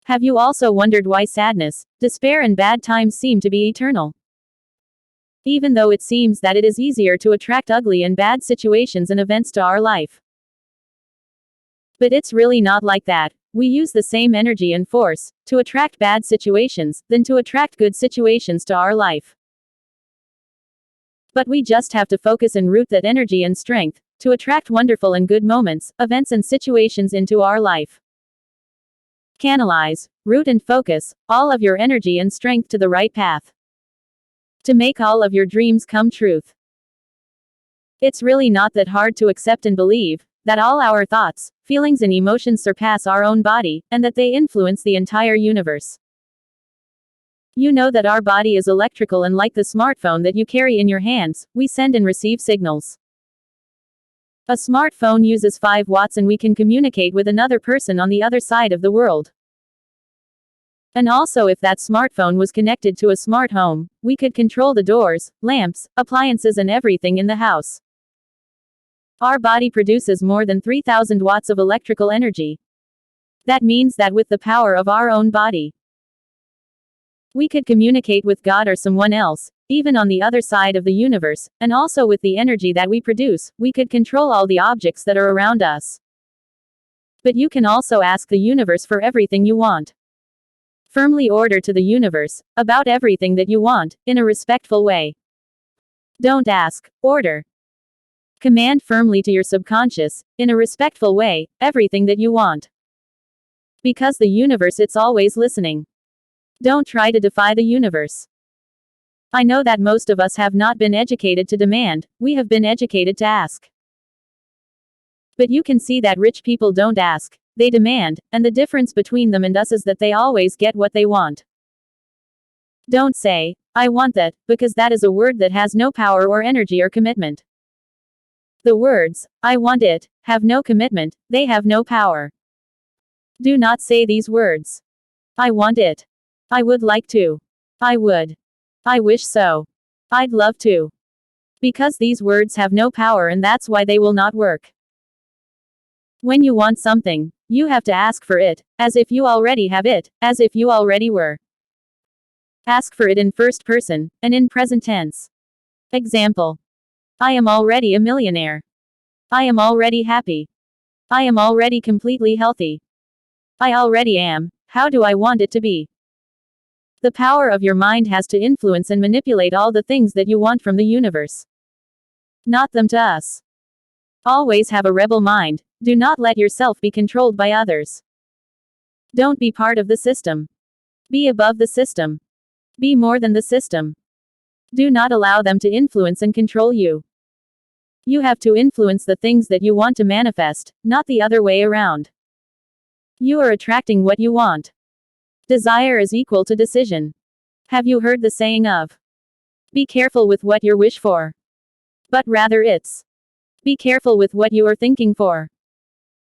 Have you also wondered why sadness, despair and bad times seem to be eternal? Even though it seems that it is easier to attract ugly and bad situations and events to our life. But it's really not like that. We use the same energy and force to attract bad situations than to attract good situations to our life. But we just have to focus and root that energy and strength to attract wonderful and good moments, events and situations into our life. Canalize, root and focus all of your energy and strength to the right path. To make all of your dreams come true. It's really not that hard to accept and believe that all our thoughts, feelings and emotions surpass our own body, and that they influence the entire universe. You know that our body is electrical, and like the smartphone that you carry in your hands, we send and receive signals. A smartphone uses 5 watts and we can communicate with another person on the other side of the world. And also, if that smartphone was connected to a smart home, we could control the doors, lamps, appliances and everything in the house. Our body produces more than 3,000 watts of electrical energy. That means that with the power of our own body, we could communicate with God or someone else, even on the other side of the universe, and also with the energy that we produce, we could control all the objects that are around us. But you can also ask the universe for everything you want. Firmly order to the universe about everything that you want, in a respectful way. Don't ask, order. Command firmly to your subconscious, in a respectful way, everything that you want. Because the universe, it's always listening. Don't try to defy the universe. I know that most of us have not been educated to demand, we have been educated to ask. But you can see that rich people don't ask, they demand, and the difference between them and us is that they always get what they want. Don't say, I want that, because that is a word that has no power or energy or commitment. The words, I want it, have no commitment, they have no power. Do not say these words. I want it. I would like to. I would. I wish so. I'd love to. Because these words have no power, and that's why they will not work. When you want something, you have to ask for it, as if you already have it, as if you already were. Ask for it in first person, and in present tense. Example. I am already a millionaire. I am already happy. I am already completely healthy. I already am. How do I want it to be? The power of your mind has to influence and manipulate all the things that you want from the universe. Not them to us. Always have a rebel mind. Do not let yourself be controlled by others. Don't be part of the system. Be above the system. Be more than the system. Do not allow them to influence and control you. You have to influence the things that you want to manifest, not the other way around. You are attracting what you want. Desire is equal to decision. Have you heard the saying of, be careful with what you wish for? But rather it's, be careful with what you are thinking for.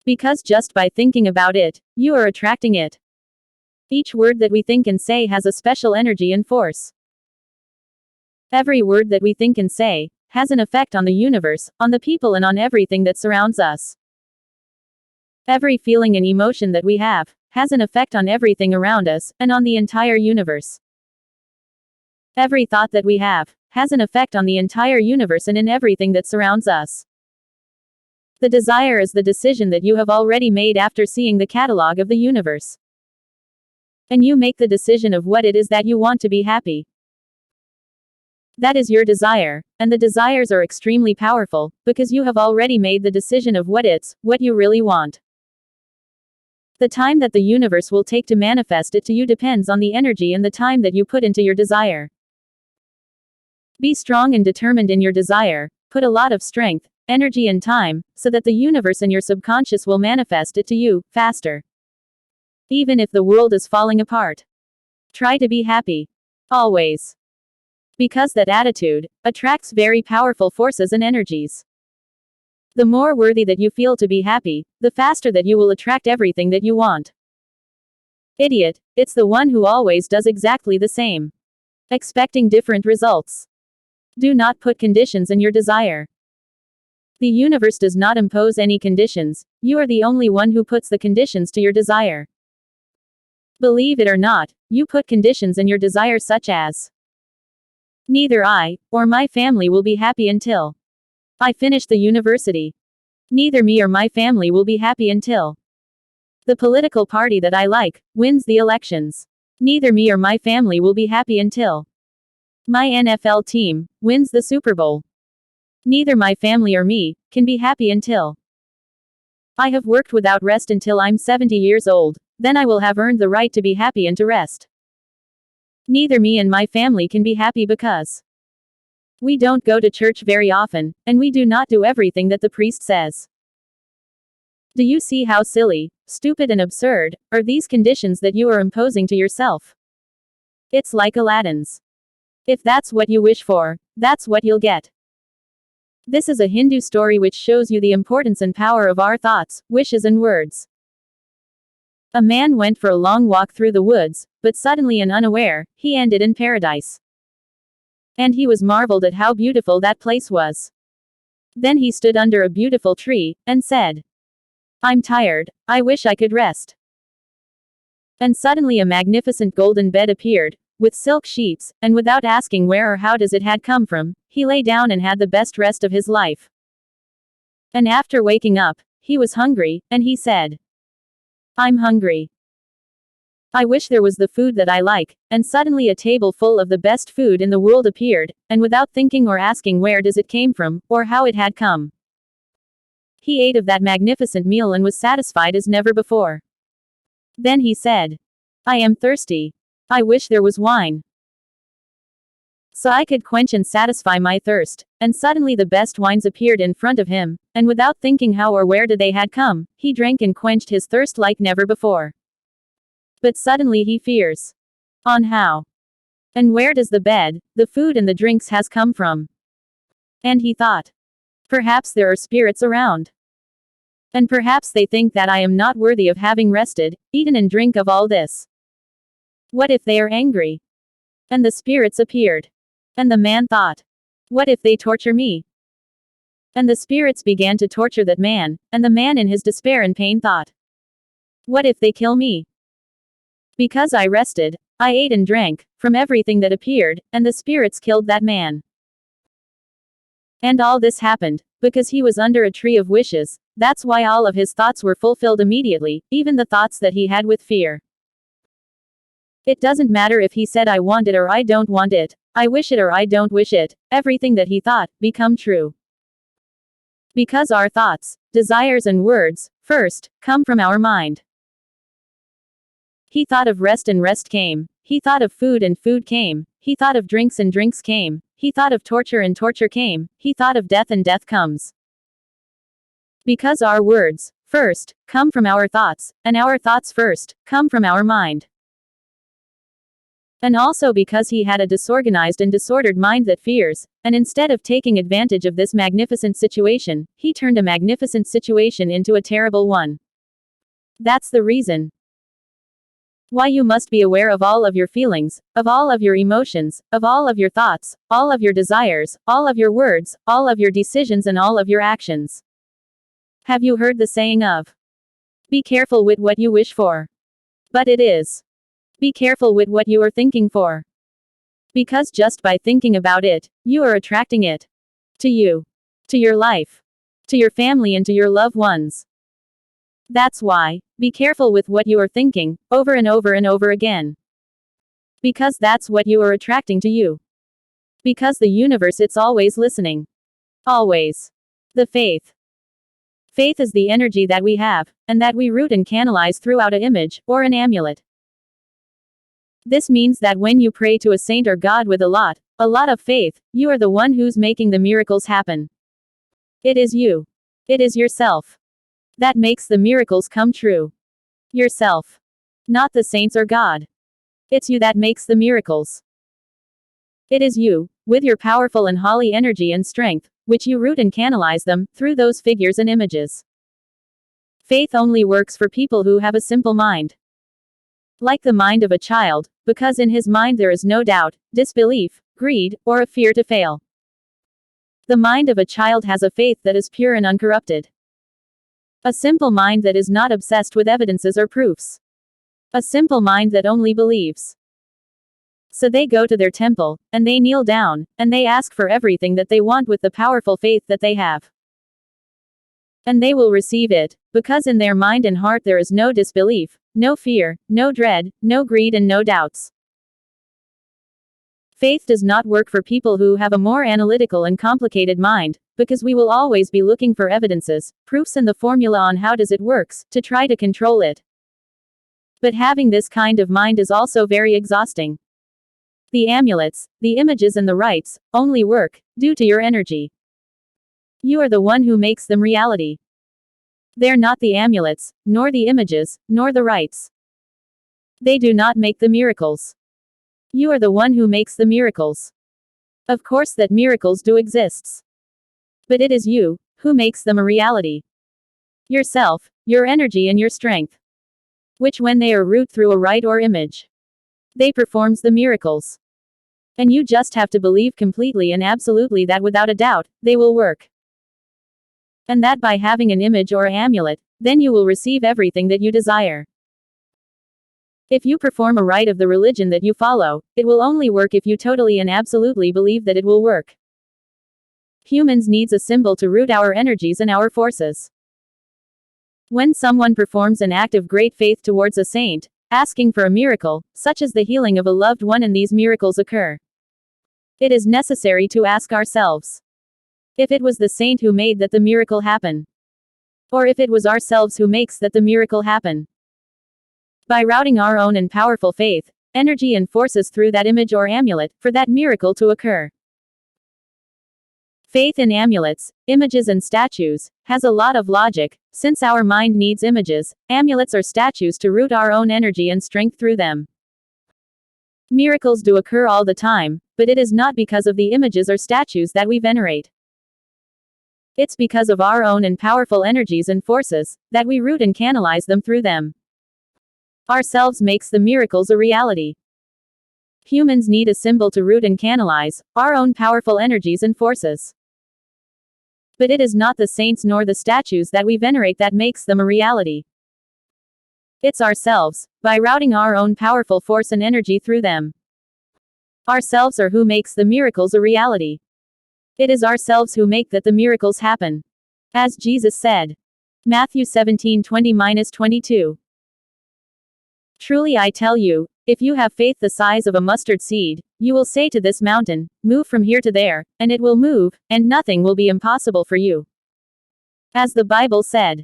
Because just by thinking about it, you are attracting it. Each word that we think and say has a special energy and force. Every word that we think and say has an effect on the universe, on the people, and on everything that surrounds us. Every feeling and emotion that we have has an effect on everything around us, and on the entire universe. Every thought that we have has an effect on the entire universe and in everything that surrounds us. The desire is the decision that you have already made after seeing the catalog of the universe. And you make the decision of what it is that you want to be happy. That is your desire, and the desires are extremely powerful, because you have already made the decision of what you really want. The time that the universe will take to manifest it to you depends on the energy and the time that you put into your desire. Be strong and determined in your desire, put a lot of strength, energy and time, so that the universe and your subconscious will manifest it to you, faster. Even if the world is falling apart. Try to be happy. Always. Because that attitude attracts very powerful forces and energies. The more worthy that you feel to be happy, the faster that you will attract everything that you want. Idiot, it's the one who always does exactly the same. Expecting different results. Do not put conditions in your desire. The universe does not impose any conditions, you are the only one who puts the conditions to your desire. Believe it or not, you put conditions in your desire such as, neither I or my family will be happy until I finish the university. Neither me or my family will be happy until the political party that I like wins the elections. Neither me or my family will be happy until my NFL team wins the Super Bowl. Neither my family or me can be happy until I have worked without rest until I'm 70 years old, then I will have earned the right to be happy and to rest. Neither me and my family can be happy because we don't go to church very often, and we do not do everything that the priest says. Do you see how silly, stupid and absurd are these conditions that you are imposing to yourself? It's like Aladdin's. If that's what you wish for, that's what you'll get. This is a Hindu story which shows you the importance and power of our thoughts, wishes and words. A man went for a long walk through the woods, but suddenly and unaware, he ended in paradise. And he was marveled at how beautiful that place was. Then he stood under a beautiful tree, and said, I'm tired, I wish I could rest. And suddenly a magnificent golden bed appeared, with silk sheets, and without asking where or how does it had come from, he lay down and had the best rest of his life. And after waking up, he was hungry, and he said, I'm hungry. I wish there was the food that I like, and suddenly a table full of the best food in the world appeared, and without thinking or asking where does it came from, or how it had come. He ate of that magnificent meal and was satisfied as never before. Then he said, I am thirsty. I wish there was wine, so I could quench and satisfy my thirst. And suddenly the best wines appeared in front of him, and without thinking how or where they had come, he drank and quenched his thirst like never before. But suddenly he fears. On how and where does the bed, the food and the drinks has come from? And he thought, perhaps there are spirits around. And perhaps they think that I am not worthy of having rested, eaten and drink of all this. What if they are angry? And the spirits appeared. And the man thought, what if they torture me? And the spirits began to torture that man, and the man in his despair and pain thought, what if they kill me? Because I rested, I ate and drank from everything that appeared, and the spirits killed that man. And all this happened because he was under a tree of wishes. That's why all of his thoughts were fulfilled immediately, even the thoughts that he had with fear. It doesn't matter if he said I want it or I don't want it, I wish it or I don't wish it, everything that he thought become true. Because our thoughts, desires and words, first, come from our mind. He thought of rest and rest came. He thought of food and food came. He thought of drinks and drinks came. He thought of torture and torture came. He thought of death and death comes. Because our words, first, come from our thoughts, and our thoughts first, come from our mind. And also because he had a disorganized and disordered mind that fears, and instead of taking advantage of this magnificent situation, he turned a magnificent situation into a terrible one. That's the reason why you must be aware of all of your feelings, of all of your emotions, of all of your thoughts, all of your desires, all of your words, all of your decisions and all of your actions. Have you heard the saying of, be careful with what you wish for? But it is, be careful with what you are thinking for. Because just by thinking about it, you are attracting it to you, to your life, to your family and to your loved ones. That's why, be careful with what you are thinking, over and over and over again. Because that's what you are attracting to you. Because the universe, it's always listening. Always. The faith. Faith is the energy that we have, and that we root and canalize throughout an image, or an amulet. This means that when you pray to a saint or God with a lot of faith, you are the one who's making the miracles happen. It is you. It is yourself that makes the miracles come true. Yourself. Not the saints or God. It's you that makes the miracles. It is you, with your powerful and holy energy and strength, which you root and canalize them, through those figures and images. Faith only works for people who have a simple mind. Like the mind of a child, because in his mind there is no doubt, disbelief, greed, or a fear to fail. The mind of a child has a faith that is pure and uncorrupted. A simple mind that is not obsessed with evidences or proofs. A simple mind that only believes. So they go to their temple, and they kneel down, and they ask for everything that they want with the powerful faith that they have. And they will receive it, because in their mind and heart there is no disbelief, no fear, no dread, no greed and no doubts. Faith does not work for people who have a more analytical and complicated mind, because we will always be looking for evidences, proofs and the formula on how does it works, to try to control it. But having this kind of mind is also very exhausting. The amulets, the images and the rites, only work, due to your energy. You are the one who makes them reality. They're not the amulets, nor the images, nor the rites. They do not make the miracles. You are the one who makes the miracles. Of course that miracles do exist. But it is you, who makes them a reality. Yourself, your energy and your strength. Which when they are root through a rite or image, they performs the miracles. And you just have to believe completely and absolutely that without a doubt, they will work. And that by having an image or amulet, then you will receive everything that you desire. If you perform a rite of the religion that you follow, it will only work if you totally and absolutely believe that it will work. Humans needs a symbol to root our energies and our forces. When someone performs an act of great faith towards a saint, asking for a miracle, such as the healing of a loved one, and these miracles occur, it is necessary to ask ourselves if it was the saint who made that the miracle happen, or if it was ourselves who makes that the miracle happen. By routing our own and powerful faith, energy and forces through that image or amulet, for that miracle to occur. Faith in amulets, images and statues, has a lot of logic, since our mind needs images, amulets or statues to root our own energy and strength through them. Miracles do occur all the time, but it is not because of the images or statues that we venerate. It's because of our own and powerful energies and forces, that we root and canalize them through them. Ourselves makes the miracles a reality. Humans need a symbol to root and canalize our own powerful energies and forces. But it is not the saints nor the statues that we venerate that makes them a reality. It's ourselves, by routing our own powerful force and energy through them. Ourselves are who makes the miracles a reality. It is ourselves who make that the miracles happen. As Jesus said. Matthew 17:20-22. Truly I tell you, if you have faith the size of a mustard seed, you will say to this mountain, move from here to there, and it will move, and nothing will be impossible for you. As the Bible said.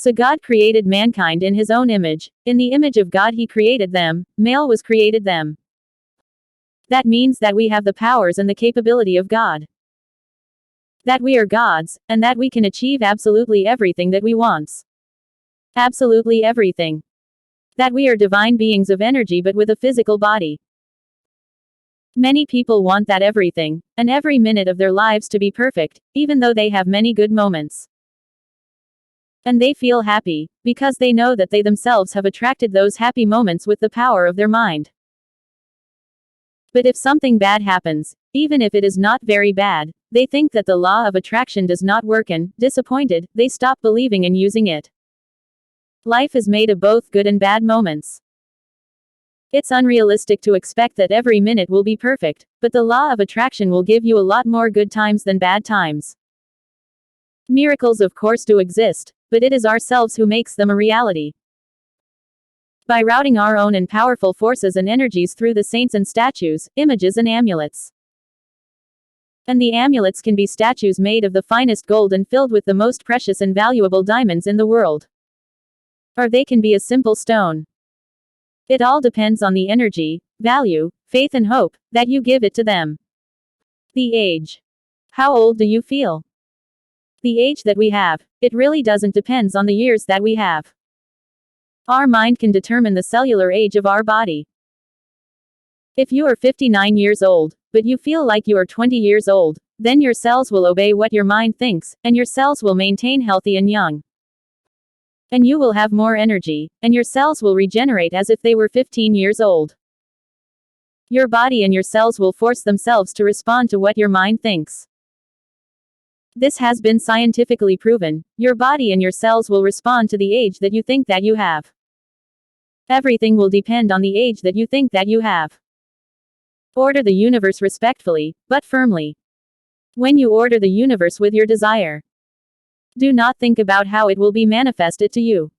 So God created mankind in his own image. In the image of God he created them, male was created them. That means that we have the powers and the capability of God. That we are gods, and that we can achieve absolutely everything that we want. Absolutely everything. That we are divine beings of energy but with a physical body. Many people want that everything, and every minute of their lives to be perfect, even though they have many good moments. And they feel happy, because they know that they themselves have attracted those happy moments with the power of their mind. But if something bad happens, even if it is not very bad, they think that the law of attraction does not work and, disappointed, they stop believing and using it. Life is made of both good and bad moments. It's unrealistic to expect that every minute will be perfect, but the law of attraction will give you a lot more good times than bad times. Miracles of course do exist, but it is ourselves who makes them a reality. By routing our own and powerful forces and energies through the saints and statues, images and amulets. And the amulets can be statues made of the finest gold and filled with the most precious and valuable diamonds in the world. Or they can be a simple stone. It all depends on the energy, value, faith and hope that you give it to them. The age. How old do you feel? The age that we have, it really doesn't depend on the years that we have. Our mind can determine the cellular age of our body. If you are 59 years old, but you feel like you are 20 years old, then your cells will obey what your mind thinks, and your cells will maintain healthy and young. And you will have more energy, and your cells will regenerate as if they were 15 years old. Your body and your cells will force themselves to respond to what your mind thinks. This has been scientifically proven. Your body and your cells will respond to the age that you think that you have. Everything will depend on the age that you think that you have. Order the universe respectfully, but firmly. When you order the universe with your desire, do not think about how it will be manifested to you.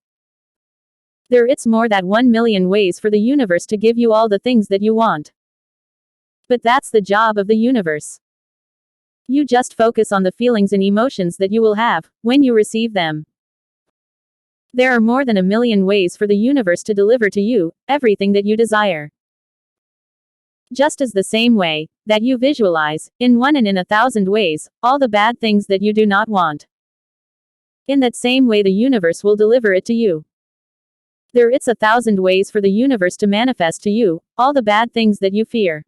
It's more than 1 million ways for the universe to give you all the things that you want. But that's the job of the universe. You just focus on the feelings and emotions that you will have when you receive them. There are more than 1 million ways for the universe to deliver to you everything that you desire. Just as the same way that you visualize, in 1 and in 1,000 ways, all the bad things that you do not want. In that same way the universe will deliver it to you. It's 1,000 ways for the universe to manifest to you all the bad things that you fear.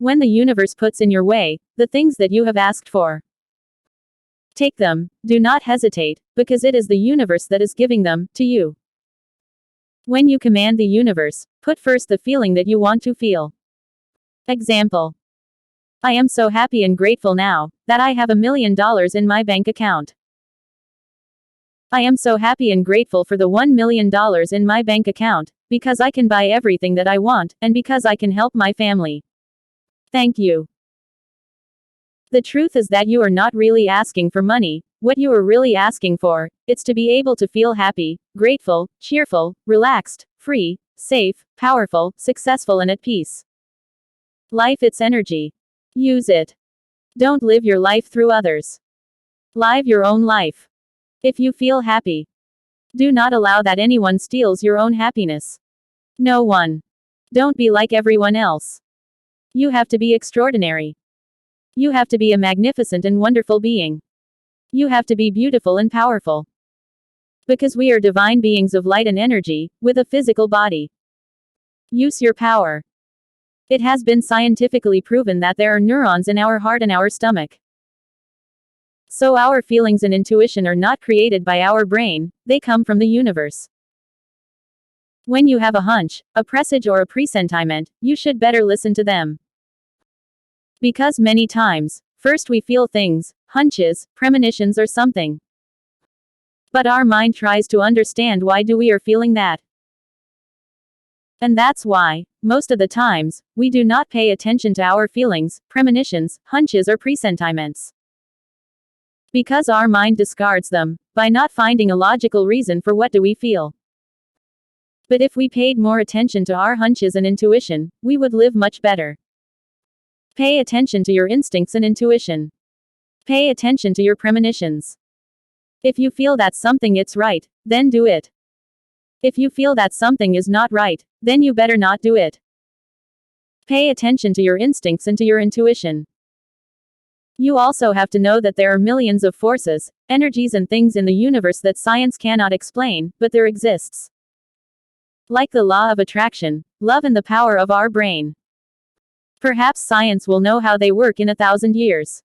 When the universe puts in your way the things that you have asked for, take them, do not hesitate, because it is the universe that is giving them to you. When you command the universe, put first the feeling that you want to feel. Example. I am so happy and grateful now that I have $1 million in my bank account. I am so happy and grateful for the $1 million in my bank account, because I can buy everything that I want, and because I can help my family. Thank you. The truth is that you are not really asking for money. What you are really asking for, it's to be able to feel happy, grateful, cheerful, relaxed, free, safe, powerful, successful and at peace. Life it's energy. Use it. Don't live your life through others. Live your own life. If you feel happy, do not allow that anyone steals your own happiness. No one. Don't be like everyone else. You have to be extraordinary. You have to be a magnificent and wonderful being. You have to be beautiful and powerful. Because we are divine beings of light and energy, with a physical body. Use your power. It has been scientifically proven that there are neurons in our heart and our stomach. So our feelings and intuition are not created by our brain, they come from the universe. When you have a hunch, a presage or a presentiment, you should better listen to them. Because many times, first we feel things, hunches, premonitions or something. But our mind tries to understand why we are feeling that. And that's why, most of the times, we do not pay attention to our feelings, premonitions, hunches or presentiments. Because our mind discards them, by not finding a logical reason for what do we feel. But if we paid more attention to our hunches and intuition, we would live much better. Pay attention to your instincts and intuition. Pay attention to your premonitions. If you feel that something is right, then do it. If you feel that something is not right, then you better not do it. Pay attention to your instincts and to your intuition. You also have to know that there are millions of forces, energies and things in the universe that science cannot explain, but there exists. Like the law of attraction, love and the power of our brain. Perhaps science will know how they work in 1,000 years.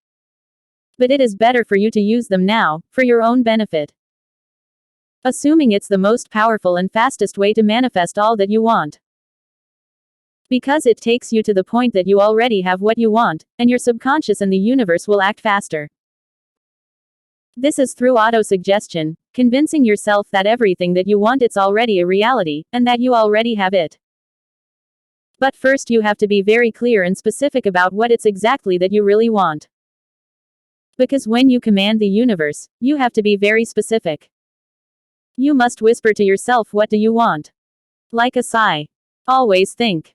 But it is better for you to use them now, for your own benefit. Assuming it's the most powerful and fastest way to manifest all that you want. Because it takes you to the point that you already have what you want, and your subconscious and the universe will act faster. This is through auto-suggestion, convincing yourself that everything that you want it's already a reality, and that you already have it. But first you have to be very clear and specific about what it's exactly that you really want. Because when you command the universe, you have to be very specific. You must whisper to yourself, what do you want? Like a sigh. Always think.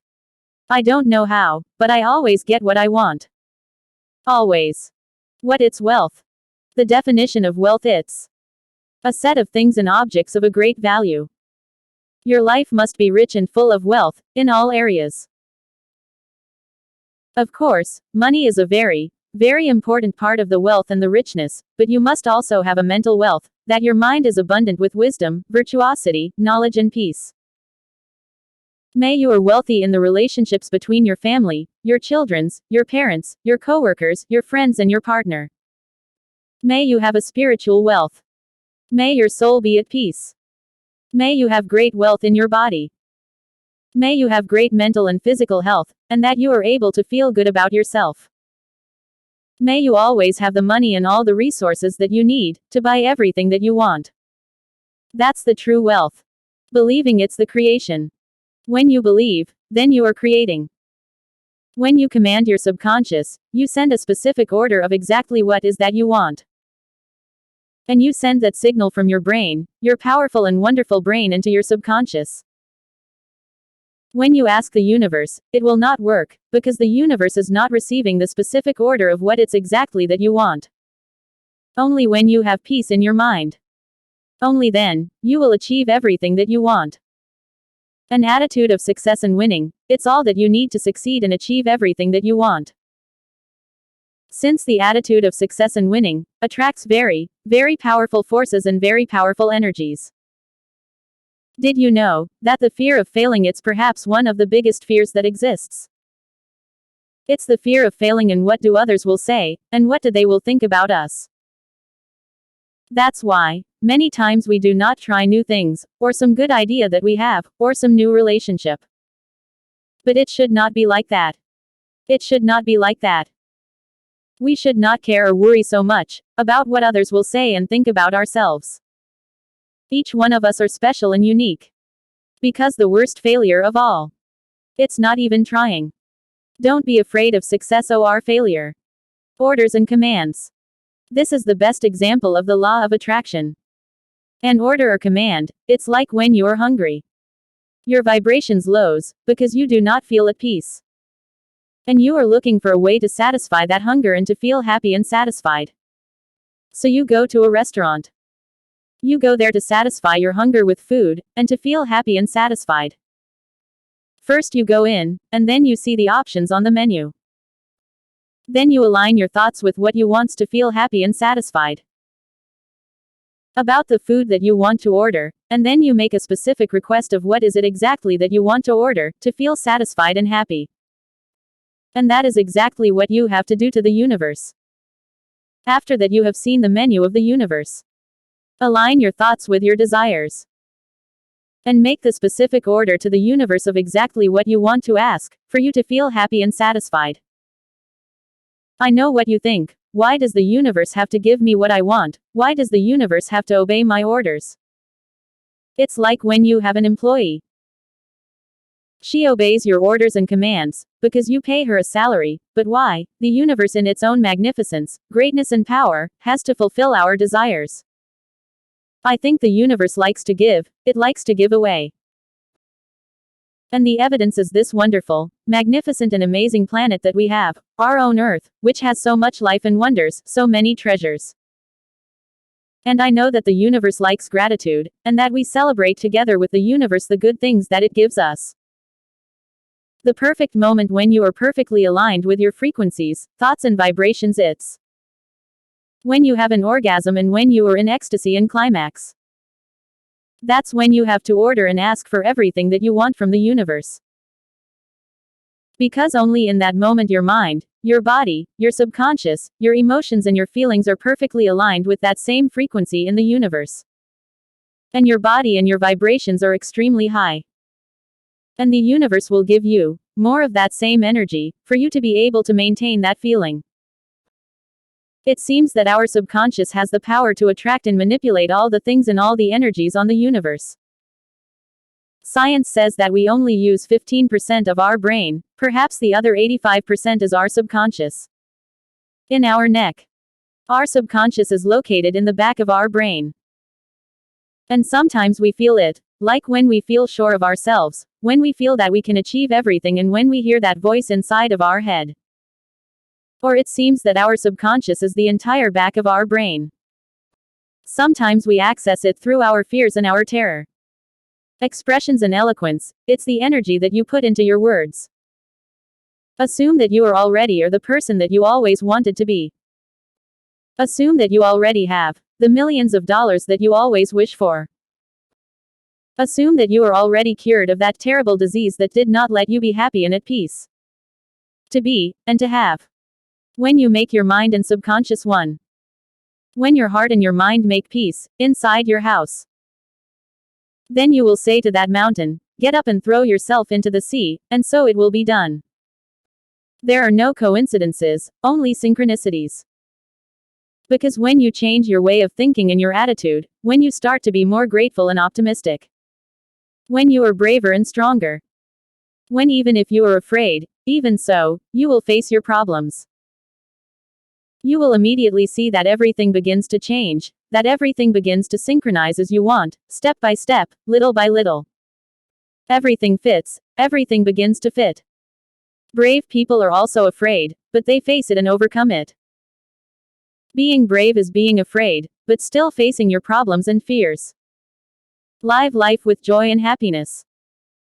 I don't know how, but I always get what I want. Always. What is wealth? The definition of wealth it's a set of things and objects of a great value. Your life must be rich and full of wealth, in all areas. Of course, money is a very, very important part of the wealth and the richness, but you must also have a mental wealth, that your mind is abundant with wisdom, virtuosity, knowledge and peace. May you are wealthy in the relationships between your family, your children's, your parents, your coworkers, your friends and your partner. May you have a spiritual wealth. May your soul be at peace. May you have great wealth in your body. May you have great mental and physical health, and that you are able to feel good about yourself. May you always have the money and all the resources that you need, to buy everything that you want. That's the true wealth. Believing it's the creation. When you believe, then you are creating. When you command your subconscious, you send a specific order of exactly what is that you want. And you send that signal from your brain, your powerful and wonderful brain, into your subconscious. When you ask the universe, it will not work, because the universe is not receiving the specific order of what it's exactly that you want. Only when you have peace in your mind. Only then, you will achieve everything that you want. An attitude of success and winning, it's all that you need to succeed and achieve everything that you want. Since the attitude of success and winning attracts very, very powerful forces and very powerful energies. Did you know that the fear of failing it's perhaps one of the biggest fears that exists? It's the fear of failing and what do others will say, and what do they will think about us. That's why, many times we do not try new things, or some good idea that we have, or some new relationship. But it should not be like that. It should not be like that. We should not care or worry so much about what others will say and think about ourselves. Each one of us are special and unique. Because the worst failure of all, it's not even trying. Don't be afraid of success or failure. Orders and commands. This is the best example of the law of attraction. An order or command, it's like when you are hungry. Your vibrations lows, because you do not feel at peace. And you are looking for a way to satisfy that hunger and to feel happy and satisfied. So you go to a restaurant. You go there to satisfy your hunger with food, and to feel happy and satisfied. First you go in, and then you see the options on the menu. Then you align your thoughts with what you want to feel happy and satisfied about the food that you want to order, and then you make a specific request of what is it exactly that you want to order, to feel satisfied and happy. And that is exactly what you have to do to the universe. After that you have seen the menu of the universe. Align your thoughts with your desires. And make the specific order to the universe of exactly what you want to ask, for you to feel happy and satisfied. I know what you think. Why does the universe have to give me what I want? Why does the universe have to obey my orders? It's like when you have an employee. She obeys your orders and commands, because you pay her a salary, but why? The universe in its own magnificence, greatness and power, has to fulfill our desires. I think the universe likes to give, it likes to give away. And the evidence is this wonderful, magnificent and amazing planet that we have, our own Earth, which has so much life and wonders, so many treasures. And I know that the universe likes gratitude, and that we celebrate together with the universe the good things that it gives us. The perfect moment when you are perfectly aligned with your frequencies, thoughts, and vibrations. It's when you have an orgasm and when you are in ecstasy and climax. That's when you have to order and ask for everything that you want from the universe. Because only in that moment your mind, your body, your subconscious, your emotions and your feelings are perfectly aligned with that same frequency in the universe. And your body and your vibrations are extremely high. And the universe will give you more of that same energy, for you to be able to maintain that feeling. It seems that our subconscious has the power to attract and manipulate all the things and all the energies on the universe. Science says that we only use 15% of our brain, perhaps the other 85% is our subconscious. In our neck. Our subconscious is located in the back of our brain. And sometimes we feel it, like when we feel sure of ourselves, when we feel that we can achieve everything, and when we hear that voice inside of our head. Or it seems that our subconscious is the entire back of our brain. Sometimes we access it through our fears and our terror. Expressions and eloquence, it's the energy that you put into your words. Assume that you are already the person that you always wanted to be. Assume that you already have the millions of dollars that you always wish for. Assume that you are already cured of that terrible disease that did not let you be happy and at peace. To be, and to have. When you make your mind and subconscious one. When your heart and your mind make peace, inside your house. Then you will say to that mountain, get up and throw yourself into the sea, and so it will be done. There are no coincidences, only synchronicities. Because when you change your way of thinking and your attitude, when you start to be more grateful and optimistic. When you are braver and stronger. When even if you are afraid, even so, you will face your problems. You will immediately see that everything begins to change, that everything begins to synchronize as you want, step by step, little by little. Everything fits, everything begins to fit. Brave people are also afraid, but they face it and overcome it. Being brave is being afraid, but still facing your problems and fears. Live life with joy and happiness.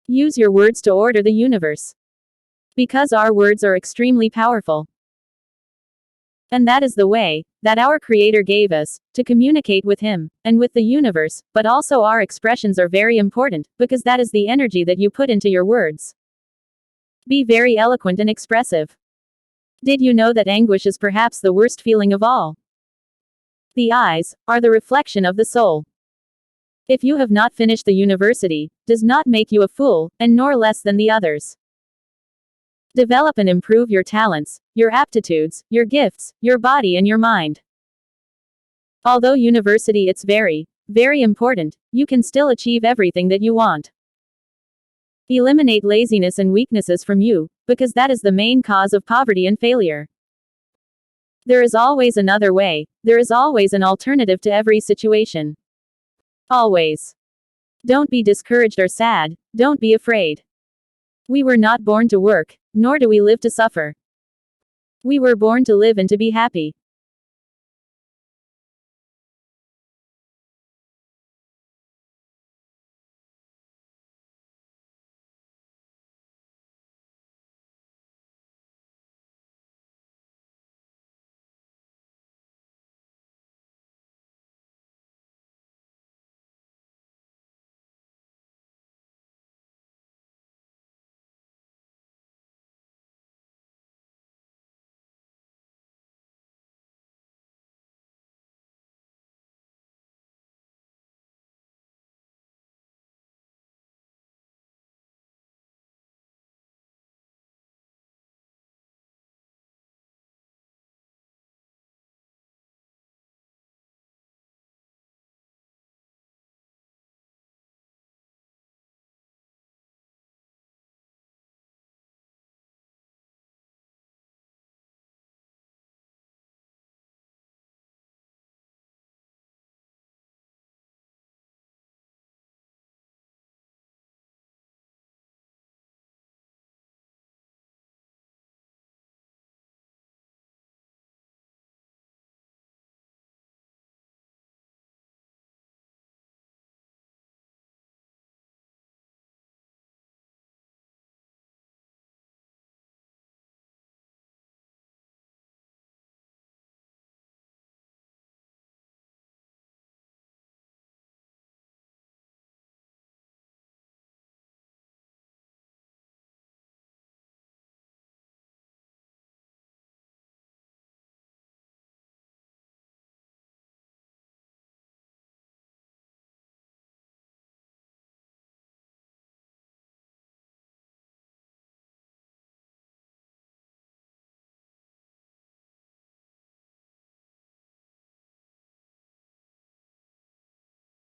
Use your words to order the universe. Because our words are extremely powerful. And that is the way that our Creator gave us to communicate with Him and with the universe, but also our expressions are very important, because that is the energy that you put into your words. Be very eloquent and expressive. Did you know that anguish is perhaps the worst feeling of all? The eyes are the reflection of the soul. If you have not finished the university, does not make you a fool, and nor less than the others. Develop and improve your talents, your aptitudes, your gifts, your body and your mind. Although university it's very, very important, you can still achieve everything that you want. Eliminate laziness and weaknesses from you, because that is the main cause of poverty and failure. There is always another way, there is always an alternative to every situation. Always. Don't be discouraged or sad, don't be afraid. We were not born to work, nor do we live to suffer. We were born to live and to be happy.